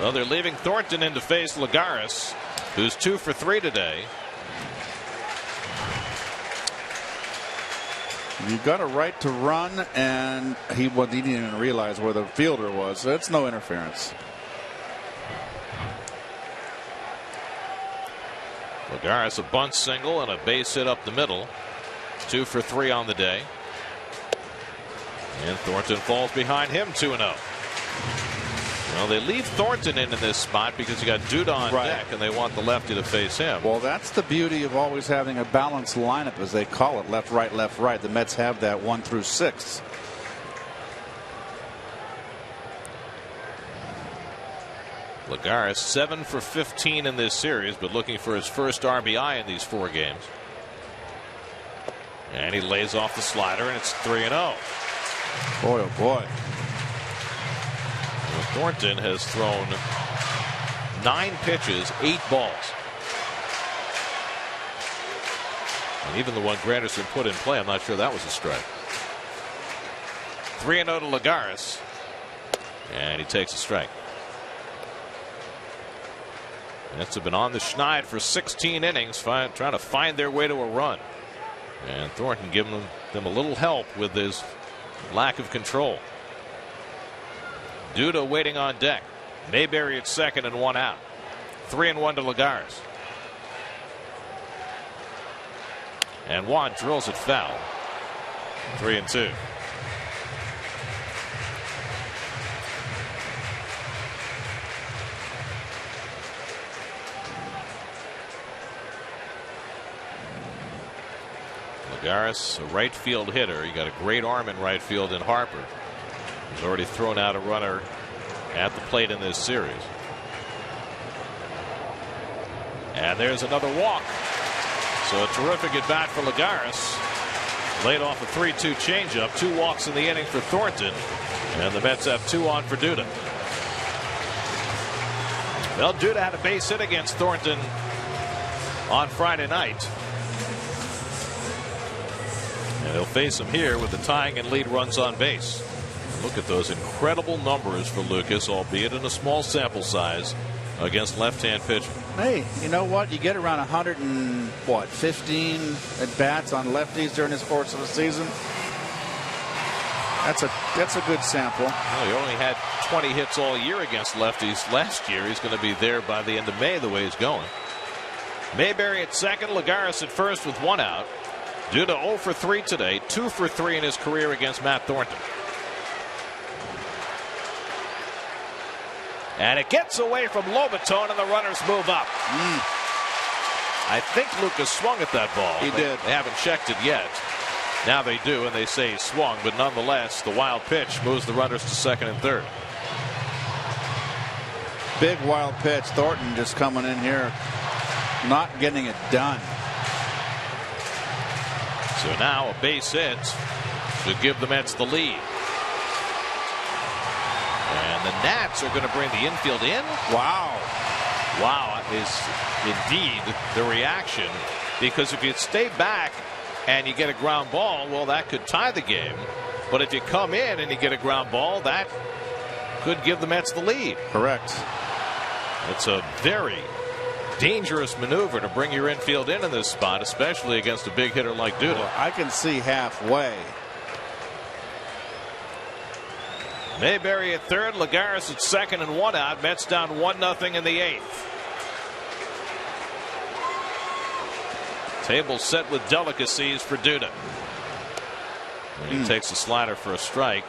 Well, they're leaving Thornton in to face Lagares, who's 2 for 3 today. You got a right to run, and he didn't even realize where the fielder was. So it's no interference. Lagares a bunt single and a base hit up the middle. 2 for 3 on the day. And Thornton falls behind him 2-0. Well, they leave Thornton in this spot because you got Duda on deck, and they want the lefty to face him. Well, that's the beauty of always having a balanced lineup, as they call it, left, right, left, right. The Mets have that 1 through 6. Lagares 7 for 15 in this series, but looking for his first RBI in these 4 games. And he lays off the slider, and it's 3-0. Boy, oh boy. Well, Thornton has thrown 9 pitches, 8 balls. And even the one Granderson put in play, I'm not sure that was a strike. 3-0 to Lagares. And he takes a strike. Mets have been on the schneid for 16 innings, trying to find their way to a run. And Thornton giving them a little help with his lack of control. Duda waiting on deck. Mayberry at second and 1 out. 3-1 to Lagares. And Juan drills it foul. 3-2. Lagares, a right field hitter. He got a great arm in right field in Harper. He's already thrown out a runner at the plate in this series. And there's another walk. So a terrific at bat for Lagares. Laid off a 3-2 changeup. 2 walks in the inning for Thornton. And the Mets have 2 on for Duda. Well, Duda had a base hit against Thornton on Friday night. And he'll face him here with the tying and lead runs on base. Look at those incredible numbers for Lucas, albeit in a small sample size, against left-hand pitching. Hey, you know what? You get around 115 at bats on lefties during this course of the season. That's a good sample. Well, he only had 20 hits all year against lefties last year. He's going to be there by the end of May the way he's going. Mayberry at second, Lagares at first with 1 out. Duda 0 for 3 today, 2 for 3 in his career against Matt Thornton. And it gets away from Lobaton, and the runners move up. I think Lucas swung at that ball. He did. They haven't checked it yet. Now they do, and they say he swung, but nonetheless, the wild pitch moves the runners to second and third. big wild pitch. Thornton just coming in here, not getting it done. So now a base hit to give the Mets the lead. And the Nats are going to bring the infield in. Wow. Wow is indeed the reaction, because if you stay back and you get a ground ball, well, that could tie the game. But if you come in and you get a ground ball, that could give the Mets the lead. Correct. It's a very dangerous maneuver to bring your infield in this spot, especially against a big hitter like Duda. Well, I can see halfway. Mayberry at third, Lagares at second, and 1 out. Mets down 1-0 in the 8th. Table set with delicacies for Duda. And he takes a slider for a strike.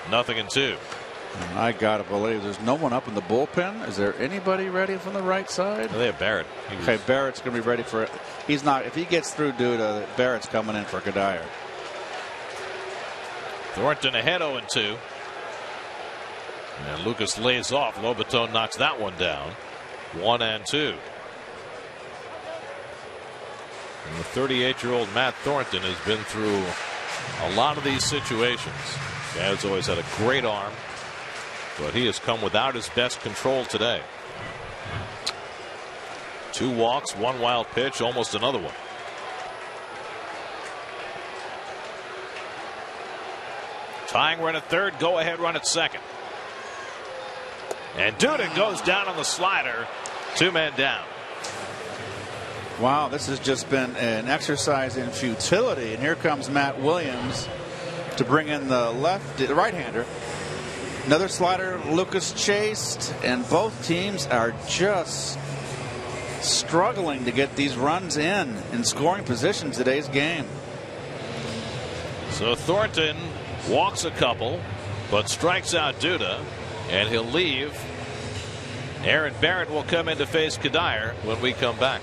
0-2. I gotta believe there's no one up in the bullpen. Is there anybody ready from the right side? They have Barrett. Okay, Barrett's gonna be ready for it. He's not. If he gets through Duda, Barrett's coming in for Kadire. Thornton ahead 0-2. And Lucas lays off. Lobaton knocks that one down. 1-2. And the 38-year-old Matt Thornton has been through a lot of these situations. Guy's always had a great arm, but he has come without his best control today. 2 walks, 1 wild pitch, almost another one. Tying run at third, go ahead run at second. And Duda goes down on the slider. 2 men down. Wow, this has just been an exercise in futility. And here comes Matt Williams to bring in the right-hander. Another slider Lucas chased, and both teams are just struggling to get these runs in scoring position today's game. So Thornton walks a couple, but strikes out Duda, and he'll leave. Aaron Barrett will come in to face Kadire when we come back.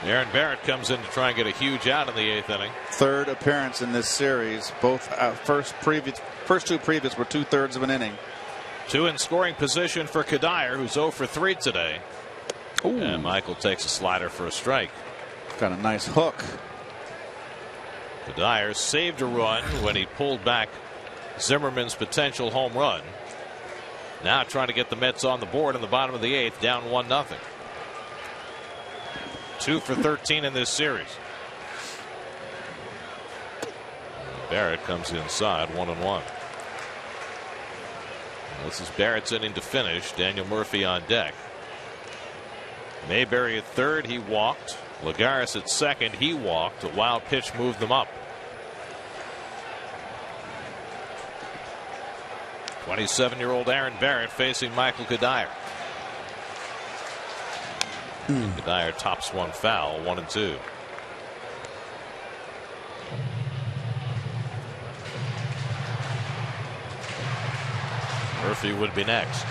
Aaron Barrett comes in to try and get a huge out in the 8th inning. 3rd appearance in this series. Both first 2 previous were 2/3 of an inning. 2 in scoring position for Kadire, who's 0 for 3 today. Ooh. And Michael takes a slider for a strike. Got a nice hook. Kadire saved a run when he pulled back Zimmerman's potential home run. Now trying to get the Mets on the board in the bottom of the 8th, down 1-0. 2 for 13 in this series. Barrett comes inside 1-1. This is Barrett's inning to finish. Daniel Murphy on deck. Mayberry at third, he walked. Lagares at second, he walked. A wild pitch moved them up. 27-year-old Aaron Barrett facing Michael Kadire. Kadire tops one foul, 1-2. Murphy would be next.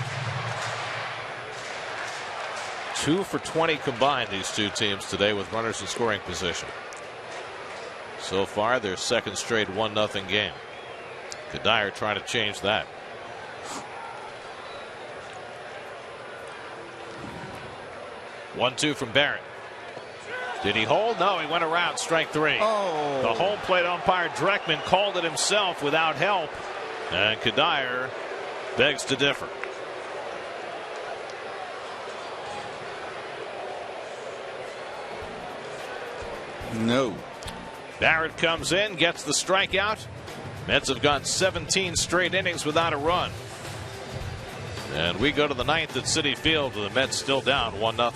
2 for 20 combined, these two teams today with runners in scoring position. So far, their second straight 1-0 game. Kadire trying to change that. One-two from Barrett. Did he hold? No, he went around. Strike three. Oh. The home plate umpire Dreckman called it himself without help, and Kadire begs to differ. No. Barrett comes in, gets the strikeout. Mets have gone 17 straight innings without a run. And we go to the ninth at Citi Field with the Mets still down 1-0.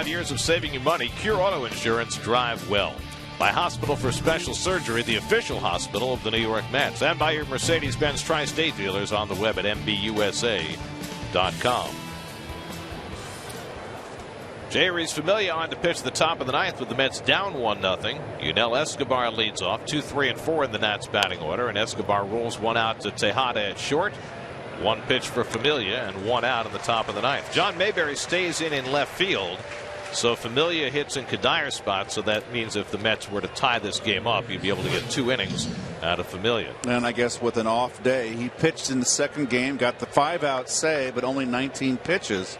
Years of saving you money. Cure Auto Insurance. Drive well. By Hospital for Special Surgery, the official hospital of the New York Mets, and by your Mercedes-Benz Tri-State dealers on the web at MBUSA.com. Jeurys Familia on to pitch the top of the ninth with the Mets down 1-0. Yunel Escobar leads off. 2, 3, and 4 in the Nats batting order, and Escobar rolls one out to Tejada at short. One pitch for Familia and one out in the top of the ninth. John Mayberry stays in left field. So Familia hits in Kadire's spot. So that means if the Mets were to tie this game up, you'd be able to get 2 innings out of Familia. And I guess with an off day, he pitched in the second game, got the 5-out save, but only 19 pitches.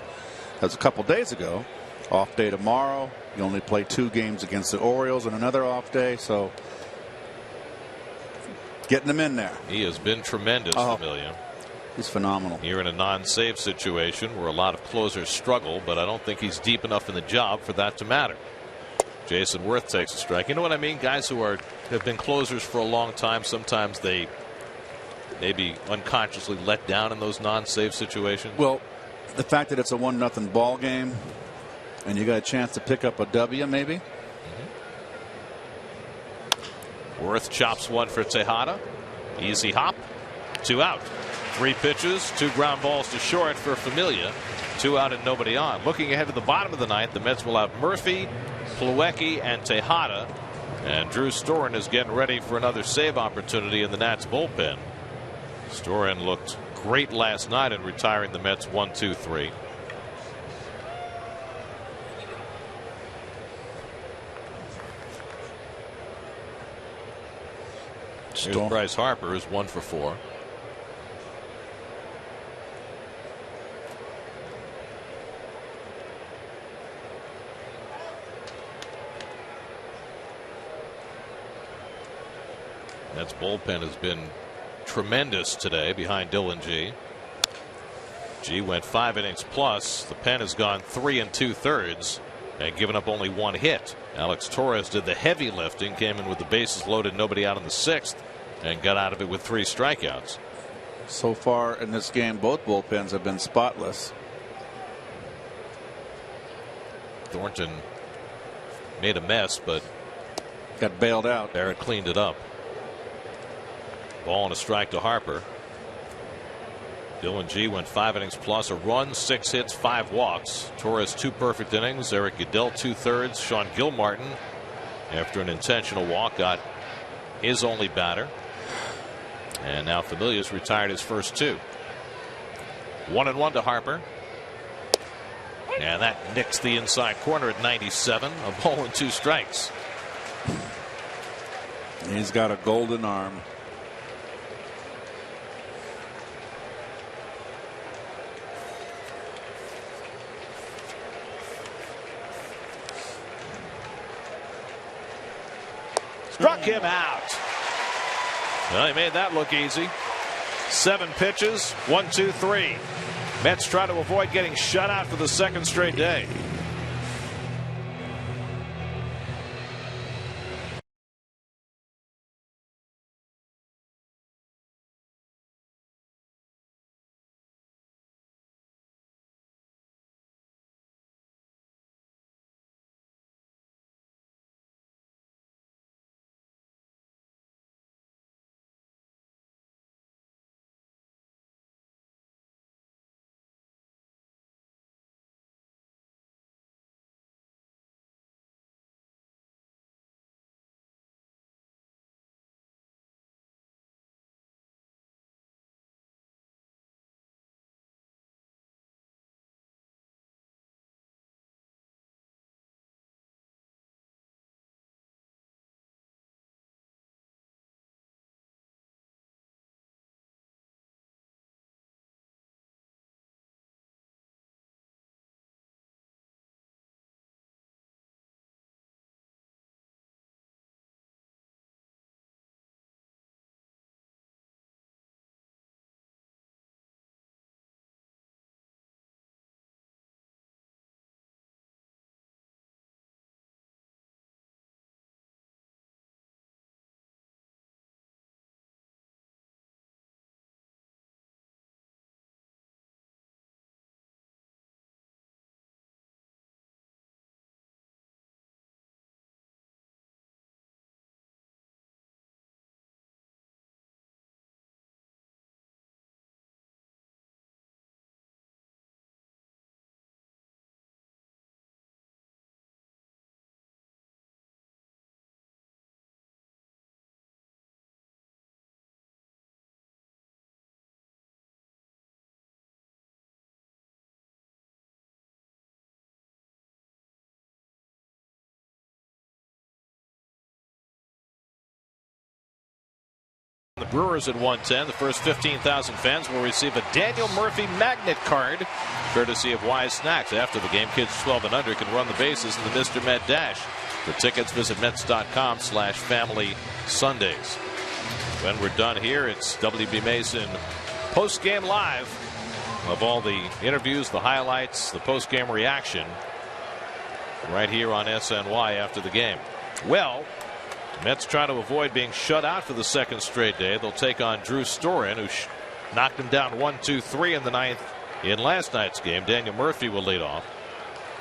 That was a couple days ago. Off day tomorrow. You only play 2 games against the Orioles on another off day. So getting them in there. He has been tremendous, Familia. He's phenomenal. You're in a non-save situation where a lot of closers struggle, but I don't think he's deep enough in the job for that to matter. Jason Worth takes a strike. You know what I mean? Guys who have been closers for a long time, sometimes they maybe unconsciously let down in those non-save situations. Well, the fact that it's a 1-0 ball game and you got a chance to pick up a W maybe. Worth chops one for Tejada. Easy hop. 2 out. 3 pitches, 2 ground balls to short for Familia. 2 out and nobody on. Looking ahead to the bottom of the ninth, the Mets will have Murphy, Plawecki, and Tejada. And Drew Storen is getting ready for another save opportunity in the Nats bullpen. Storen looked great last night in retiring the Mets 1-2-3. Here's Bryce Harper, is 1 for 4. That's bullpen has been tremendous today behind Dylan G. G went 5 innings plus. The pen has gone 3 2/3 and given up only 1 hit. Alex Torres did the heavy lifting, came in with the bases loaded, nobody out in the 6th, and got out of it with 3 strikeouts. So far in this game, both bullpens have been spotless. Thornton made a mess, but got bailed out. Barrett cleaned it up. Ball and a strike to Harper. Dylan G went 5 innings plus, a run, 6 hits, 5 walks. Torres 2 perfect innings. Eric Goodell 2/3. Sean Gilmartin, after an intentional walk, got his only batter. And now Familia's retired his first 2. 1-1 to Harper. And that nicks the inside corner at 97. A ball and 2 strikes. He's got a golden arm. Struck him out. Well, he made that look easy. 7 pitches, 1, 2, 3. Mets try to avoid getting shut out for the 2nd straight day. The Brewers at 110. The first 15,000 fans will receive a Daniel Murphy magnet card, courtesy of Wise Snacks. After the game, kids 12 and under can run the bases in the Mr. Met Dash. For tickets, visit Mets.com/Family Sundays. When we're done here, it's WB Mason post-game live of all the interviews, the highlights, the post-game reaction right here on SNY after the game. Well, Mets try to avoid being shut out for the 2nd straight day. They'll take on Drew Storen, who knocked him down 1, 2, 3 in the 9th in last night's game. Daniel Murphy will lead off.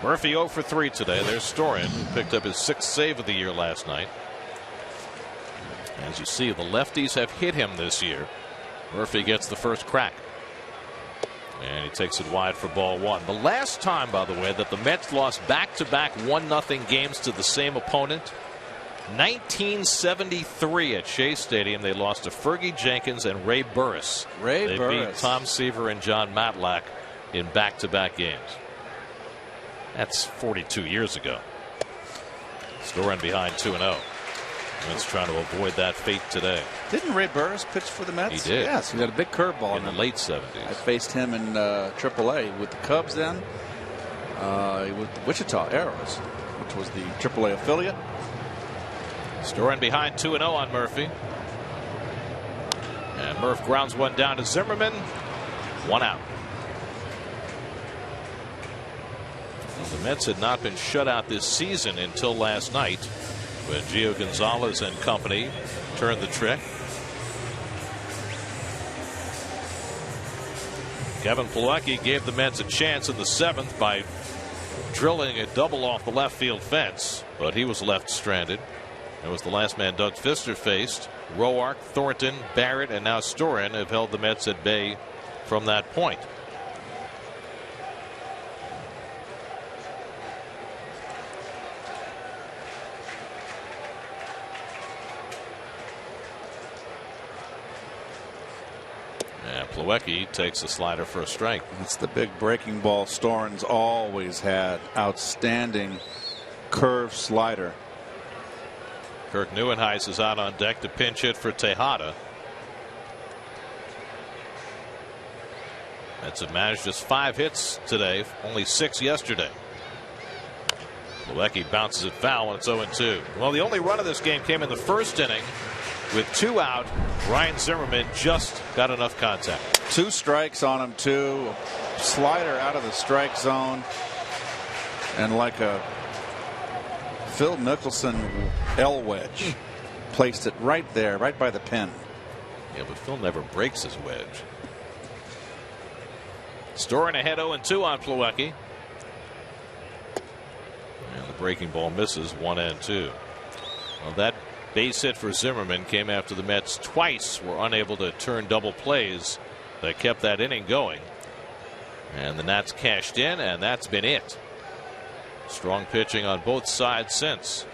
Murphy 0 for 3 today. There's Storen, who picked up his 6th save of the year last night. As you see, the lefties have hit him this year. Murphy gets the first crack. And he takes it wide for ball one. The last time, by the way, that the Mets lost back-to-back 1-0 games to the same opponent, 1973 at Shea Stadium, they lost to Fergie Jenkins and Ray Burris. They beat Tom Seaver and John Matlack in back-to-back games. That's 42 years ago. Storen behind 2-0. Mets trying to avoid that fate today. Didn't Ray Burris pitch for the Mets? He did. Yes, he had a big curveball in the late 70s. I faced him in AAA with the Cubs then, with the Wichita Arrows, which was the AAA affiliate. Storen behind 2-0 on Murphy. And Murph grounds one down to Zimmerman. 1 out. The Mets had not been shut out this season until last night, when Gio Gonzalez and company turned the trick. Kevin Plawecki gave the Mets a chance in the 7th by drilling a double off the left field fence, but he was left stranded. It was the last man Doug Fister faced. Roark, Thornton, Barrett, and now Storen have held the Mets at bay from that point. And Plawecki takes a slider for a strike. That's the big breaking ball. Storen's always had outstanding curve slider. Kirk Neuenhuis is out on deck to pinch hit for Tejada. Mets have managed just 5 hits today, only 6 yesterday. Plawecki bounces it foul when it's 0-2. Well, the only run of this game came in the first inning. With 2 out, Ryan Zimmerman just got enough contact. 2 strikes on him, too. Slider out of the strike zone. And like a Phil Mickelson L wedge, placed it right there, right by the pin. Yeah, but Phil never breaks his wedge. Storen ahead 0-2 on Plawecki. And the breaking ball misses 1-2. Well, that base hit for Zimmerman came after the Mets twice were unable to turn double plays that kept that inning going. And the Nats cashed in, and that's been it. Strong pitching on both sides since.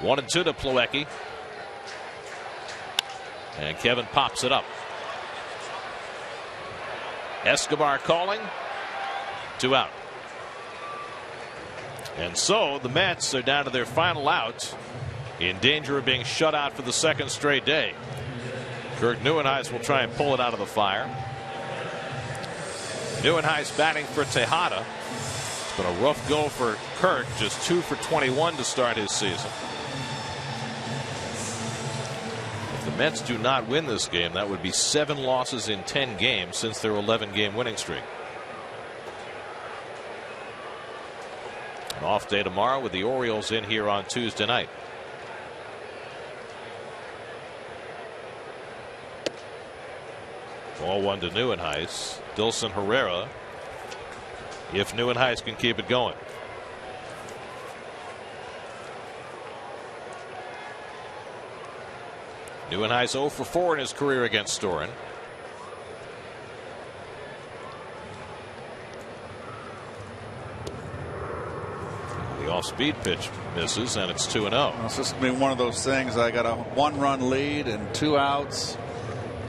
1-2 to Plawecki. And Kevin pops it up. Escobar calling. 2 out. And so the Mets are down to their final out, in danger of being shut out for the 2nd straight day. Kirk Neuenhuis will try and pull it out of the fire. Neuenhuis batting for Tejada. It's been a rough go for Kirk, just 2 for 21 to start his season. If the Mets do not win this game, that would be 7 losses in 10 games since their 11-game winning streak. An off day tomorrow with the Orioles in here on Tuesday night. Ball 1 to Neuenhuis. Dilson Herrera, if Neuenhuis can keep it going. Neuenhuis 0 for 4 in his career against Storen. The off-speed pitch misses, and it's 2-0. It's just going to be one of those things. I got a 1-run lead and 2 outs.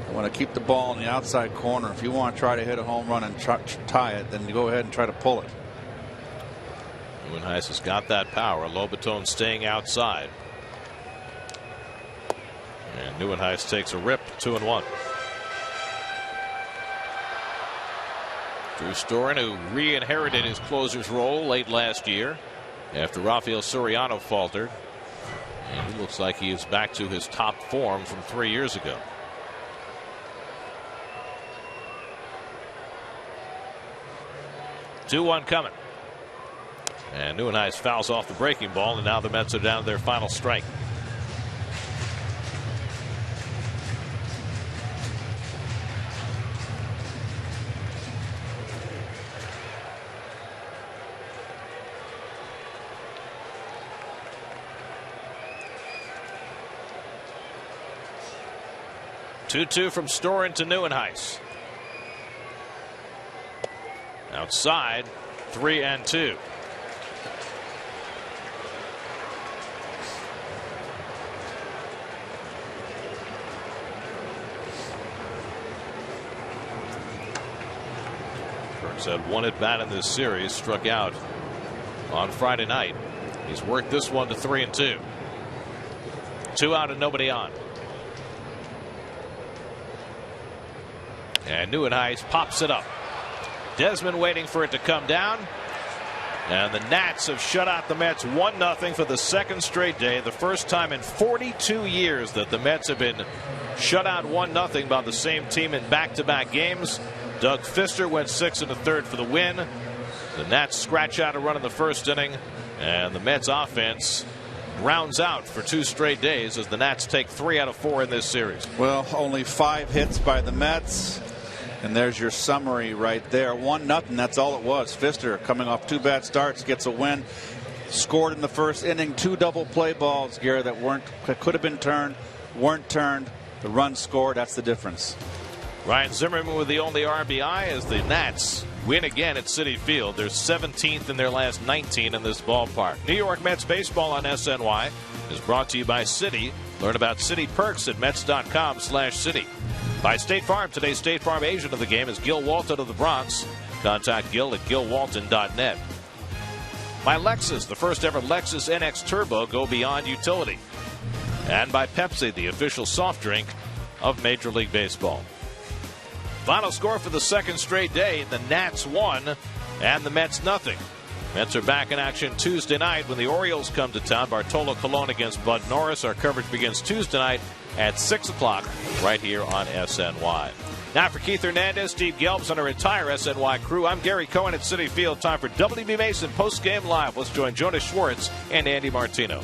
I want to keep the ball in the outside corner. If you want to try to hit a home run and tie it, then you go ahead and try to pull it. Neuenhuis has got that power. Lobaton staying outside. And Neuenhuis takes a rip. 2-1. Drew Storen, who re-inherited his closer's role late last year after Rafael Soriano faltered. And he looks like he is back to his top form from 3 years ago. Two-1 coming. And Neuenhuis fouls off the breaking ball, and now the Mets are down to their final strike. 2-2 from Storin to Neuenhuis. Outside, 3-2. Burns had one at bat in this series, struck out on Friday night. He's worked this one to 3-2. 2 out and nobody on. And Neuenhuis pops it up. Desmond waiting for it to come down. And the Nats have shut out the Mets 1-0 for the second straight day. The first time in 42 years that the Mets have been shut out 1-0 by the same team in back-to-back games. Doug Fister went 6 1/3 for the win. The Nats scratch out a run in the first inning. And the Mets offense rounds out for 2 straight days as the Nats take 3 out of 4 in this series. Well, only 5 hits by the Mets. And there's your summary right there. 1-0. That's all it was. Fister, coming off 2 bad starts, gets a win. Scored in the first inning. 2 double play balls, Gary, that could have been turned, weren't turned. The run scored. That's the difference. Ryan Zimmerman with the only RBI as the Nats win again at Citi Field. They're 17th in their last 19 in this ballpark. New York Mets baseball on SNY is brought to you by Citi. Learn about Citi perks at Mets.com/Citi. By State Farm. Today's State Farm agent of the game is Gil Walton of the Bronx. Contact Gil at gilwalton.net. By Lexus, the first ever Lexus NX Turbo go beyond utility. And by Pepsi, the official soft drink of Major League Baseball. Final score for the second straight day, the Nats 1 and the Mets 0. Mets are back in action Tuesday night when the Orioles come to town. Bartolo Colon against Bud Norris. Our coverage begins Tuesday night at 6 o'clock right here on SNY. Now for Keith Hernandez, Steve Gelbs, and our entire SNY crew, I'm Gary Cohen at Citi Field. Time for WB Mason Post Game Live. Let's join Jonas Schwartz and Andy Martino.